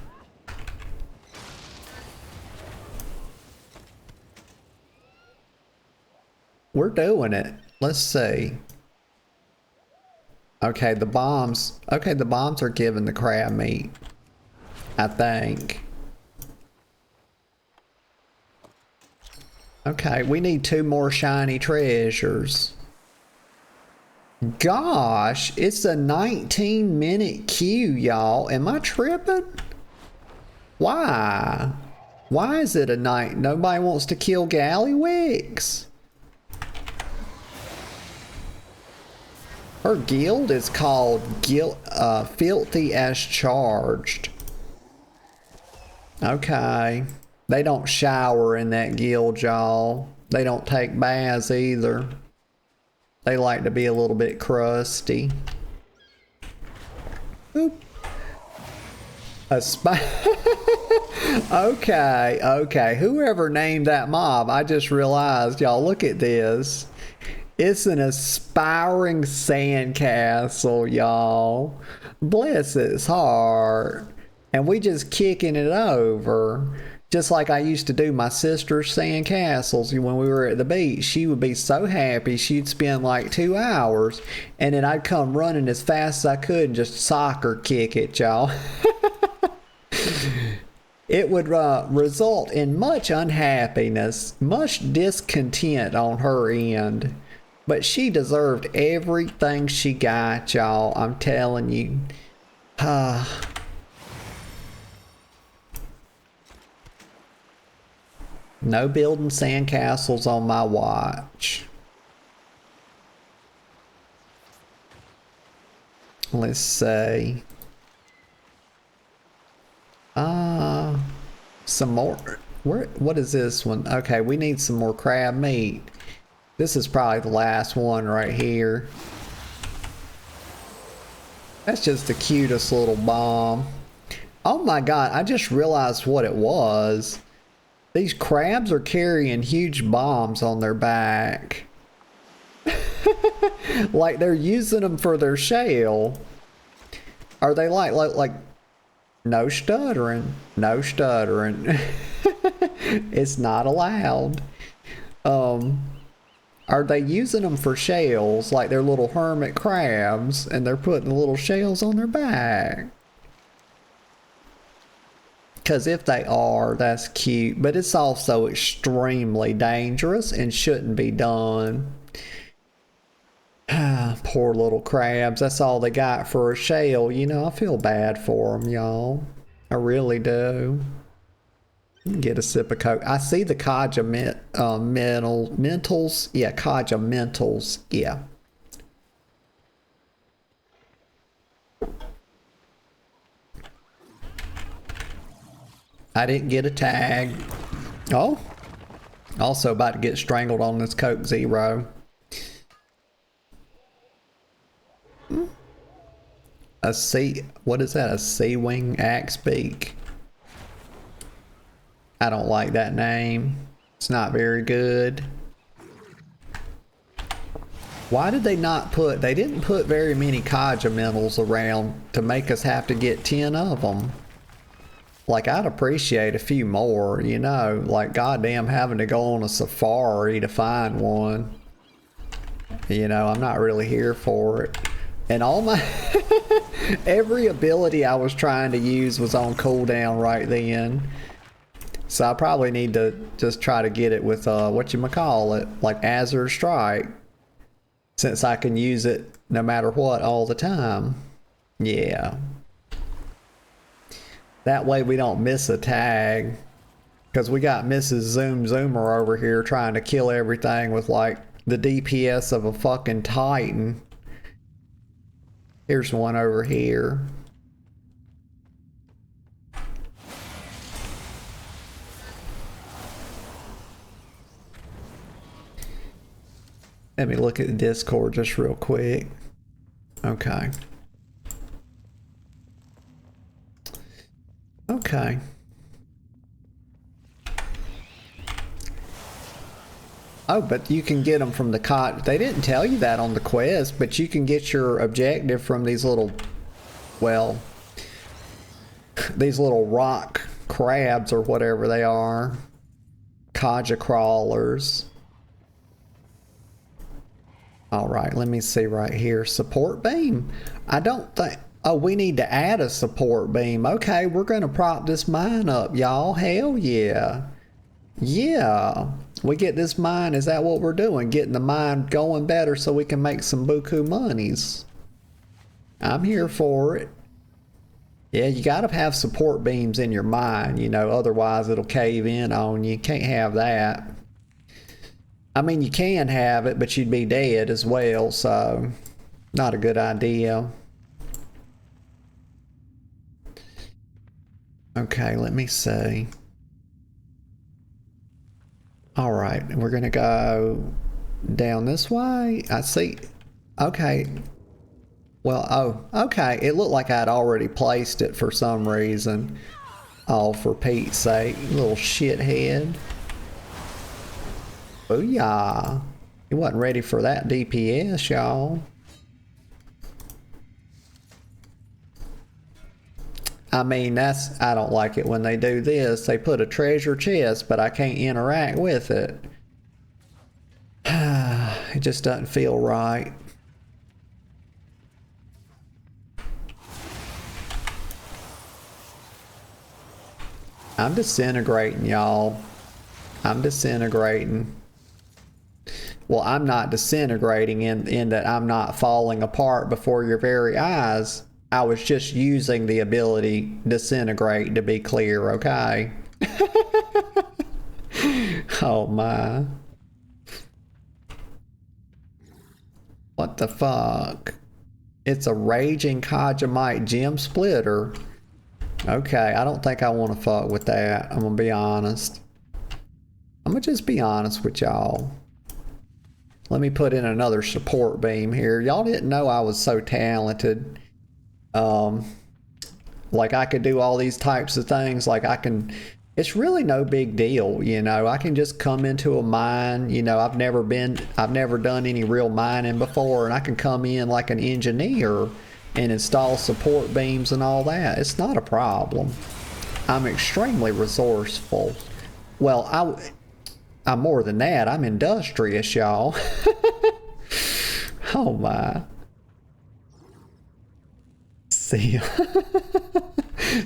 We're doing it. Let's see. Okay, the bombs. Okay, the bombs are giving the crab meat, I think. Okay, we need 2 more shiny treasures. Gosh, it's a 19-minute queue, y'all. Am I tripping? Why? Why is it a night? Nobody wants to kill Gallywix? Her guild is called Filthy as Charged. Okay. They don't shower in that guild, y'all. They don't take baths either. They like to be a little bit crusty. Oop. A spy. Okay. Whoever named that mob, I just realized, y'all, look at this. It's an aspiring sandcastle, y'all. Bless its heart. And we just kicking it over. Just like I used to do my sister's sandcastles when we were at the beach. She would be so happy. She'd spend like 2 hours. And then I'd come running as fast as I could and just soccer kick it, y'all. It would result in much unhappiness, much discontent on her end. But she deserved everything she got, y'all. I'm telling you. No building sandcastles on my watch. Let's see. Some more. What is this one? Okay, we need some more crab meat. This is probably the last one right here. That's just the cutest little bomb. Oh my god, I just realized what it was. These crabs are carrying huge bombs on their back. Like they're using them for their shell. Are they like no stuttering, no stuttering. It's not allowed. Are they using them for shells like they're little hermit crabs and they're putting the little shells on their back? Because if they are, that's cute, but it's also extremely dangerous and shouldn't be done. Poor little crabs. That's all they got for a shell. You know, I feel bad for them, y'all. I really do. Get a sip of Coke. I see the Kaja mentals. Yeah, Kaja mentals. Yeah. I didn't get a tag. Oh. Also about to get strangled on this Coke Zero. A sea, what is that? A sea wing axe beak. I don't like that name. It's not very good. Why did they not put, they didn't put very many Kaja mentals around to make us have to get 10 of them. Like, I'd appreciate a few more, you know, like goddamn having to go on a safari to find one. You know, I'm not really here for it. And all my every ability I was trying to use was on cooldown right then. So I probably need to just try to get it with whatchamacallit, like Azure Strike. Since I can use it no matter what all the time. Yeah. That way we don't miss a tag. Because we got Mrs. Zoom Zoomer over here trying to kill everything with like the DPS of a fucking Titan. Here's one over here. Let me look at the Discord just real quick. Okay. Okay. Oh, but you can get them from the cot. They didn't tell you that on the quest, but you can get your objective from these little, well, these little rock crabs or whatever they are. Kaja crawlers. All right, let me see right here. Support beam. I don't think... Oh, we need to add a support beam. Okay, we're going to prop this mine up, y'all. Hell yeah. Yeah. We get this mine. Is that what we're doing? Getting the mine going better so we can make some buku monies. I'm here for it. Yeah, you got to have support beams in your mine, you know, otherwise it'll cave in on you. Can't have that. I mean, you can have it, but you'd be dead as well, so not a good idea. Okay, let me see. All right, we're gonna go down this way. I see. Okay. Well, oh, okay. It looked like I'd already placed it for some reason. Oh, for Pete's sake, little shithead. Booyah. He wasn't ready for that DPS, y'all. I mean, I don't like it when they do this. They put a treasure chest, but I can't interact with it. It just doesn't feel right. I'm disintegrating, y'all. I'm disintegrating. Well, I'm not disintegrating in that I'm not falling apart before your very eyes. I was just using the ability disintegrate, to be clear, okay? Oh my. What the fuck? It's a raging Kajamite gem splitter. Okay, I don't think I want to fuck with that. I'm gonna be honest. I'm gonna just be honest with y'all. Let me put in another support beam here. Y'all didn't know I was so talented. Like I could do all these types of things. Like I can, it's really no big deal, you know. I can just come into a mine, you know. I've never done any real mining before, and I can come in like an engineer and install support beams and all that. It's not a problem. I'm extremely resourceful. Well, I'm more than that. I'm industrious, y'all. Oh my. Seal.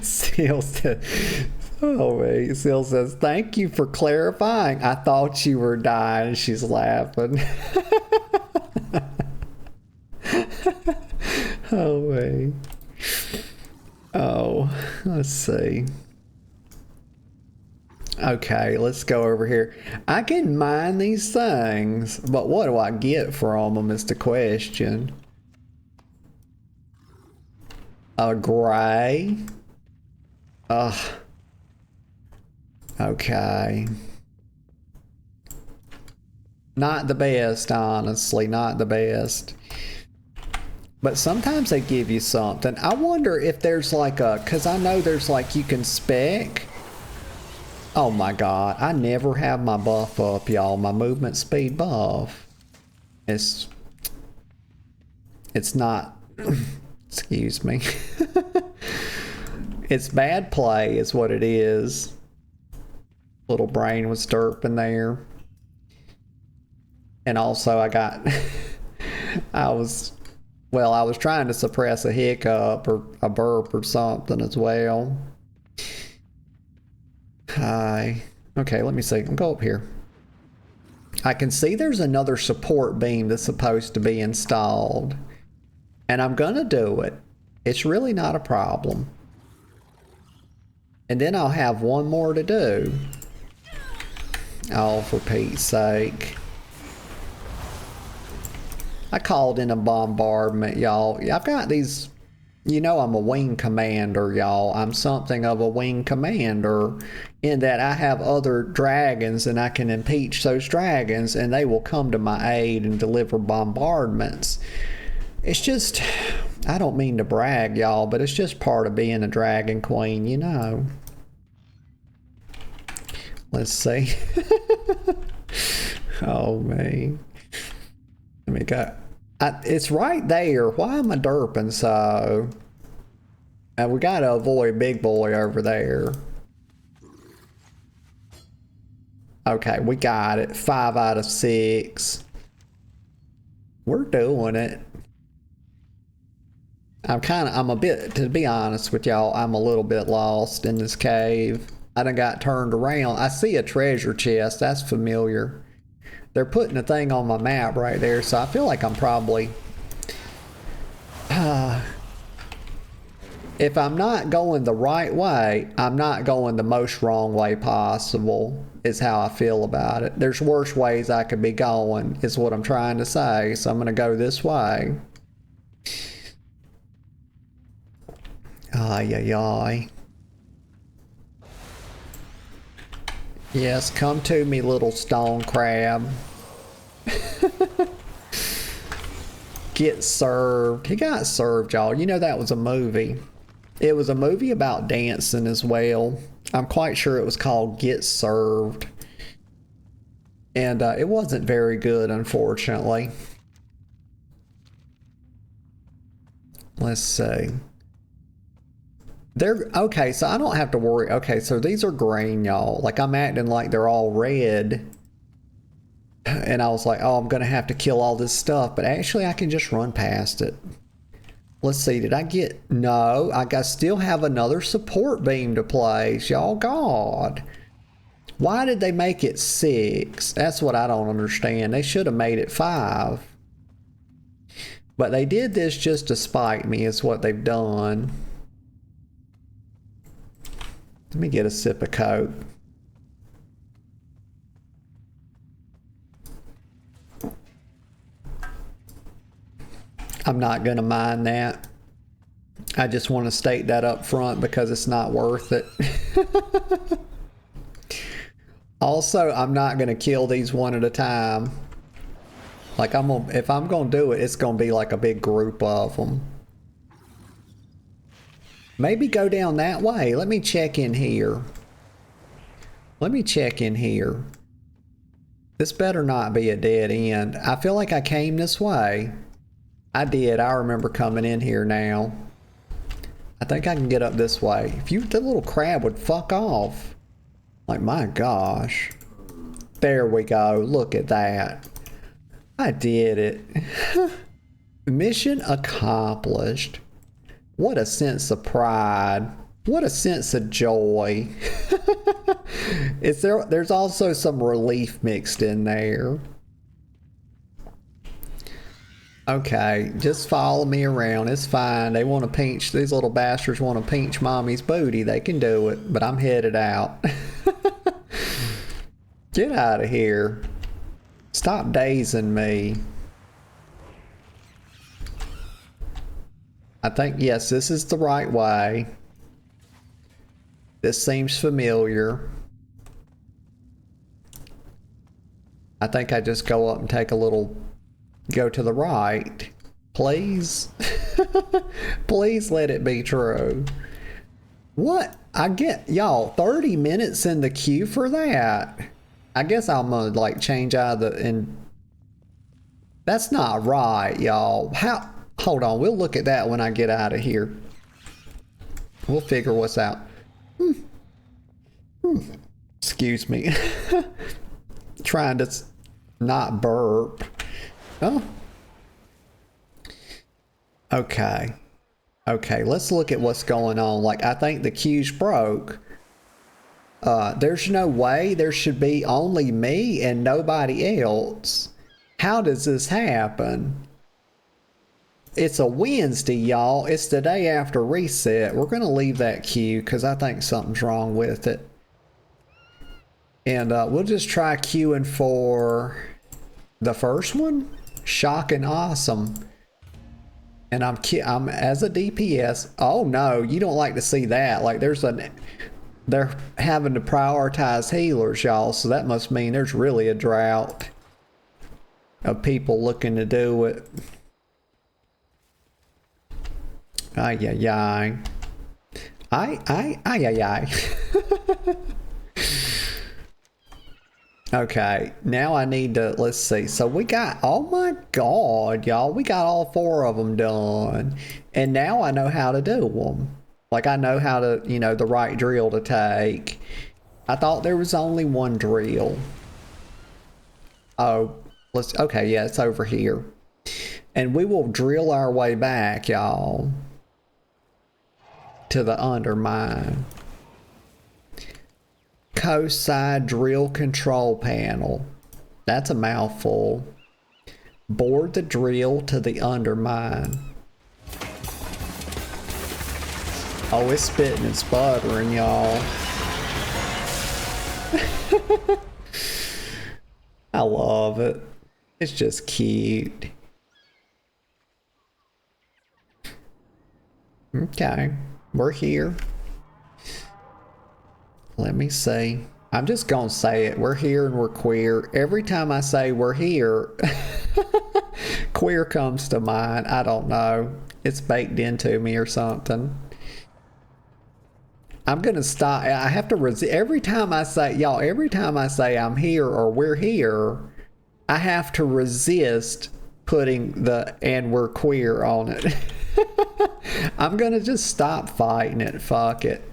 Seal said, oh wait, Seal says, thank you for clarifying. I thought you were dying. She's laughing. Oh wait. Oh, let's see. Okay, let's go over here. I can mine these things, but what do I get from them is the question. A gray. Ugh. Okay. Not the best, honestly. Not the best. But sometimes they give you something. I wonder if there's like a... Because I know there's like you can spec. Oh my god. I never have my buff up, y'all. My movement speed buff. It's not... Excuse me. It's bad play is what it is. Little brain was derping there. And also I got... I was trying to suppress a hiccup or a burp or something as well. Hi. Okay, let me see. I'll go up here. I can see there's another support beam that's supposed to be installed. And I'm gonna do it. It's really not a problem. And then I'll have one more to do. Oh, for Pete's sake. I called in a bombardment, y'all. I've got these... You know I'm a wing commander, y'all. I'm something of a wing commander in that I have other dragons and I can impeach those dragons and they will come to my aid and deliver bombardments. It's just... I don't mean to brag, y'all, but it's just part of being a dragon queen, you know. Let's see. Oh, man. Let me go. It's right there. Why am I derping so? And we gotta avoid big boy over there. Okay, we got it. 5 out of 6. We're doing it. I'm a bit, to be honest with y'all, I'm a little bit lost in this cave. I done got turned around. I see a treasure chest. That's familiar. They're putting a thing on my map right there, so I feel like I'm probably... if I'm not going the right way, I'm not going the most wrong way possible, is how I feel about it. There's worse ways I could be going, is what I'm trying to say, so I'm going to go this way. Ay, ay, ay. Yes, come to me, little stone crab. Get served. He got served, y'all. You know that was a movie. It was a movie about dancing as well. I'm quite sure it was called Get Served. And it wasn't very good, unfortunately. Let's see. They're okay, so I don't have to worry. Okay, so these are green, y'all. Like, I'm acting like they're all red. And I was like, oh, I'm gonna have to kill all this stuff, but actually I can just run past it. Let's see, did I get... No, I still have another support beam to place, y'all. God. Why did they make it 6? That's what I don't understand. They should have made it 5. But they did this just to spite me, is what they've done. Let me get a sip of Coke. I'm not going to mind that. I just want to state that up front because it's not worth it. Also, I'm not going to kill these one at a time. Like, if I'm going to do it, it's going to be like a big group of them. Maybe go down that way. Let me check in here. Let me check in here. This better not be a dead end. I feel like I came this way. I did. I remember coming in here now. I think I can get up this way. If the little crab would fuck off. Like, my gosh. There we go. Look at that. I did it. Mission accomplished. What a sense of pride. What a sense of joy. There's also some relief mixed in there. Okay, just follow me around. It's fine. They want to pinch, these little bastards want to pinch mommy's booty. They can do it, but I'm headed out. Get out of here. Stop dazing me. I think, yes, this is the right way. This seems familiar. I think I just go up and take a little... Go to the right. Please. Please let it be true. What? I get, y'all, 30 minutes in the queue for that. I guess I'm gonna like change out of the, and that's not right, y'all. How? Hold on, we'll look at that when I get out of here. We'll figure what's out. Excuse me. Trying to not burp. Oh. Okay. Okay, let's look at what's going on. Like, I think the queue's broke. There's no way. There should be only me and nobody else. How does this happen? It's a Wednesday, y'all. It's the day after reset. We're going to leave that queue because I think something's wrong with it. And we'll just try queuing for the first one. Shock and awesome. And I'm as a DPS. Oh no, you don't like to see that. Like they're having to prioritize healers, y'all. So that must mean there's really a drought of people looking to do it. Ay, ay, ay. Ay, ay, ay. Okay, now I need to, let's see. So we got, oh my God, y'all, we got all 4 of them done. And now I know how to do them. Like I know how to, you know, the right drill to take. I thought there was only one drill. Oh, okay, yeah, it's over here. And we will drill our way back, y'all, to the Undermine. Coast side drill control panel. That's a mouthful. Board the drill to the Undermine. Oh, it's spitting and sputtering, y'all. I love it. It's just cute. Okay, we're here. Let me see. I'm just gonna say it. We're here and we're queer. Every time I say we're here, queer comes to mind. I don't know. It's baked into me or something. I'm gonna stop. I have to resist. Every time I say, y'all, every time I say I'm here or we're here, I have to resist putting the and we're queer on it. I'm gonna just stop fighting it. Fuck it.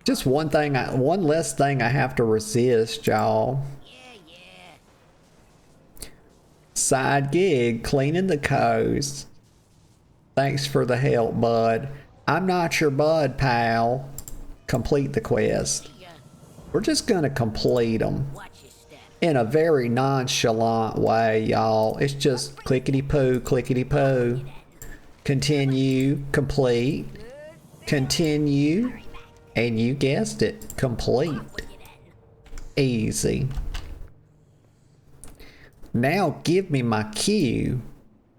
Just one less thing I have to resist, y'all. Side gig, cleaning the coast. Thanks for the help, bud. I'm not your bud, pal. Complete the quest. We're just gonna complete them in a very nonchalant way, y'all. It's just clickety-poo, clickety-poo. Continue, complete, continue, and you guessed it, complete. Easy. Now give me my cue.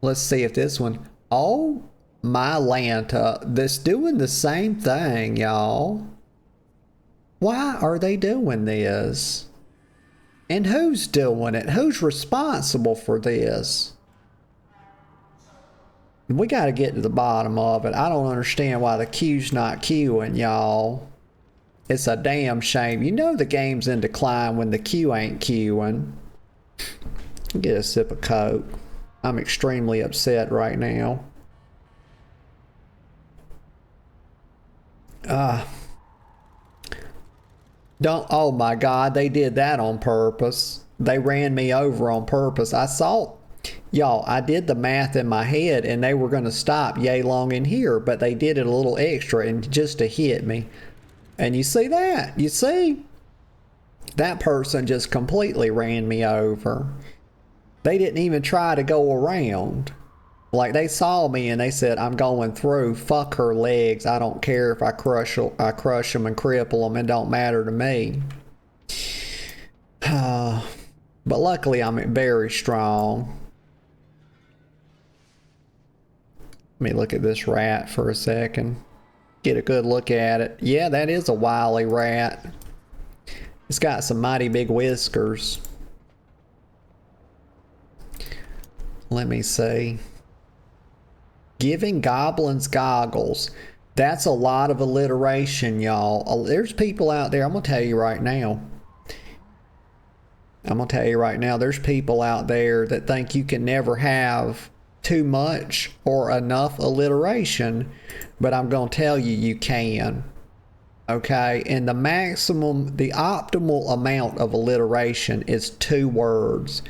Let's see if this one, oh my Lanta, that's doing the same thing, y'all. Why are they doing this? And who's doing it? Who's responsible for this? We got to get to the bottom of it. I don't understand why the queue's not queuing, y'all. It's a damn shame. You know the game's in decline when the queue ain't queuing. Get a sip of Coke. I'm extremely upset right now. Oh my God, they did that on purpose. They ran me over on purpose. I saw, y'all, I did the math in my head and they were going to stop yay long in here, but they did it a little extra and just to hit me. And you see that? You see? That person just completely ran me over. They didn't even try to go around. Like, they saw me and they said, I'm going through. Fuck her legs. I don't care if I crush them and cripple them. It don't matter to me. But luckily, I'm very strong. Let me look at this rat for a second. Get a good look at it. Yeah, that is a wily rat. It's got some mighty big whiskers. Let me see. Giving goblins goggles. That's a lot of alliteration, y'all. There's people out there, I'm going to tell you right now. There's people out there that think you can never have too much or enough alliteration, but I'm going to tell you, you can. Okay? And the optimal amount of alliteration is 2 words.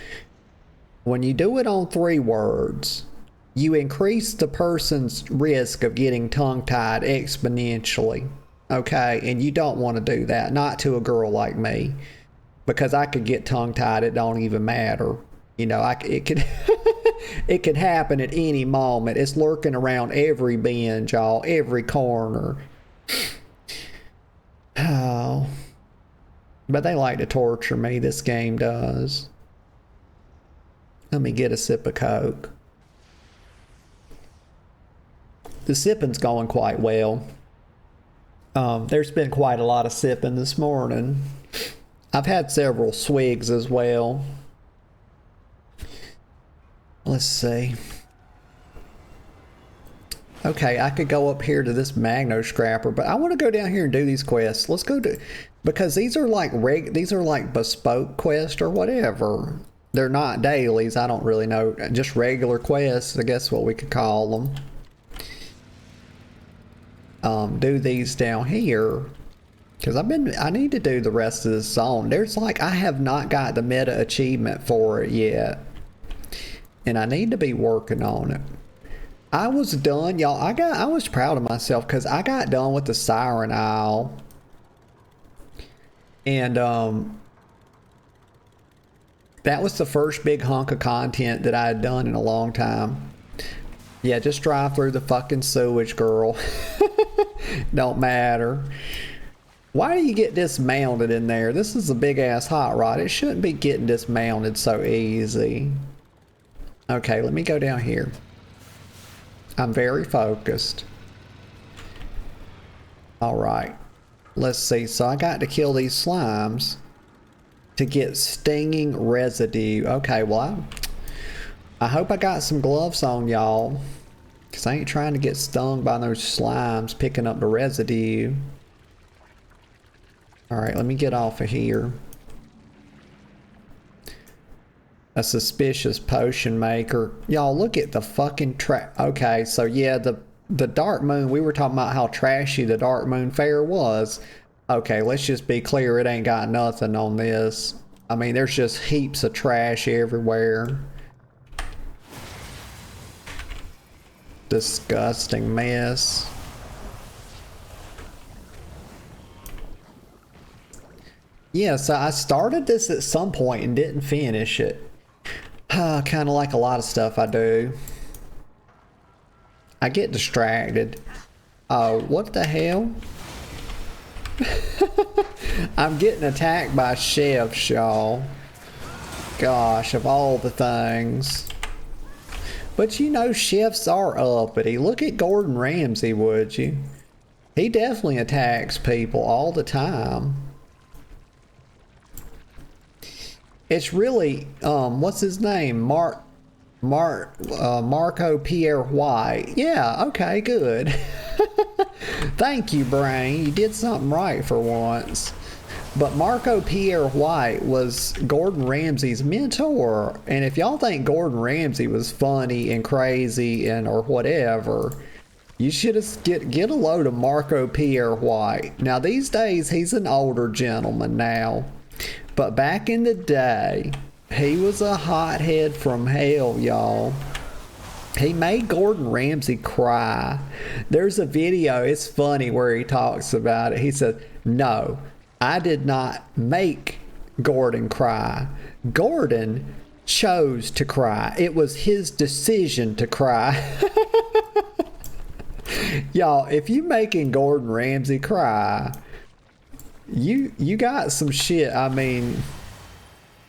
When you do it on 3 words, you increase the person's risk of getting tongue-tied exponentially. Okay? And you don't want to do that. Not to a girl like me. Because I could get tongue-tied. It don't even matter. You know, it could it could happen at any moment. It's lurking around every bend, y'all. Every corner. Oh. But they like to torture me. This game does. Let me get a sip of Coke. The sipping's going quite well. There's been quite a lot of sipping this morning. I've had several swigs as well. Let's see. Okay, I could go up here to this Magno Scrapper, but I want to go down here and do these quests. Let's go do, because these are like bespoke quests or whatever. They're not dailies. I don't really know. Just regular quests, I guess what we could call them. Do these down here. Because I need to do the rest of this zone. There's I have not got the meta achievement for it yet. and I need to be working on it. I was done, y'all. I was proud of myself because I got done with the Siren Isle. And that was the first big hunk of content that I had done in a long time. Yeah, just drive through the fucking sewage, girl. Don't matter. Why do you get dismounted in there? This is a big ass hot rod. It shouldn't be getting dismounted so easy. Okay, let me go down here. I'm very focused. Alright. Let's see. So I got to kill these slimes to get stinging residue. Okay, well, I hope I got some gloves on, y'all. Because I ain't trying to get stung by those slimes picking up the residue. Alright, let me get off of here. A suspicious potion maker. Y'all, look at the fucking okay, so yeah, the Darkmoon, we were talking about how trashy the Darkmoon Faire was. Okay, let's just be clear, it ain't got nothing on this. I mean, there's just heaps of trash everywhere. Disgusting mess. Yeah, so I started this at some point and didn't finish it. Kind of like a lot of stuff I do. I get distracted. Oh, what the hell? I'm getting attacked by chefs, y'all. Gosh, of all the things. But you know, chefs are uppity. Look at Gordon Ramsay, would you? He definitely attacks people all the time. It's really, what's his name? Marco Pierre White. Yeah, okay, good. Thank you, brain. You did something right for once. But Marco Pierre White was Gordon Ramsay's mentor. And if y'all think Gordon Ramsay was funny and crazy and or whatever, you should get a load of Marco Pierre White. Now these days he's an older gentleman now. But back in the day, he was a hothead from hell, y'all. He made Gordon Ramsay cry. There's a video, it's funny, where he talks about it. He said, "No, I did not make Gordon cry. Gordon chose to cry. It was his decision to cry." Y'all, if you making Gordon Ramsay cry, you got some shit. I mean,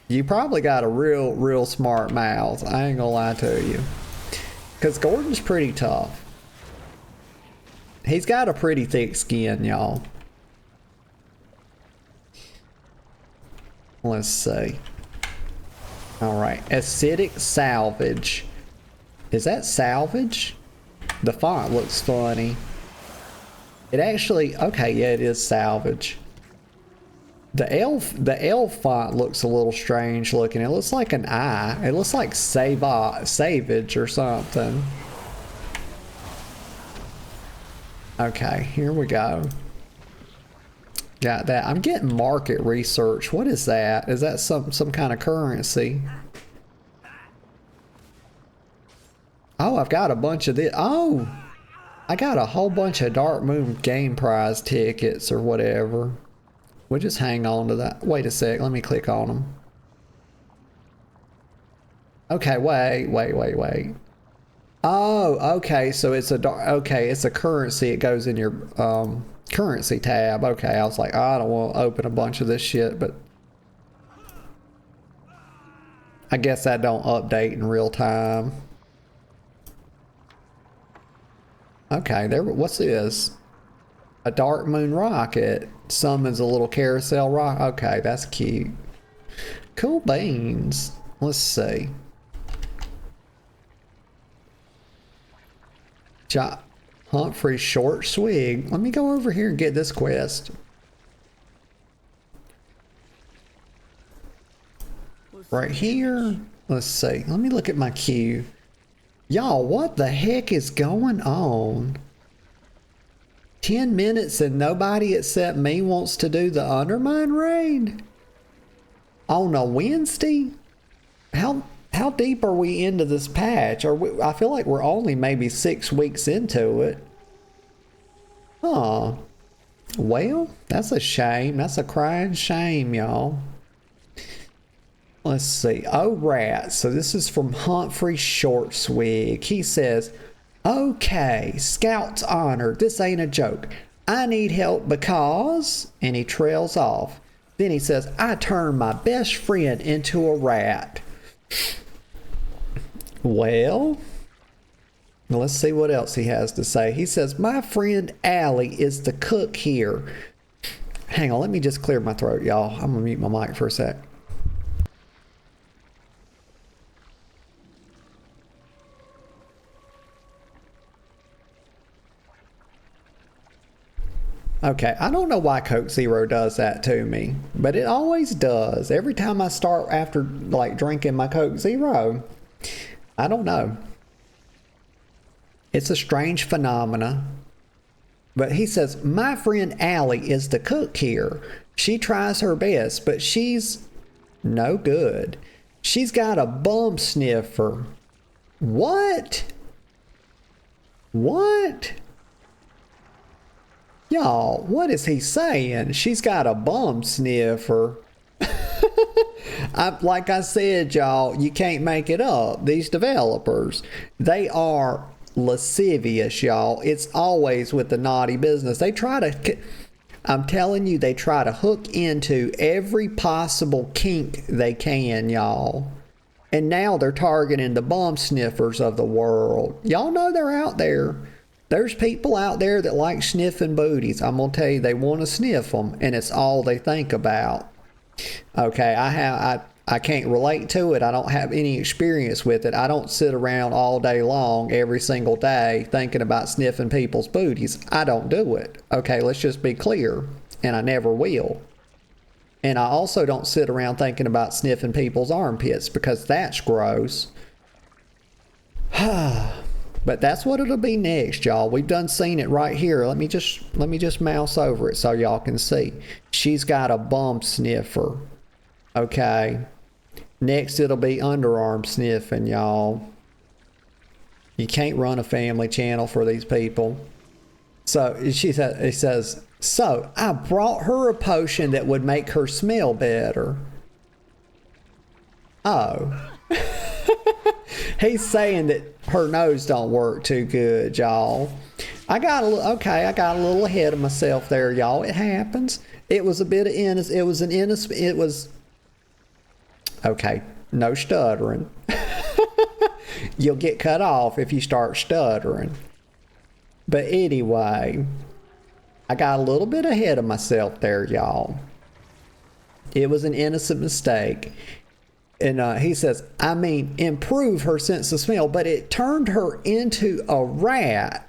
you probably got a real smart mouth. I ain't gonna lie to you. Because Gordon's pretty tough. He's got a pretty thick skin, y'all. Let's see. Alright, acidic salvage. Is that salvage? The font looks funny. It actually, okay, yeah, it is salvage. The elf font looks a little strange looking. It looks like an eye. It looks like savage or something. Okay, here we go. Got that. I'm getting market research. What is that? Is that some kind of currency? Oh, I've got a bunch of this. Oh, I got a whole bunch of Darkmoon game prize tickets or whatever. We'll just hang on to that. Wait a sec. Let me click on them. Okay, wait. Oh, okay. So it's it's a currency. It goes in your currency tab. Okay, I was like, oh, I don't want to open a bunch of this shit, but I guess that don't update in real time. Okay, there. What's this? A Darkmoon rocket. Summons a little carousel rock. Okay, that's cute. Cool beans. Let's see. Humphrey short swig. Let me go over here and get this quest. Right here. Let's see. Let me look at my queue. Y'all, what the heck is going on? 10 minutes and nobody except me wants to do the Undermine raid? On a Wednesday? How How deep are we into this patch? I feel like we're only maybe 6 weeks into it. Huh. Well, that's a shame. That's a crying shame, y'all. Let's see. Oh, rats. So this is from Humphrey Shortswig. He says, okay, Scout's honor. This ain't a joke. I need help because... And he trails off. Then he says, I turned my best friend into a rat. Well, let's see what else he has to say. He says, my friend Allie is the cook here. Hang on, let me just clear my throat, y'all. I'm going to mute my mic for a sec. Okay, I don't know why Coke Zero does that to me, but it always does. Every time I start after like drinking my Coke Zero, I don't know. It's a strange phenomena. But he says, my friend Allie is the cook here. She tries her best, but she's no good. She's got a bum sniffer. What? What? Y'all, what is he saying? She's got a bum sniffer. Like I said, y'all, you can't make it up. These developers, they are lascivious, y'all. It's always with the naughty business. They try to, I'm telling you, they try to hook into every possible kink they can, y'all. And now they're targeting the bum sniffers of the world. Y'all know they're out there. There's people out there that like sniffing booties. I'm going to tell you, they want to sniff them, and it's all they think about. Okay, I can't relate to it. I don't have any experience with it. I don't sit around all day long, every single day, thinking about sniffing people's booties. I don't do it. Okay, let's just be clear. And I never will. And I also don't sit around thinking about sniffing people's armpits, because that's gross. But that's what it'll be next, y'all. We've done seen it right here. Let me just mouse over it so y'all can see. She's got a bum sniffer. Okay. Next it'll be underarm sniffing, y'all. You can't run a family channel for these people. So it says, so I brought her a potion that would make her smell better. Oh. He's saying that her nose don't work too good, y'all. I got a little ahead of myself there, y'all. It happens. It was a bit of okay, no stuttering. You'll get cut off if you start stuttering. But anyway, I got a little bit ahead of myself there, y'all. It was an innocent mistake. And he says, I mean, improve her sense of smell, but it turned her into a rat.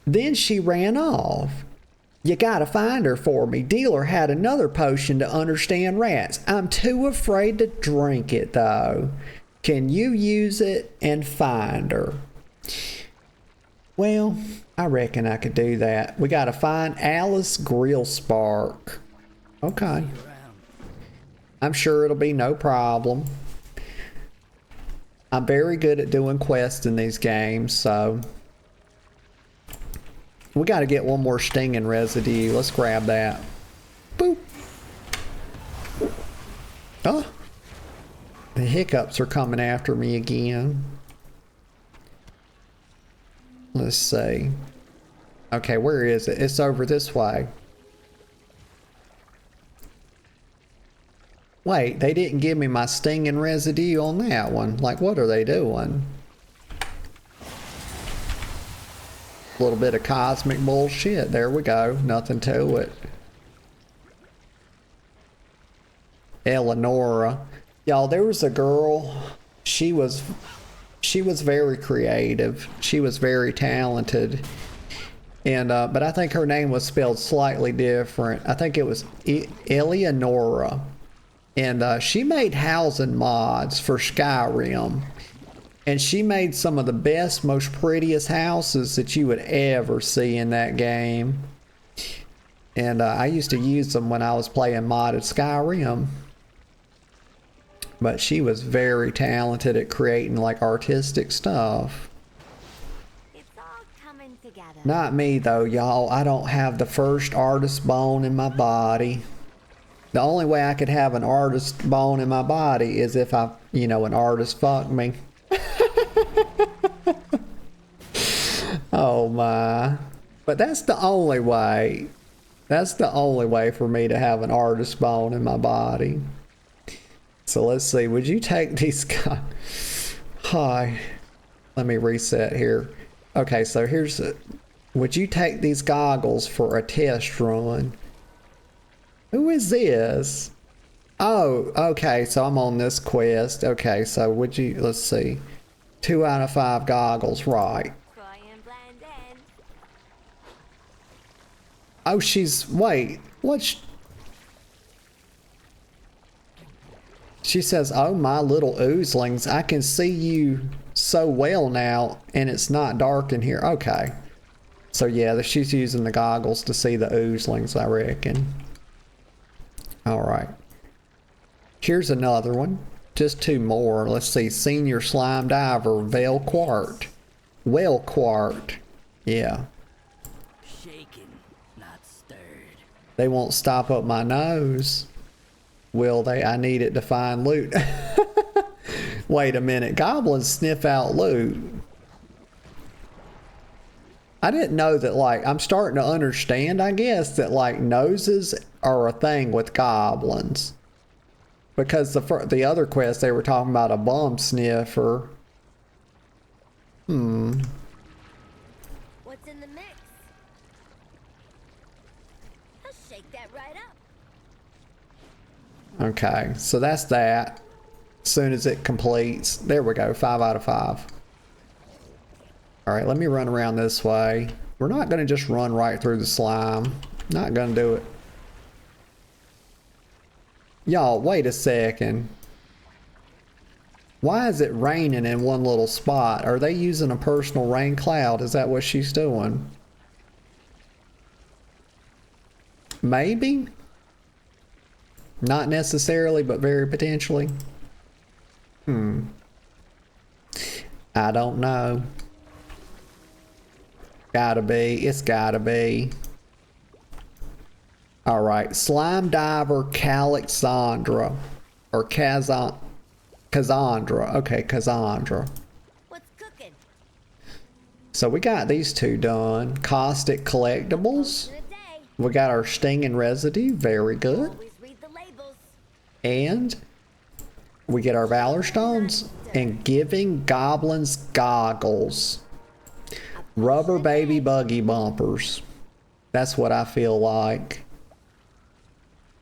Then she ran off. You gotta find her for me. Dealer had another potion to understand rats. I'm too afraid to drink it, though. Can you use it and find her? Well, I reckon I could do that. We gotta find Alice Grillspark. Okay. I'm sure it'll be no problem. I'm very good at doing quests in these games, so... We gotta get one more stinging residue. Let's grab that. Boop. Oh. The hiccups are coming after me again. Let's see. Okay, where is it? It's over this way. Wait, they didn't give me my stinging residue on that one. Like, what are they doing? A little bit of cosmic bullshit. There we go. Nothing to it. Eleonora. Y'all, there was a girl. She was very creative. She was very talented. And but I think her name was spelled slightly different. I think it was Eleonora. And she made housing mods for Skyrim. And she made some of the best, most prettiest houses that you would ever see in that game. And I used to use them when I was playing modded Skyrim. But she was very talented at creating like artistic stuff. It's all coming together. Not me though, y'all. I don't have the first artist bone in my body. The only way I could have an artist bone in my body is if an artist fucked me. Oh my. But that's the only way. That's the only way for me to have an artist bone in my body. So let's see. Would you take these guys? Hi. Let me reset here. Okay, so here's it. Would you take these goggles for a test run? Who is this? Oh, okay, so I'm on this quest. Okay, so would you, let's see. 2 out of 5 goggles, right. Try and blend in. Oh, wait, she says, oh, my little oozlings, I can see you so well now, and it's not dark in here. Okay. So yeah, she's using the goggles to see the oozlings, I reckon. Alright. Here's another one. Just 2 more. Let's see. Senior Slime Diver, Velquart. Wellquart. Yeah. Shaken, not stirred. They won't stop up my nose. Will they? I need it to find loot. Wait a minute. Goblins sniff out loot. I didn't know that, like, I'm starting to understand, I guess, that, like, noses are a thing with goblins. Because the other quest, they were talking about a bum sniffer. What's in the mix? I'll shake that right up. Okay, so that's that. As soon as it completes. There we go, 5 out of 5. Alright, let me run around this way. We're not going to just run right through the slime. Not going to do it. Y'all, wait a second. Why is it raining in one little spot? Are they using a personal rain cloud? Is that what she's doing? Maybe? Not necessarily, but very potentially. I don't know. Gotta be. It's gotta be. Alright. Slime Diver Calixandra. Or Cassandra. Okay, Cassandra. What's cooking? So we got these 2 done. Caustic Collectibles. In a day. We got our Stinging Residue. Very good. Always read the labels. And we get our Valor Stones. And Giving Goblins Goggles. Rubber baby buggy bumpers. That's what I feel like.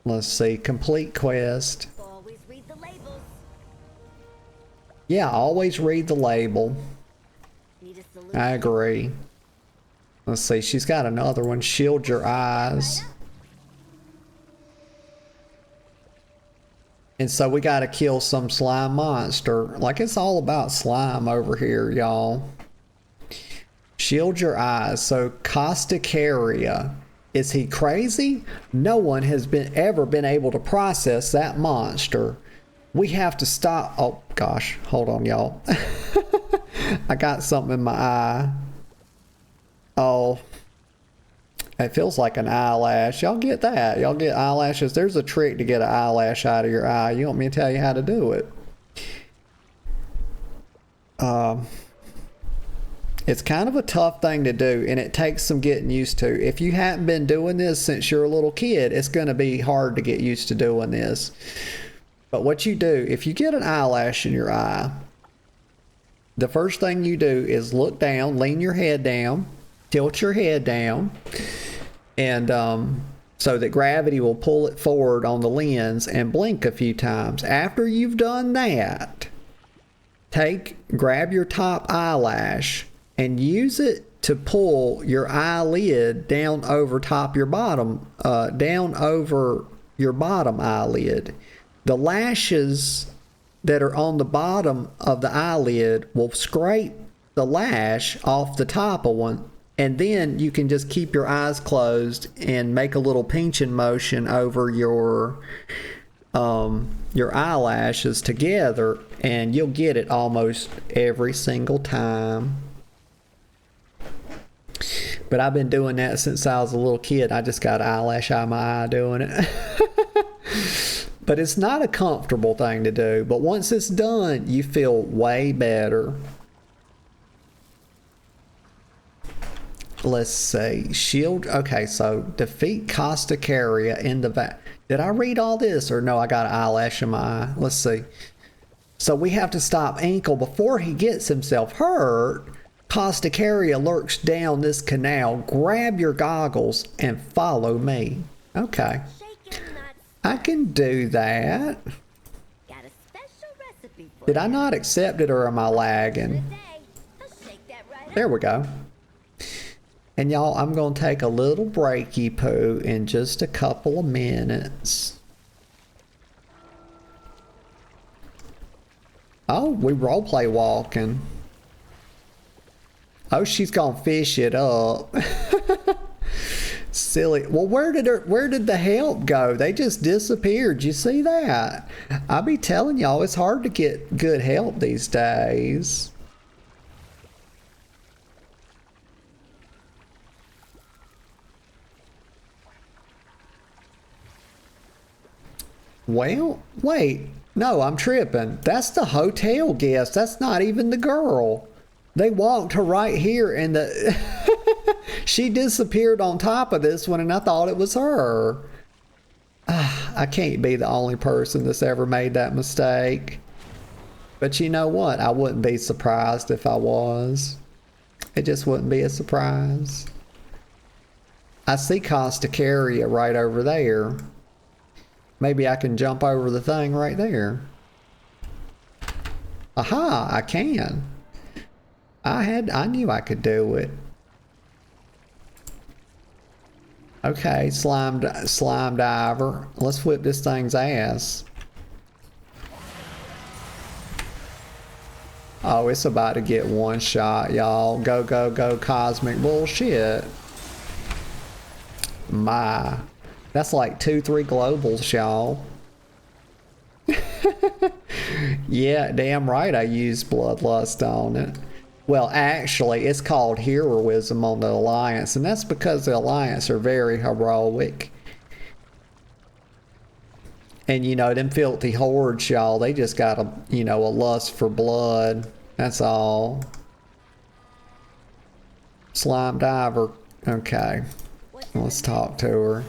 Let's see. Complete quest. Always read the labels. Yeah, always read the label. Need a solution. I agree. Let's see. She's got another one. Shield your eyes. And so we got to kill some slime monster. Like, it's all about slime over here, y'all. Shield your eyes. So Casticaria. Is he crazy? No one has ever been able to process that monster. We have to stop. Oh gosh, hold on, y'all. I got something in my eye. Oh, it feels like an eyelash. Y'all get that? Y'all get eyelashes? There's a trick to get an eyelash out of your eye. You want me to tell you how to do it? It's kind of a tough thing to do, and it takes some getting used to. If you haven't been doing this since you're a little kid, it's going to be hard to get used to doing this. But what you do, if you get an eyelash in your eye, the first thing you do is look down, lean your head down, tilt your head down, and so that gravity will pull it forward on the lens, and blink a few times. After you've done that, grab your top eyelash and use it to pull your eyelid down over your bottom eyelid. The lashes that are on the bottom of the eyelid will scrape the lash off the top of one, and then you can just keep your eyes closed and make a little pinching motion over your your eyelashes together, and you'll get it almost every single time. But I've been doing that since I was a little kid. I just got an eyelash out of my eye doing it. But it's not a comfortable thing to do. But once it's done, you feel way better. Let's see. Shield. Okay, so defeat Costacaria in the Did I read all this? Or no, I got an eyelash in my eye. Let's see. So we have to stop Ankle before he gets himself hurt. Costacaria lurks down this canal. Grab your goggles and follow me. Okay. Shaken, not I can do that. got a special recipe for Did you. I not accept it or am I lagging? Good day. I'll shake that right There up. we go. And y'all, I'm going to take a little breaky poo in just a couple of minutes. Oh, we roleplay walking. Oh, she's gonna fish it up. Silly. Well, where did the help go? They just disappeared. You see that? I be telling y'all, it's hard to get good help these days. Well, wait. No, I'm tripping. That's the hotel guest. That's not even the girl. They walked her right here and she disappeared on top of this one and I thought it was her. I can't be the only person that's ever made that mistake. But you know what? I wouldn't be surprised if I was. It just wouldn't be a surprise. I see Costacaria right over there. Maybe I can jump over the thing right there. Aha, I can. I knew I could do it. Okay, slime diver. Let's whip this thing's ass. Oh, it's about to get one shot, y'all. Go, go, go, cosmic bullshit. My. That's like 2-3 globals, y'all. Yeah, damn right I used bloodlust on it. Well, actually, it's called heroism on the Alliance, and that's because the Alliance are very heroic. And, you know, them filthy hordes, y'all, they just got a lust for blood. That's all. Slime diver. Okay. Let's talk to her.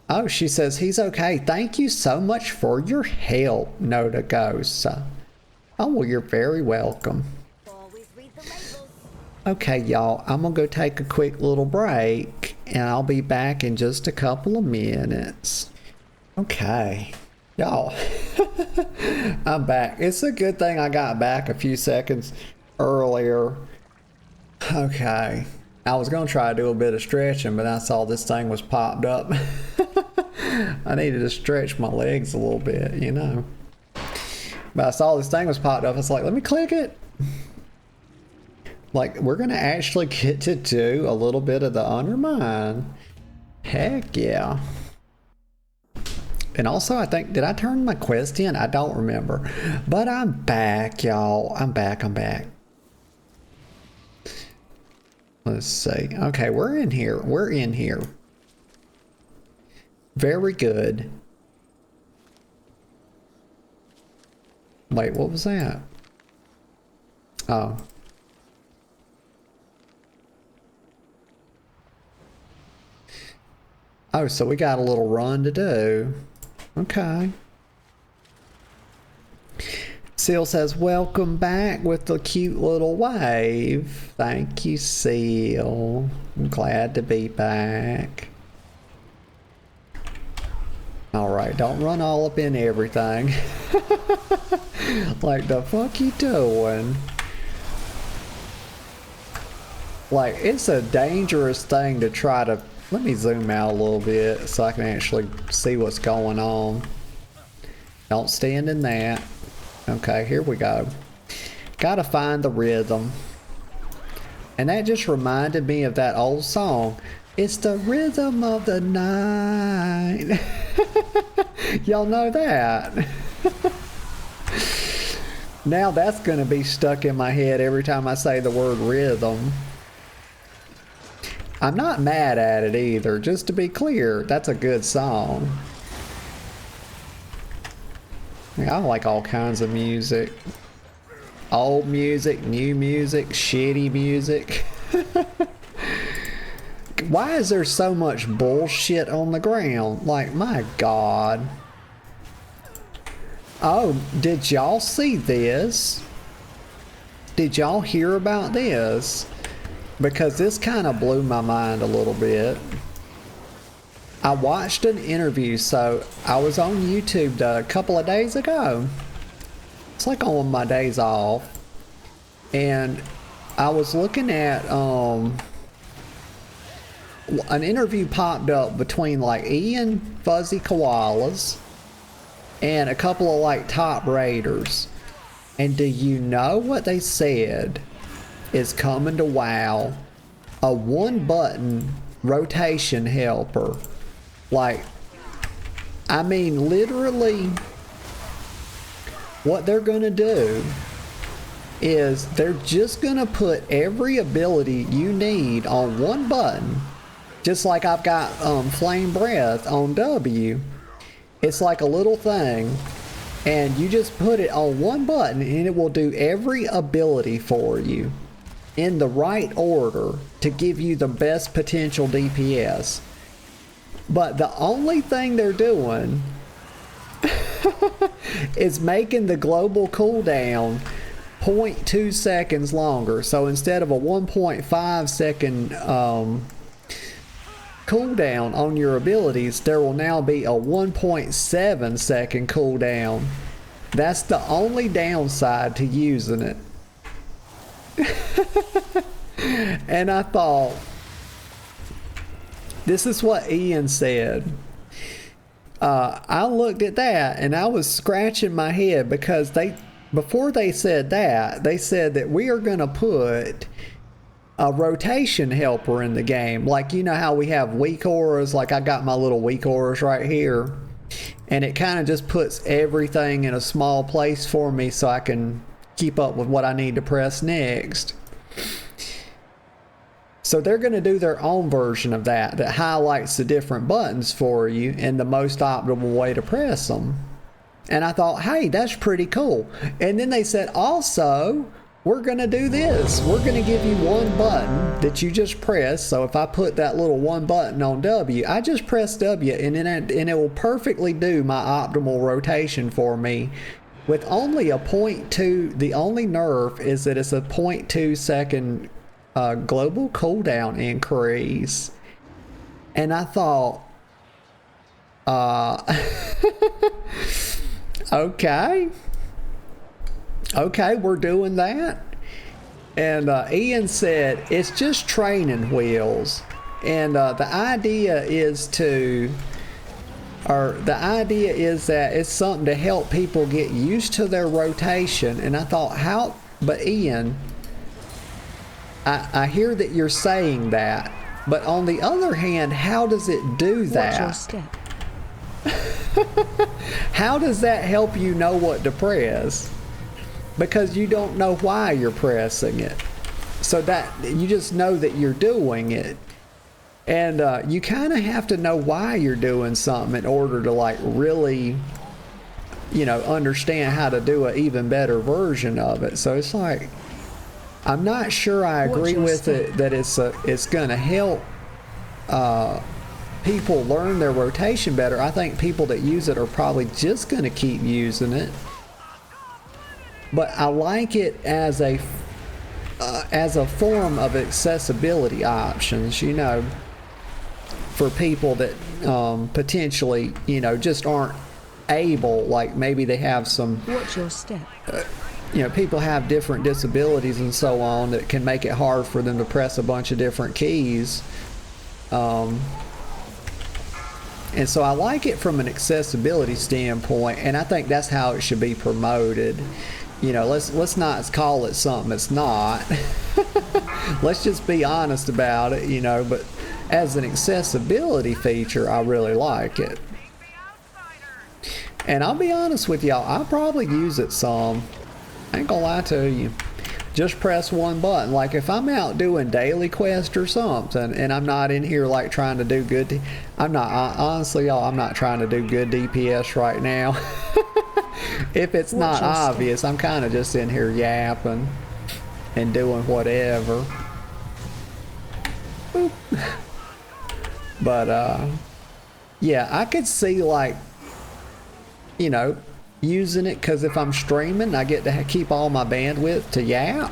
Oh, she says he's okay. Thank you so much for your help, Noda Ghost. Oh, well, you're very welcome. Always read the labels. Okay, y'all, I'm gonna go take a quick little break, and I'll be back in just a couple of minutes. Okay, y'all, I'm back. It's a good thing I got back a few seconds earlier. Okay, I was gonna try to do a bit of stretching, but I saw this thing was popped up. I needed to stretch my legs a little bit, you know. But I saw this thing was popped up. It's like, let me click it. Like, we're gonna actually get to do a little bit of the Undermine. Heck yeah. And also, I think, did I turn my quest in? I don't remember. But I'm back, y'all. I'm back. Let's see. Okay, we're in here. Very good. Wait, what was that? Oh. Oh, so we got a little run to do. Okay. Seal says, welcome back with the cute little wave. Thank you, Seal. I'm glad to be back. Alright, don't run all up in everything. Like, the fuck you doing? Like, it's a dangerous thing to try to... Let me zoom out a little bit so I can actually see what's going on. Don't stand in that. Okay, here we go. Gotta find the rhythm. And that just reminded me of that old song. It's the rhythm of the night. Y'all know that. Now that's going to be stuck in my head every time I say the word rhythm. I'm not mad at it either, just to be clear. That's a good song. I like all kinds of music. Old music, new music, shitty music. Why is there so much bullshit on the ground? Like, my God. Oh, did y'all see this? Did y'all hear about this? Because this kind of blew my mind a little bit. I watched an interview, so I was on YouTube a couple of days ago. It's like on my days off. And I was looking at an interview popped up between like Ian Fuzzy Koalas and a couple of like top raiders. And do you know what they said is coming to WoW? A one button rotation helper. Like, I mean, literally what they're gonna do is they're just gonna put every ability you need on one button. Just like I've got Flame Breath on W. It's like a little thing, and you just put it on one button and it will do every ability for you in the right order to give you the best potential DPS. But the only thing they're doing is making the global cooldown 0.2 seconds longer. So instead of a 1.5 second cooldown on your abilities, there will now be a 1.7 second cooldown. That's the only downside to using it. And I thought, this is what Ian said. I looked at that and I was scratching my head because before they said that, they said that we are going to put a rotation helper in the game. Like, you know how we have weak auras? Like, I got my little weak auras right here. And it kind of just puts everything in a small place for me so I can keep up with what I need to press next. So they're going to do their own version of that highlights the different buttons for you and the most optimal way to press them. And I thought, hey, that's pretty cool. And then they said, also, we're going to do this. We're going to give you one button that you just press. So if I put that little one button on W, I just press W and it will perfectly do my optimal rotation for me with only a 0.2. The only nerf is that it's a 0.2 second global cooldown increase. And I thought, okay, we're doing that. And Ian said it's just training wheels, and the idea is that it's something to help people get used to their rotation. And I thought, but Ian, I hear that you're saying that, but on the other hand, how does it do that? Watch your step. How does that help you know what to press? Because you don't know why you're pressing it. So that you just know that you're doing it. And you kind of have to know why you're doing something in order to like really, understand how to do an even better version of it. So it's like, I'm not sure I agree with it that it's going to help people learn their rotation better. I think people that use it are probably just going to keep using it. But I like it as a form of accessibility options, for people that potentially, just aren't able, like maybe they have some. Watch your step. People have different disabilities and so on that can make it hard for them to press a bunch of different keys. And so I like it from an accessibility standpoint, and I think that's how it should be promoted. Let's not call it something it's not. Let's just be honest about it, but as an accessibility feature, I really like it. And I'll be honest with y'all, I'll probably use it some. I ain't gonna lie to you. Just press one button. Like if I'm out doing daily quest or something and I'm not in here like trying to do good, I'm not, honestly y'all, I'm not trying to do good DPS right now. If it's not obvious, I'm kind of just in here yapping and doing whatever. Boop. But yeah, I could see like, you know, using it because if I'm streaming, I get to keep all my bandwidth to yap.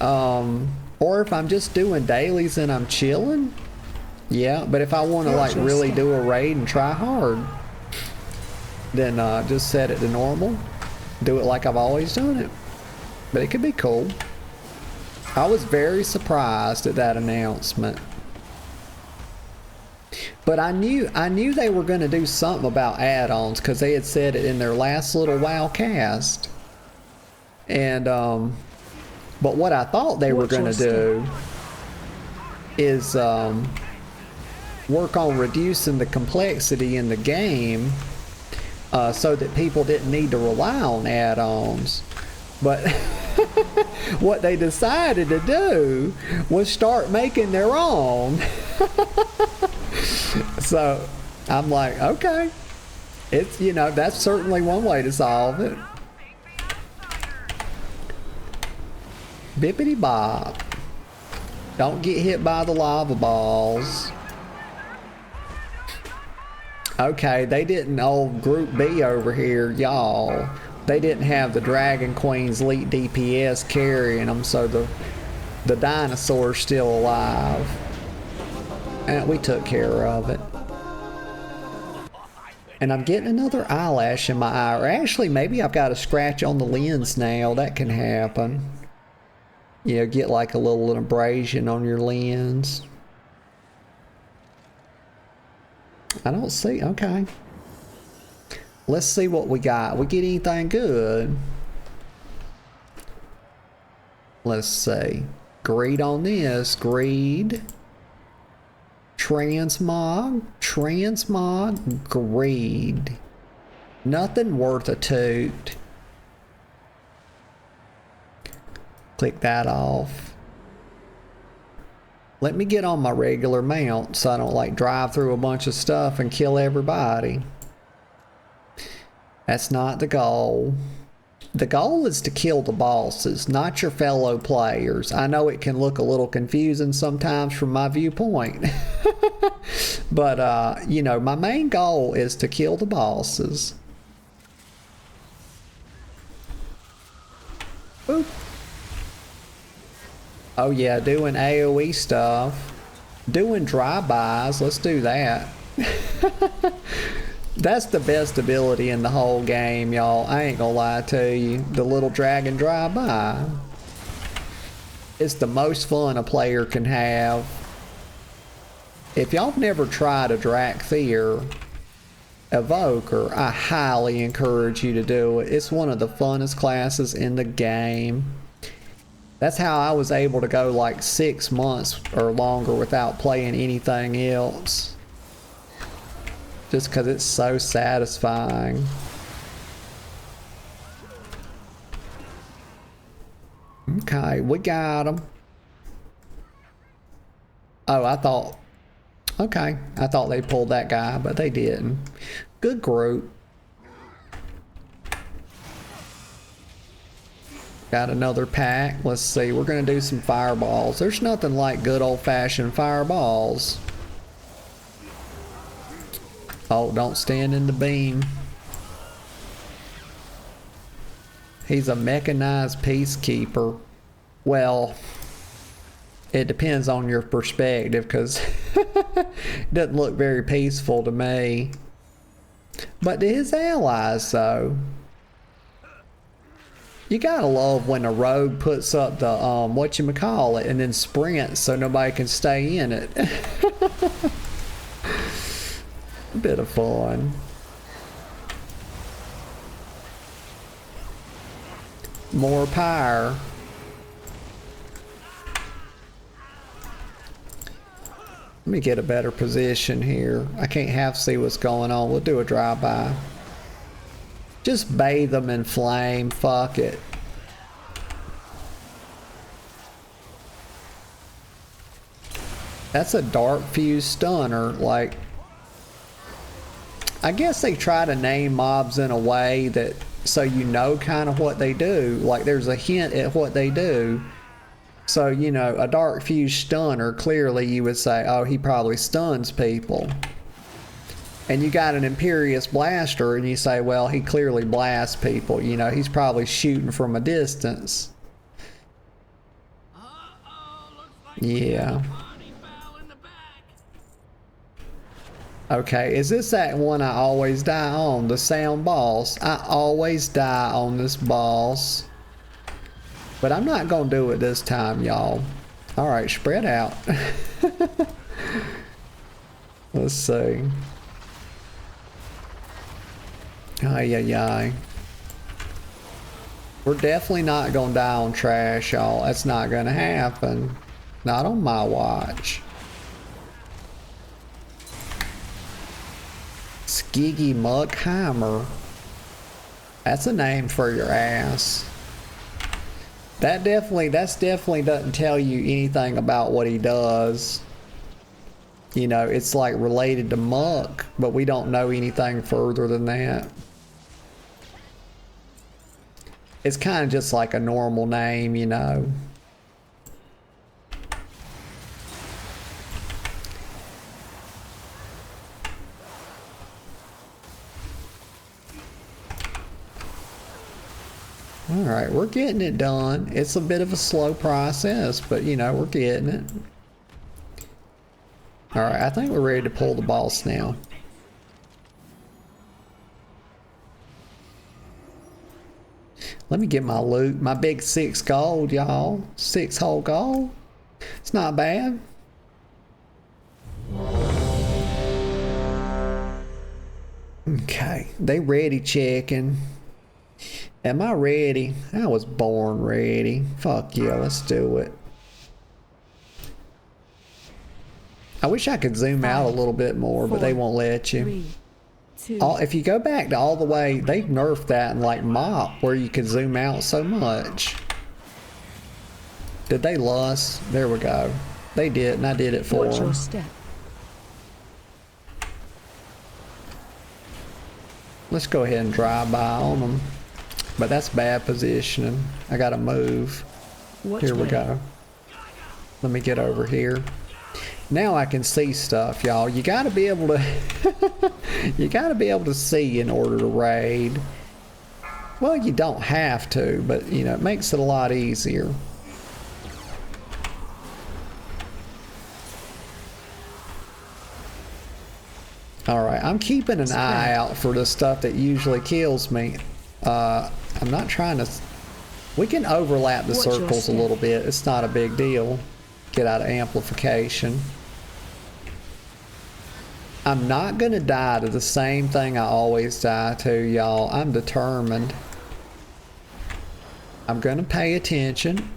Or if I'm just doing dailies and I'm chilling, yeah. But if I want to like really do a raid and try hard, then just set it to normal, do it like I've always done it. But it could be cool. I was very surprised at that announcement. But I knew they were going to do something about add-ons because they had said it in their last little WoW cast. And but what I thought they were going to do is work on reducing the complexity in the game so that people didn't need to rely on add-ons. But what they decided to do was start making their own. So I'm like, okay, it's, you know, that's certainly one way to solve it. Bippity bop. Don't get hit by the lava balls. Okay, they didn't, old Group B over here, y'all. They didn't have the Dragon Queen's elite DPS carrying them, so the dinosaur's still alive. And we took care of it. And I'm getting another eyelash in my eye. Or actually, maybe I've got a scratch on the lens now. That can happen. You know, get like a little abrasion on your lens. I don't see. Okay. Let's see what we got. We get anything good? Let's see. Greed on this. Greed. Transmog, greed. Nothing worth a toot. Click that off. Let me get on my regular mount so I don't like drive through a bunch of stuff and kill everybody. That's not the goal. The goal is to kill the bosses, not your fellow players. I know it can look a little confusing sometimes from my viewpoint. But, you know, my main goal is to kill the bosses. Boop. Oh yeah, doing AoE stuff. Doing drive-bys, let's do that. That's the best ability in the whole game, y'all. I ain't gonna lie to you. The little dragon drive-by. It's the most fun a player can have. If y'all have never tried a Darkmoon Faire Evoker, I highly encourage you to do it. It's one of the funnest classes in the game. That's how I was able to go like 6 months or longer without playing anything else. Just because it's so satisfying. Okay, we got them. Oh, I thought... Okay, I thought they pulled that guy, but they didn't. Good group. Got another pack. Let's see, we're going to do some fireballs. There's nothing like good old-fashioned fireballs. Oh, don't stand in the beam. He's a mechanized peacekeeper. Well, it depends on your perspective, because it doesn't look very peaceful to me. But to his allies, though, you gotta love when a rogue puts up the, whatchamacallit, and then sprints so nobody can stay in it. A bit of fun. More power. Let me get a better position here. I can't half see what's going on. We'll do a drive-by. Just bathe them in flame. Fuck it. That's a dark fuse stunner. Like, I guess they try to name mobs in a way that so you know kind of what they do. Like there's a hint at what they do. So, you know, a dark fuse stunner, clearly you would say, oh, he probably stuns people. And you got an Imperious Blaster and you say, well, he clearly blasts people. You know, he's probably shooting from a distance. Yeah. Okay, is this that one I always die on? The sound boss. I always die on this boss. But I'm not gonna do it this time, y'all. Alright, spread out. Let's see. Ay, ay, ay. We're definitely not gonna die on trash, y'all. That's not gonna happen. Not on my watch. Skiggy Muckheimer. That's a name for your ass. That's definitely doesn't tell you anything about what he does. You know, it's like related to Muck, but we don't know anything further than that. It's kind of just like a normal name, you know. Alright, we're getting it done. It's a bit of a slow process, but you know, we're getting it. Alright, I think we're ready to pull the boss now. Let me get my loot. My big 6 gold, y'all. 6 whole gold. It's not bad. Okay, they ready checking. Am I ready? I was born ready. Fuck yeah, let's do it. I wish I could zoom out a little bit more, but they won't let you. 3, 2, If you go back to all the way, they nerfed that in like Mop, where you could zoom out so much. Did they lust? There we go. They did, and I did it for watch them. your step. Let's go ahead and drive by on them. But that's bad positioning. I gotta move. Here we go. Let me get over here. Now I can see stuff, y'all. You gotta be able to you gotta be able to see in order to raid. Well, you don't have to, but you know, it makes it a lot easier. Alright, I'm keeping an eye out for the stuff that usually kills me. I'm not trying to... We can overlap the circles a little bit. It's not a big deal. Get out of amplification. I'm not gonna die to the same thing I always die to, y'all. I'm determined. I'm gonna pay attention.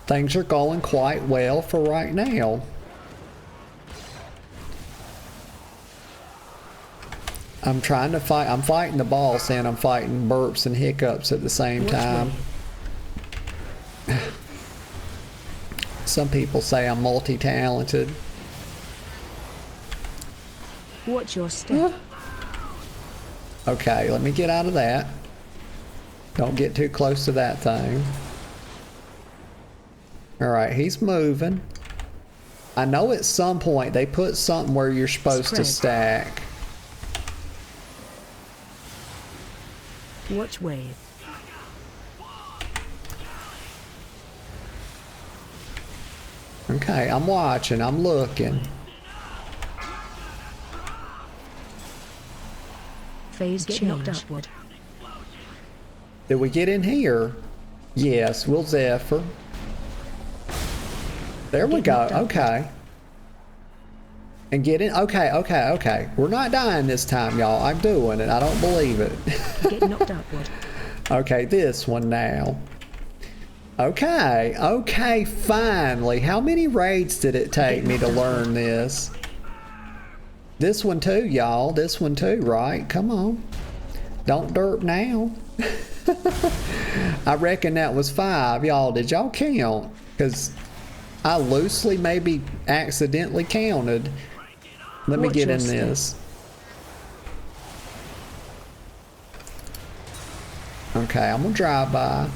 Things are going quite well for right now. I'm trying to fight. I'm fighting the boss and I'm fighting burps and hiccups at the same time. Some people say I'm multi-talented. Watch your step. Okay, let me get out of that. Don't get too close to that thing. Alright, he's moving. I know at some point they put something where you're supposed to stack. Watch wave. Okay, I'm watching, I'm looking. Phase change. Knocked upward. Did we get in here? Yes, we'll Zephyr. There we go, okay. And get in, okay. We're not dying this time, y'all. I'm doing it, I don't believe it. Get knocked upward. Okay, this one now. Okay, finally. How many raids did it take me to learn this? This one too, y'all. This one too, right? Come on. Don't derp now. I reckon that was 5. Y'all, did y'all count? Because I loosely maybe accidentally counted. Let me Watch get your in step. this. Okay, I'm gonna drive by.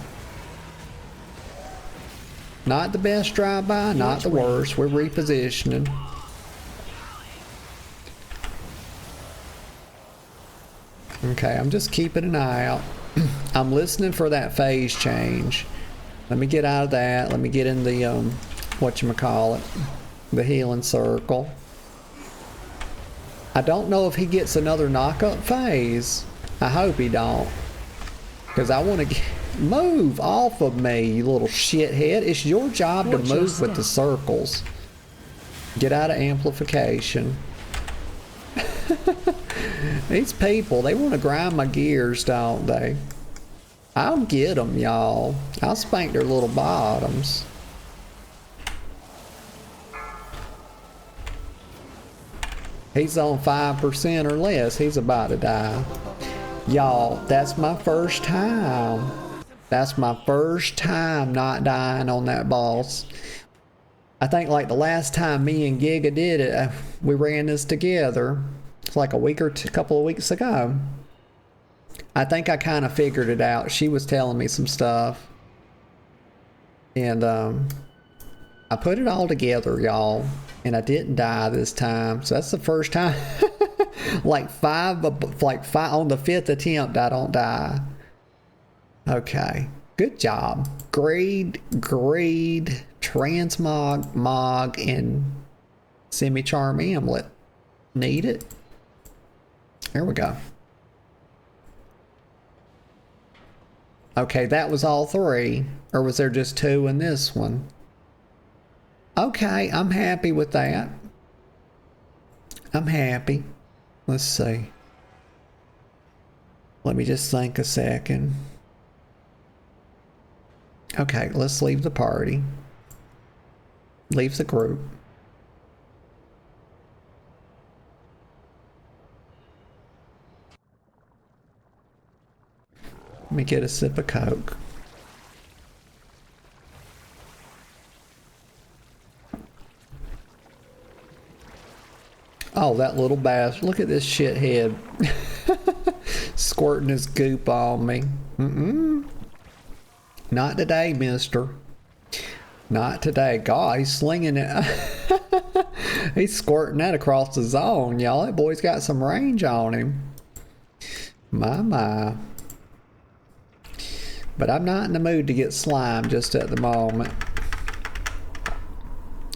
Not the best drive by, not the worst. We're repositioning. Okay, I'm just keeping an eye out. I'm listening for that phase change. Let me get out of that. Let me get in the whatchamacallit, the healing circle. I don't know if he gets another knock-up phase. I hope he don't. Because I want to move off of me, you little shithead. It's your job to Watch your move with the step. circles. Get out of amplification. These people, they want to grind my gears, don't they? I'll get them, y'all. I'll spank their little bottoms. He's on 5% or less. He's about to die. Y'all, that's my first time. That's my first time not dying on that boss. I think like the last time me and Giga did it, we ran this together. It's like a week or a couple of weeks ago. I think I kind of figured it out. She was telling me some stuff. And I put it all together, y'all. And I didn't die this time. So that's the first time. like five on the 5th attempt, I don't die. Okay. Good job. Grade, transmog, mog, and semi-charm amulet. Need it. There we go. Okay, that was all 3. Or was there just 2 in this one? Okay, I'm happy with that. I'm happy. Let's see. Let me just think a second. Okay, let's leave the party. Leave the group. Let me get a sip of Coke. Oh, that little bastard. Look at this shithead. Squirting his goop on me. Not today, mister. Not today. God, he's slinging it. He's squirting that across the zone, y'all. That boy's got some range on him. My. But I'm not in the mood to get slime just at the moment.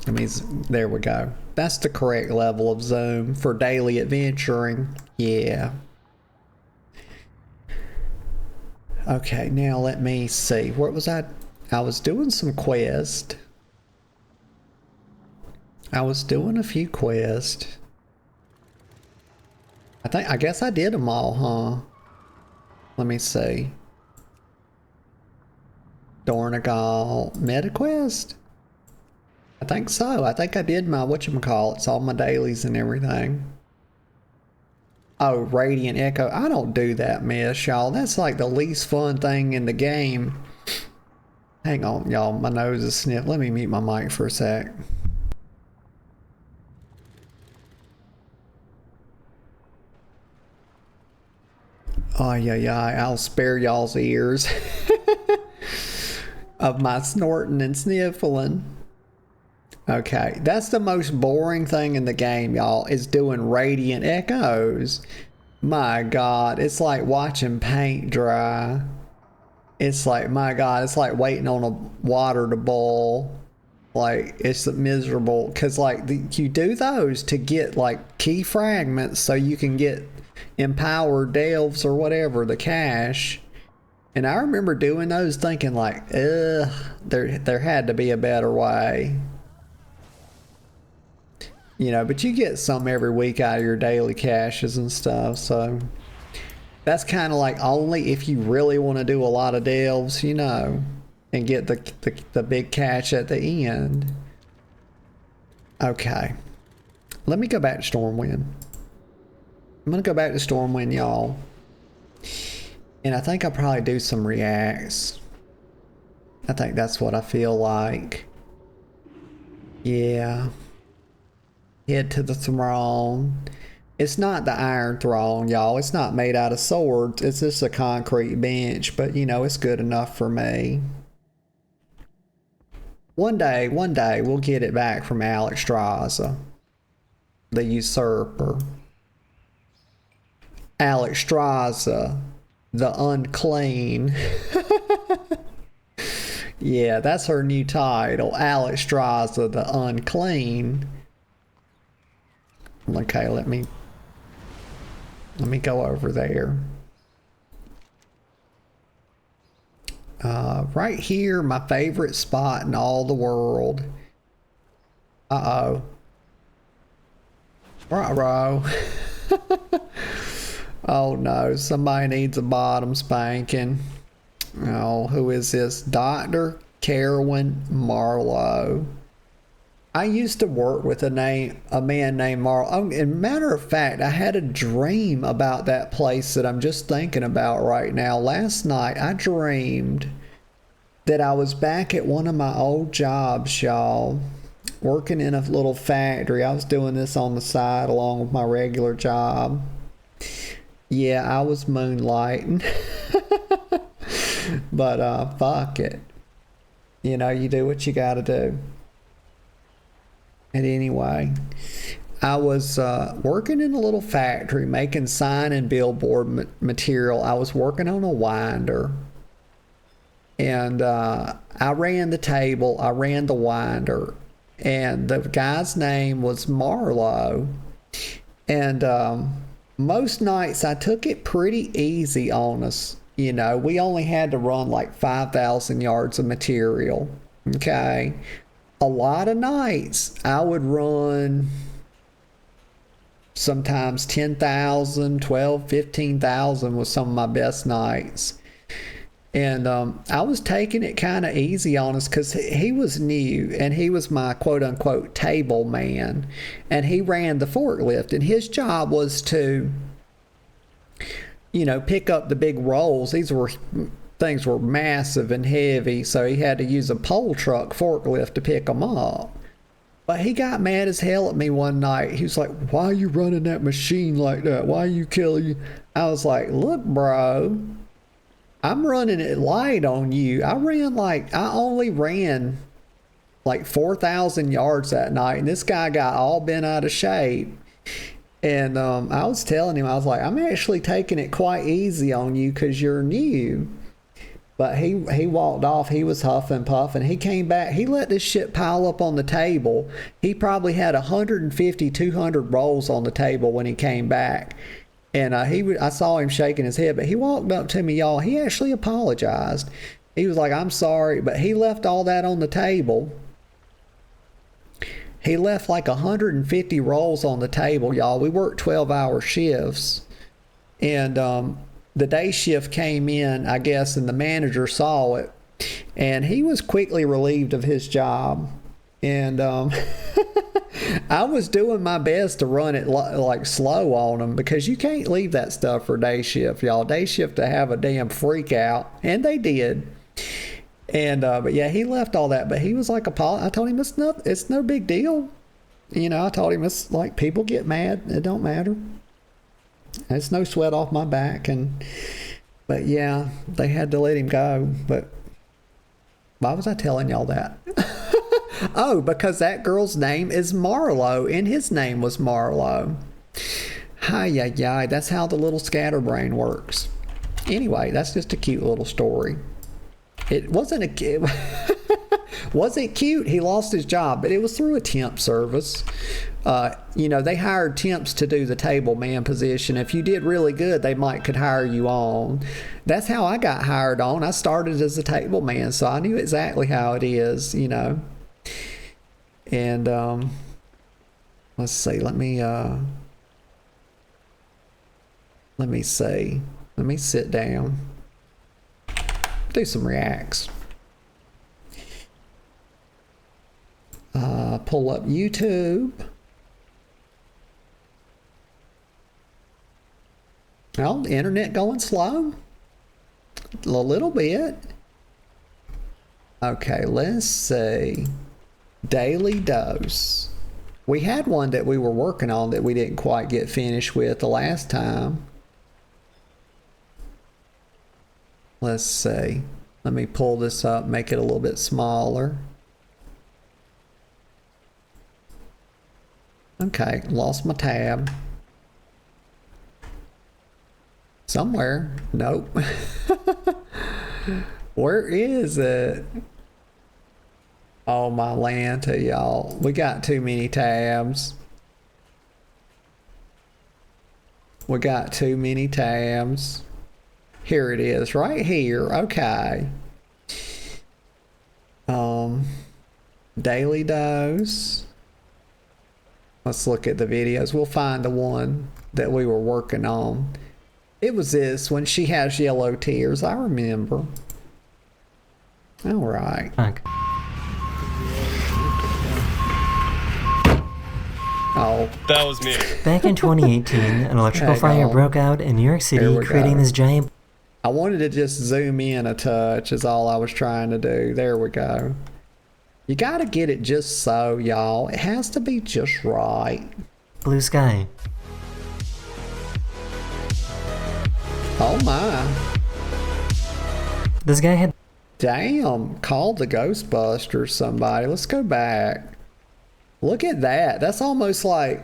I mean, there we go. That's the correct level of zoom for daily adventuring. Yeah. Okay, now let me see. What was I? I was doing some quest. I was doing a few quests. I guess I did them all, huh? Let me see. Dornagal MetaQuest? I think so. I think I did my whatchamacallits, all my dailies and everything. Oh, Radiant Echo. I don't do that mess, y'all. That's like the least fun thing in the game. Hang on, y'all. My nose is sniffed. Let me mute my mic for a sec. Oh, yeah. I'll spare y'all's ears of my snorting and sniffling. Okay, that's the most boring thing in the game, y'all, is doing radiant echoes. My God, it's like watching paint dry. It's like, my God, it's like waiting on a water to boil. Like, it's miserable. Because, like, you do those to get, like, key fragments so you can get empowered delves or whatever, the cache. And I remember doing those thinking, like, ugh, there had to be a better way. You know, but you get some every week out of your daily caches and stuff, so that's kind of like only if you really want to do a lot of delves, you know, and get the big cache at the end. Okay. Let me go back to Stormwind. I'm going to go back to Stormwind, y'all. And I think I'll probably do some reacts. I think that's what I feel like. Yeah. Head to the throne. It's not the Iron Throne, y'all. It's not made out of swords. It's just a concrete bench. But, you know, it's good enough for me. One day, we'll get it back from Alexstrasza, the usurper. Alexstrasza, the unclean. Yeah, that's her new title. Alexstrasza, the unclean. Okay, let me go over there. Right here, my favorite spot in all the world. Uh-oh. Ruh-roh. Oh no, somebody needs a bottom spanking. Oh, who is this? Dr. Carwin Marlowe. I used to work with a man named Marlowe. Oh, and matter of fact, I had a dream about that place that I'm just thinking about right now. Last night, I dreamed that I was back at one of my old jobs, y'all, working in a little factory. I was doing this on the side along with my regular job. Yeah, I was moonlighting. But fuck it. You know, you do what you gotta do. And anyway, I was working in a little factory making sign and billboard material. I was working on a winder. And I ran the table, I ran the winder. And the guy's name was Marlowe. And most nights I took it pretty easy on us. You know, we only had to run like 5,000 yards of material. Okay. A lot of nights I would run sometimes 10,000, 12, 15,000 was some of my best nights. And I was taking it kind of easy on us because he was new and he was my quote unquote table man. And he ran the forklift and his job was to, you know, pick up the big rolls. Things were massive and heavy, so he had to use a pole truck forklift to pick them up. But he got mad as hell at me one night. He was like, "Why are you running that machine like that? Why are you killing?" I was like, "Look, bro, I'm running it light on you. I only ran like 4,000 yards that night, and this guy got all bent out of shape." And I was telling him, I was like, "I'm actually taking it quite easy on you because you're new." But he walked off. He was huffing and puffing. He came back. He let this shit pile up on the table. He probably had 150, 200 rolls on the table when he came back. And I saw him shaking his head. But he walked up to me, y'all. He actually apologized. He was like, "I'm sorry." But he left all that on the table. He left like 150 rolls on the table, y'all. We worked 12-hour shifts. And the day shift came in, I guess, and the manager saw it. And he was quickly relieved of his job. And I was doing my best to run it like slow on him because you can't leave that stuff for day shift, y'all. Day shift to have a damn freak out. And they did. And but yeah, he left all that. But he was like, I told him it's no big deal. You know, I told him it's like people get mad. It don't matter. It's no sweat off my back. But yeah, they had to let him go. But why was I telling y'all that? Oh, because that girl's name is Marlowe, and his name was Marlowe. Hi-yi-yi, that's how the little scatterbrain works. Anyway, that's just a cute little story. It wasn't wasn't cute. He lost his job, but it was through a temp service. You know, they hired temps to do the table man position. If you did really good, they could hire you on. That's how I got hired on. I started as a table man, so I knew exactly how it is, you know. And let's see. Let me see. Let me sit down. Do some reacts. Pull up YouTube. Well, the internet going slow. A little bit. Okay, let's see. Daily dose. We had one that we were working on that we didn't quite get finished with the last time. Let's see. Let me pull this up, make it a little bit smaller. Okay, lost my tab. Somewhere. Nope. Where is it? Oh my Lanta, y'all. We got too many tabs. We got too many tabs. Here it is, right here. Okay. Daily dose. Let's look at the videos. We'll find the one that we were working on. It was this when she has yellow tears. I remember. All right. Fuck. Oh, That was me. Back in 2018, an electrical Hang fire on. broke out in New York Here City, we creating go. this giant I wanted to just zoom in a touch is all I was trying to do. There we go. You got to get it just so, y'all. It has to be just right. blue sky. Oh my. This guy had Damn. Call the Ghostbusters, somebody. Let's go back. Look at that. That's almost like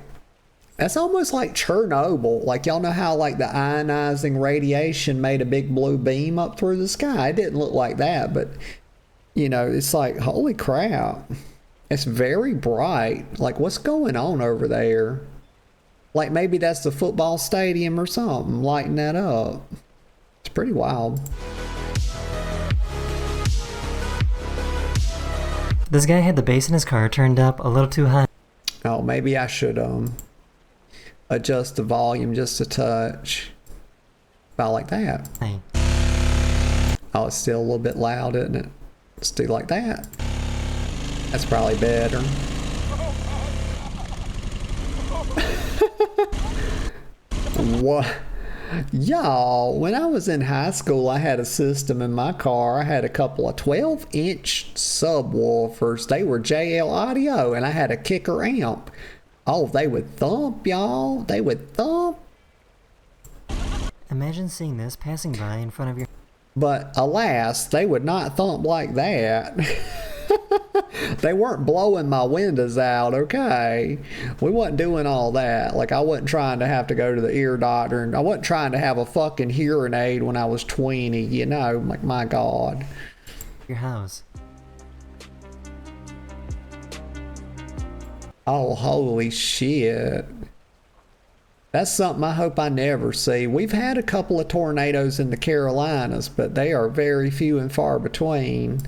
Chernobyl. Like, y'all know how like the ionizing radiation made a big blue beam up through the sky? It didn't look like that, but you know, it's like, holy crap. It's very bright. Like, what's going on over there? Like, maybe that's the football stadium or something, lighting that up. It's pretty wild. This guy had the bass in his car turned up a little too high. Oh, maybe I should adjust the volume just a touch. About like that. Oh, it's still a little bit loud, isn't it? Let's do like that. That's probably better. What? Y'all, when I was in high school, I had a system in my car. I had a couple of 12-inch subwoofers. They were JL audio, and I had a kicker amp. Oh, they would thump, y'all. They would thump. Imagine seeing this passing by in front of your... But alas, they would not thump like that. They weren't blowing my windows out, okay? We wasn't doing all that. Like, I wasn't trying to have to go to the ear doctor, and I wasn't trying to have a fucking hearing aid when I was 20, you know? Like, my God. your house. Oh, holy shit. That's something I hope I never see. We've had a couple of tornadoes in the Carolinas, but they are very few and far between.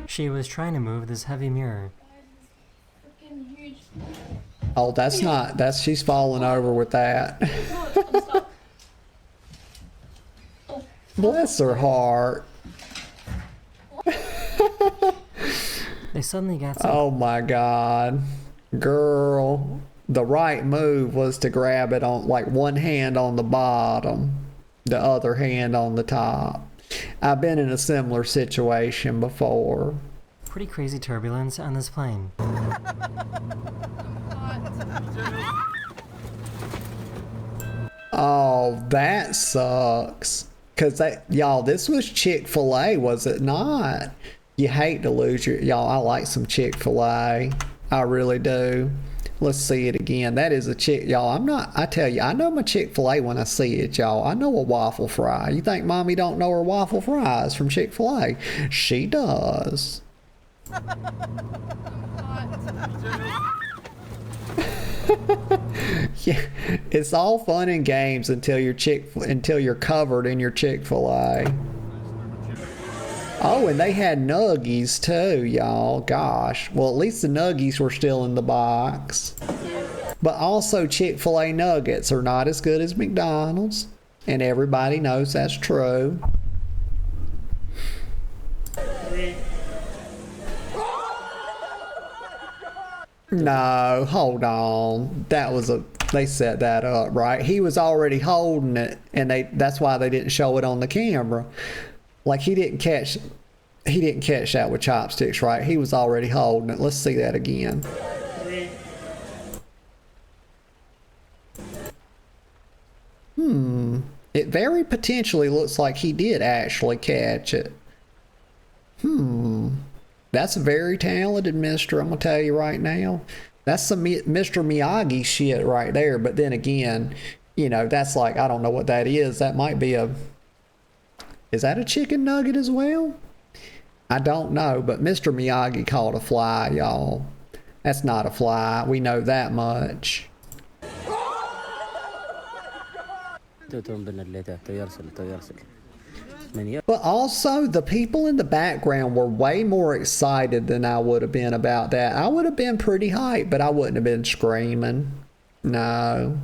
She was trying to move this heavy mirror. Oh, that's she's falling over with that. Bless her heart. They suddenly got some... Oh my God. Girl, the right move was to grab it on like one hand on the bottom, the other hand on the top. I've been in a similar situation before. Pretty crazy turbulence on this plane. Oh, that sucks. Cause y'all, this was Chick-fil-A, was it not? You hate to lose y'all. I like some Chick-fil-A. I really do. Let's see it again. That is a y'all. I tell you, I know my Chick-fil-A when I see it, y'all. I know a waffle fry. You think mommy don't know her waffle fries from Chick-fil-A? She does. Yeah, it's all fun and games until you're covered in your Chick-fil-A. Oh, and they had nuggies too, y'all. Gosh. Well, at least the nuggies were still in the box. But also Chick-fil-A nuggets are not as good as McDonald's. And everybody knows that's true. No, hold on. That was they set that up, right? He was already holding it, and that's why they didn't show it on the camera. Like he didn't catch that with chopsticks, right? He was already holding it. Let's see that again. It very potentially looks like he did actually catch it. That's very talented, mister. I'm gonna tell you right now. That's some Mr. Miyagi shit right there. But then again, you know, that's like, I don't know what that is. That might be is that a chicken nugget as well? I don't know, but Mr. Miyagi caught a fly, y'all. That's not a fly. We know that much. But also, the people in the background were way more excited than I would have been about that. I would have been pretty hyped, but I wouldn't have been screaming. No.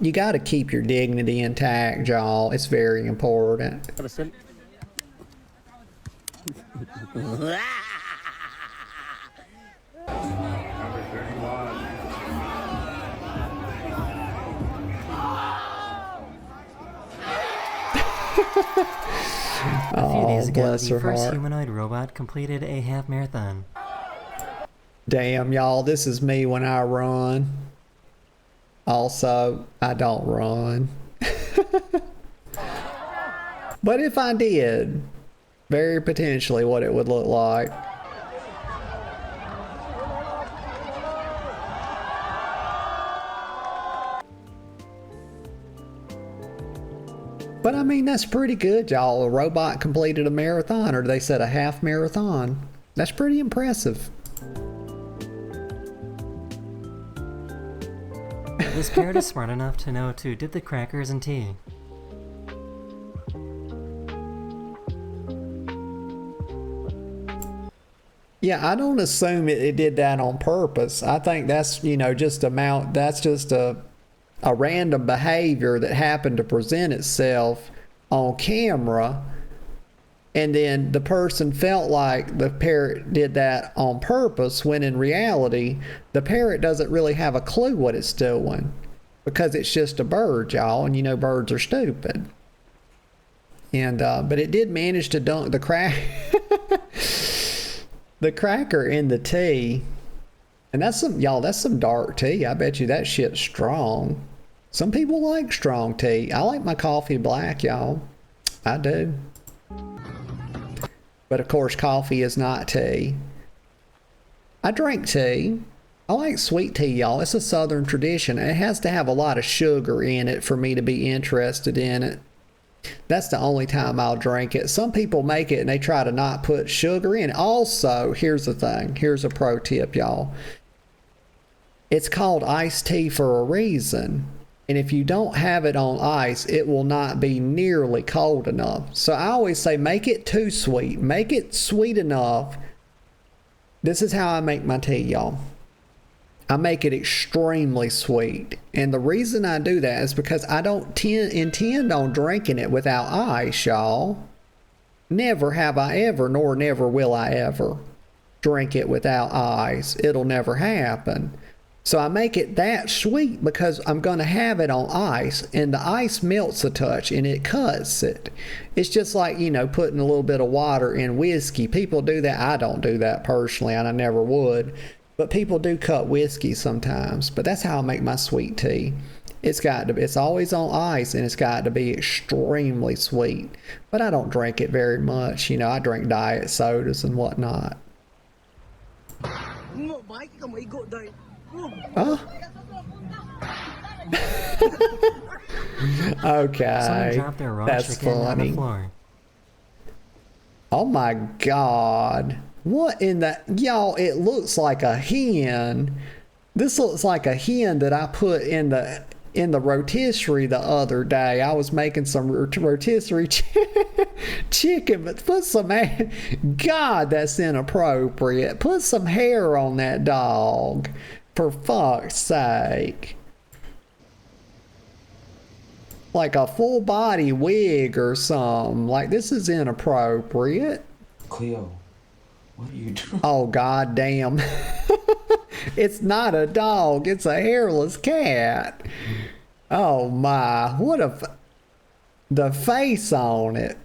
You got to keep your dignity intact, y'all. It's very important. A few days ago, bless the her first heart. humanoid robot completed a half marathon. Damn, y'all, this is me when I run. Also, I don't run. But if I did, very potentially what it would look like. But I mean, that's pretty good, y'all. A robot completed a marathon, or they said a half marathon. That's pretty impressive. This parrot is smart enough to know to dip the crackers in tea. Yeah, I don't assume it did that on purpose. I think that's, you know, just a random behavior that happened to present itself on camera, and then the person felt like the parrot did that on purpose, when in reality the parrot doesn't really have a clue what it's doing, because it's just a bird, y'all, and you know birds are stupid. And but it did manage to dunk the the cracker in the tea. And that's some dark tea. I bet you that shit's strong. Some people like strong tea. I like my coffee black, y'all. I do. But of course, coffee is not tea. I drink tea. I like sweet tea, y'all. It's a southern tradition. It has to have a lot of sugar in it for me to be interested in it. That's the only time I'll drink it. Some people make it and they try to not put sugar in it. Also, here's the thing. Here's a pro tip, y'all. It's called iced tea for a reason. And if you don't have it on ice, it will not be nearly cold enough. So I always say, make it too sweet. Make it sweet enough. This is how I make my tea, y'all. I make it extremely sweet. And the reason I do that is because I don't intend on drinking it without ice, y'all. Never have I ever, nor never will I ever drink it without ice. It'll never happen. So I make it that sweet because I'm going to have it on ice, and the ice melts a touch and it cuts it. It's just like, you know, putting a little bit of water in whiskey. People do that. I don't do that personally, and I never would. But people do cut whiskey sometimes. But that's how I make my sweet tea. It's always on ice, and it's got to be extremely sweet. But I don't drink it very much. You know, I drink diet sodas and whatnot. Huh? Okay. Someone dropped their raw That's chicken on the funny. floor. Oh my God. What in the... Y'all, it looks like a hen. This looks like a hen that I put in the rotisserie the other day. I was making some rotisserie chicken, but put some... God, that's inappropriate. Put some hair on that dog. For fuck's sake. Like a full body wig or something. Like, this is inappropriate. Cleo, what are you doing? Oh, god damn. It's not a dog, it's a hairless cat. Oh my, what the face on it.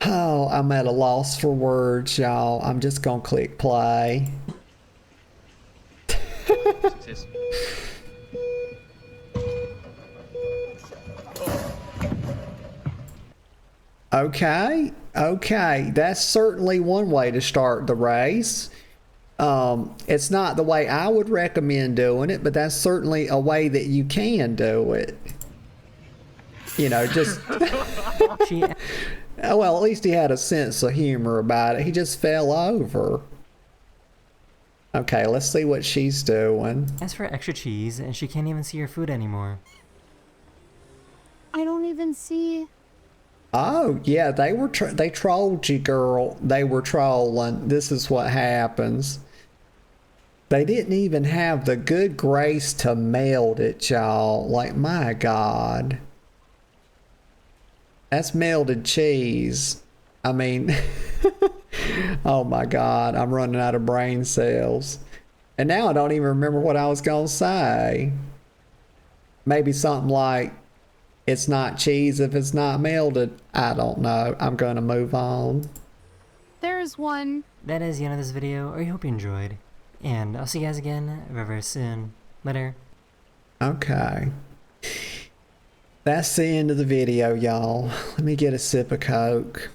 Oh, I'm at a loss for words, y'all. I'm just gonna click play. Okay, that's certainly one way to start the race. It's not the way I would recommend doing it, but that's certainly a way that you can do it. You know, just... Well, at least he had a sense of humor about it. He just fell over. Okay, let's see what she's doing. Ask for extra cheese, and she can't even see her food anymore. I don't even see... Oh, yeah, they trolled you, girl. They were trolling. This is what happens. They didn't even have the good grace to meld it, y'all. Like, my God. That's melted cheese. I mean, oh my God, I'm running out of brain cells. And now I don't even remember what I was going to say. Maybe something like, it's not cheese if it's not melted. I don't know. I'm going to move on. There's one. That is the end of this video. I hope you enjoyed. And I'll see you guys again very, very soon. Later. Okay. That's the end of the video, y'all. Let me get a sip of Coke.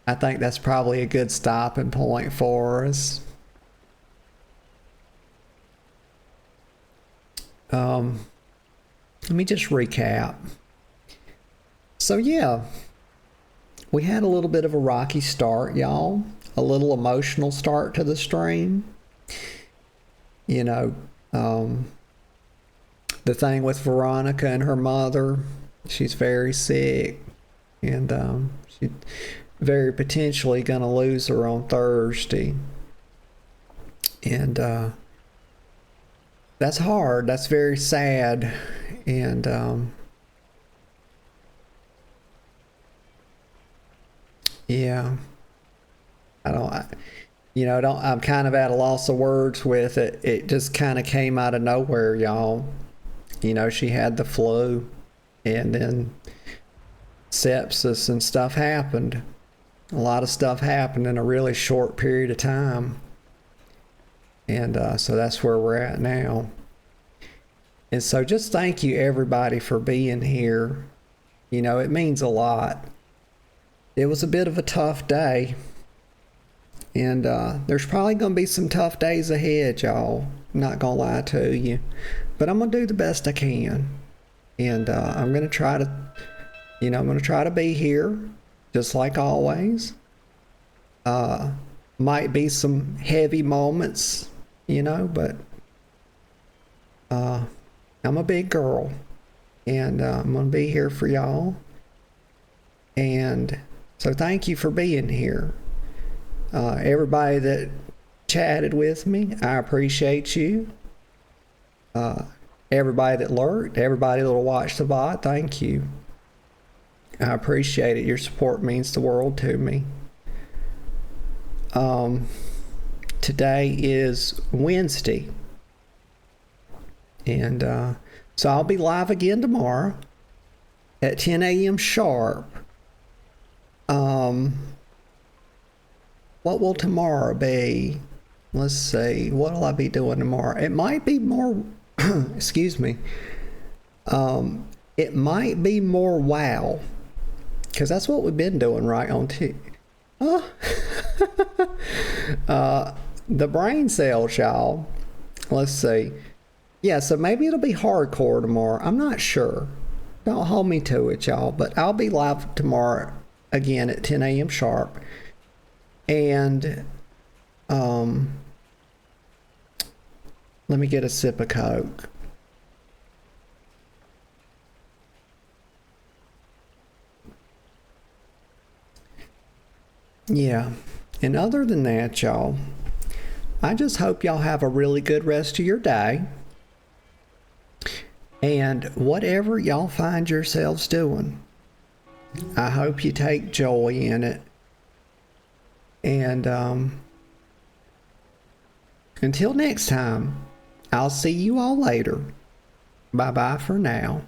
I think that's probably a good stopping point for us. Let me just recap. So yeah, we had a little bit of a rocky start, y'all. A little emotional start to the stream. You know, the thing with Veronica and her mother, she's very sick, and she's very potentially gonna lose her on Thursday. And that's hard. That's very sad. And yeah, I'm kind of at a loss of words with it. It just kind of came out of nowhere, y'all. You know, she had the flu, and then sepsis and stuff happened. A lot of stuff happened in a really short period of time. And so that's where we're at now. And so just thank you everybody for being here. You know, it means a lot. It was a bit of a tough day. And there's probably going to be some tough days ahead, y'all. I'm not going to lie to you. But I'm going to do the best I can. And I'm going to try to, I'm going to try to be here, just like always. Might be some heavy moments, but I'm a big girl. And I'm going to be here for y'all. And so thank you for being here. Everybody that chatted with me, I appreciate you. Everybody that lurked, everybody that'll watch the VOD, thank you. I appreciate it. Your support means the world to me. Today is Wednesday. And so I'll be live again tomorrow at 10 a.m. sharp. What will tomorrow be? Let's see. What will I be doing tomorrow? It might be more... excuse me. It might be more WoW. Because that's what we've been doing right on the brain cells, y'all. Let's see. Yeah, so maybe it'll be hardcore tomorrow. I'm not sure. Don't hold me to it, y'all. But I'll be live tomorrow again at 10 a.m. sharp. And let me get a sip of Coke. Yeah, and other than that, y'all, I just hope y'all have a really good rest of your day. And whatever y'all find yourselves doing, I hope you take joy in it. And Until next time, I'll see you all later. Bye bye for now.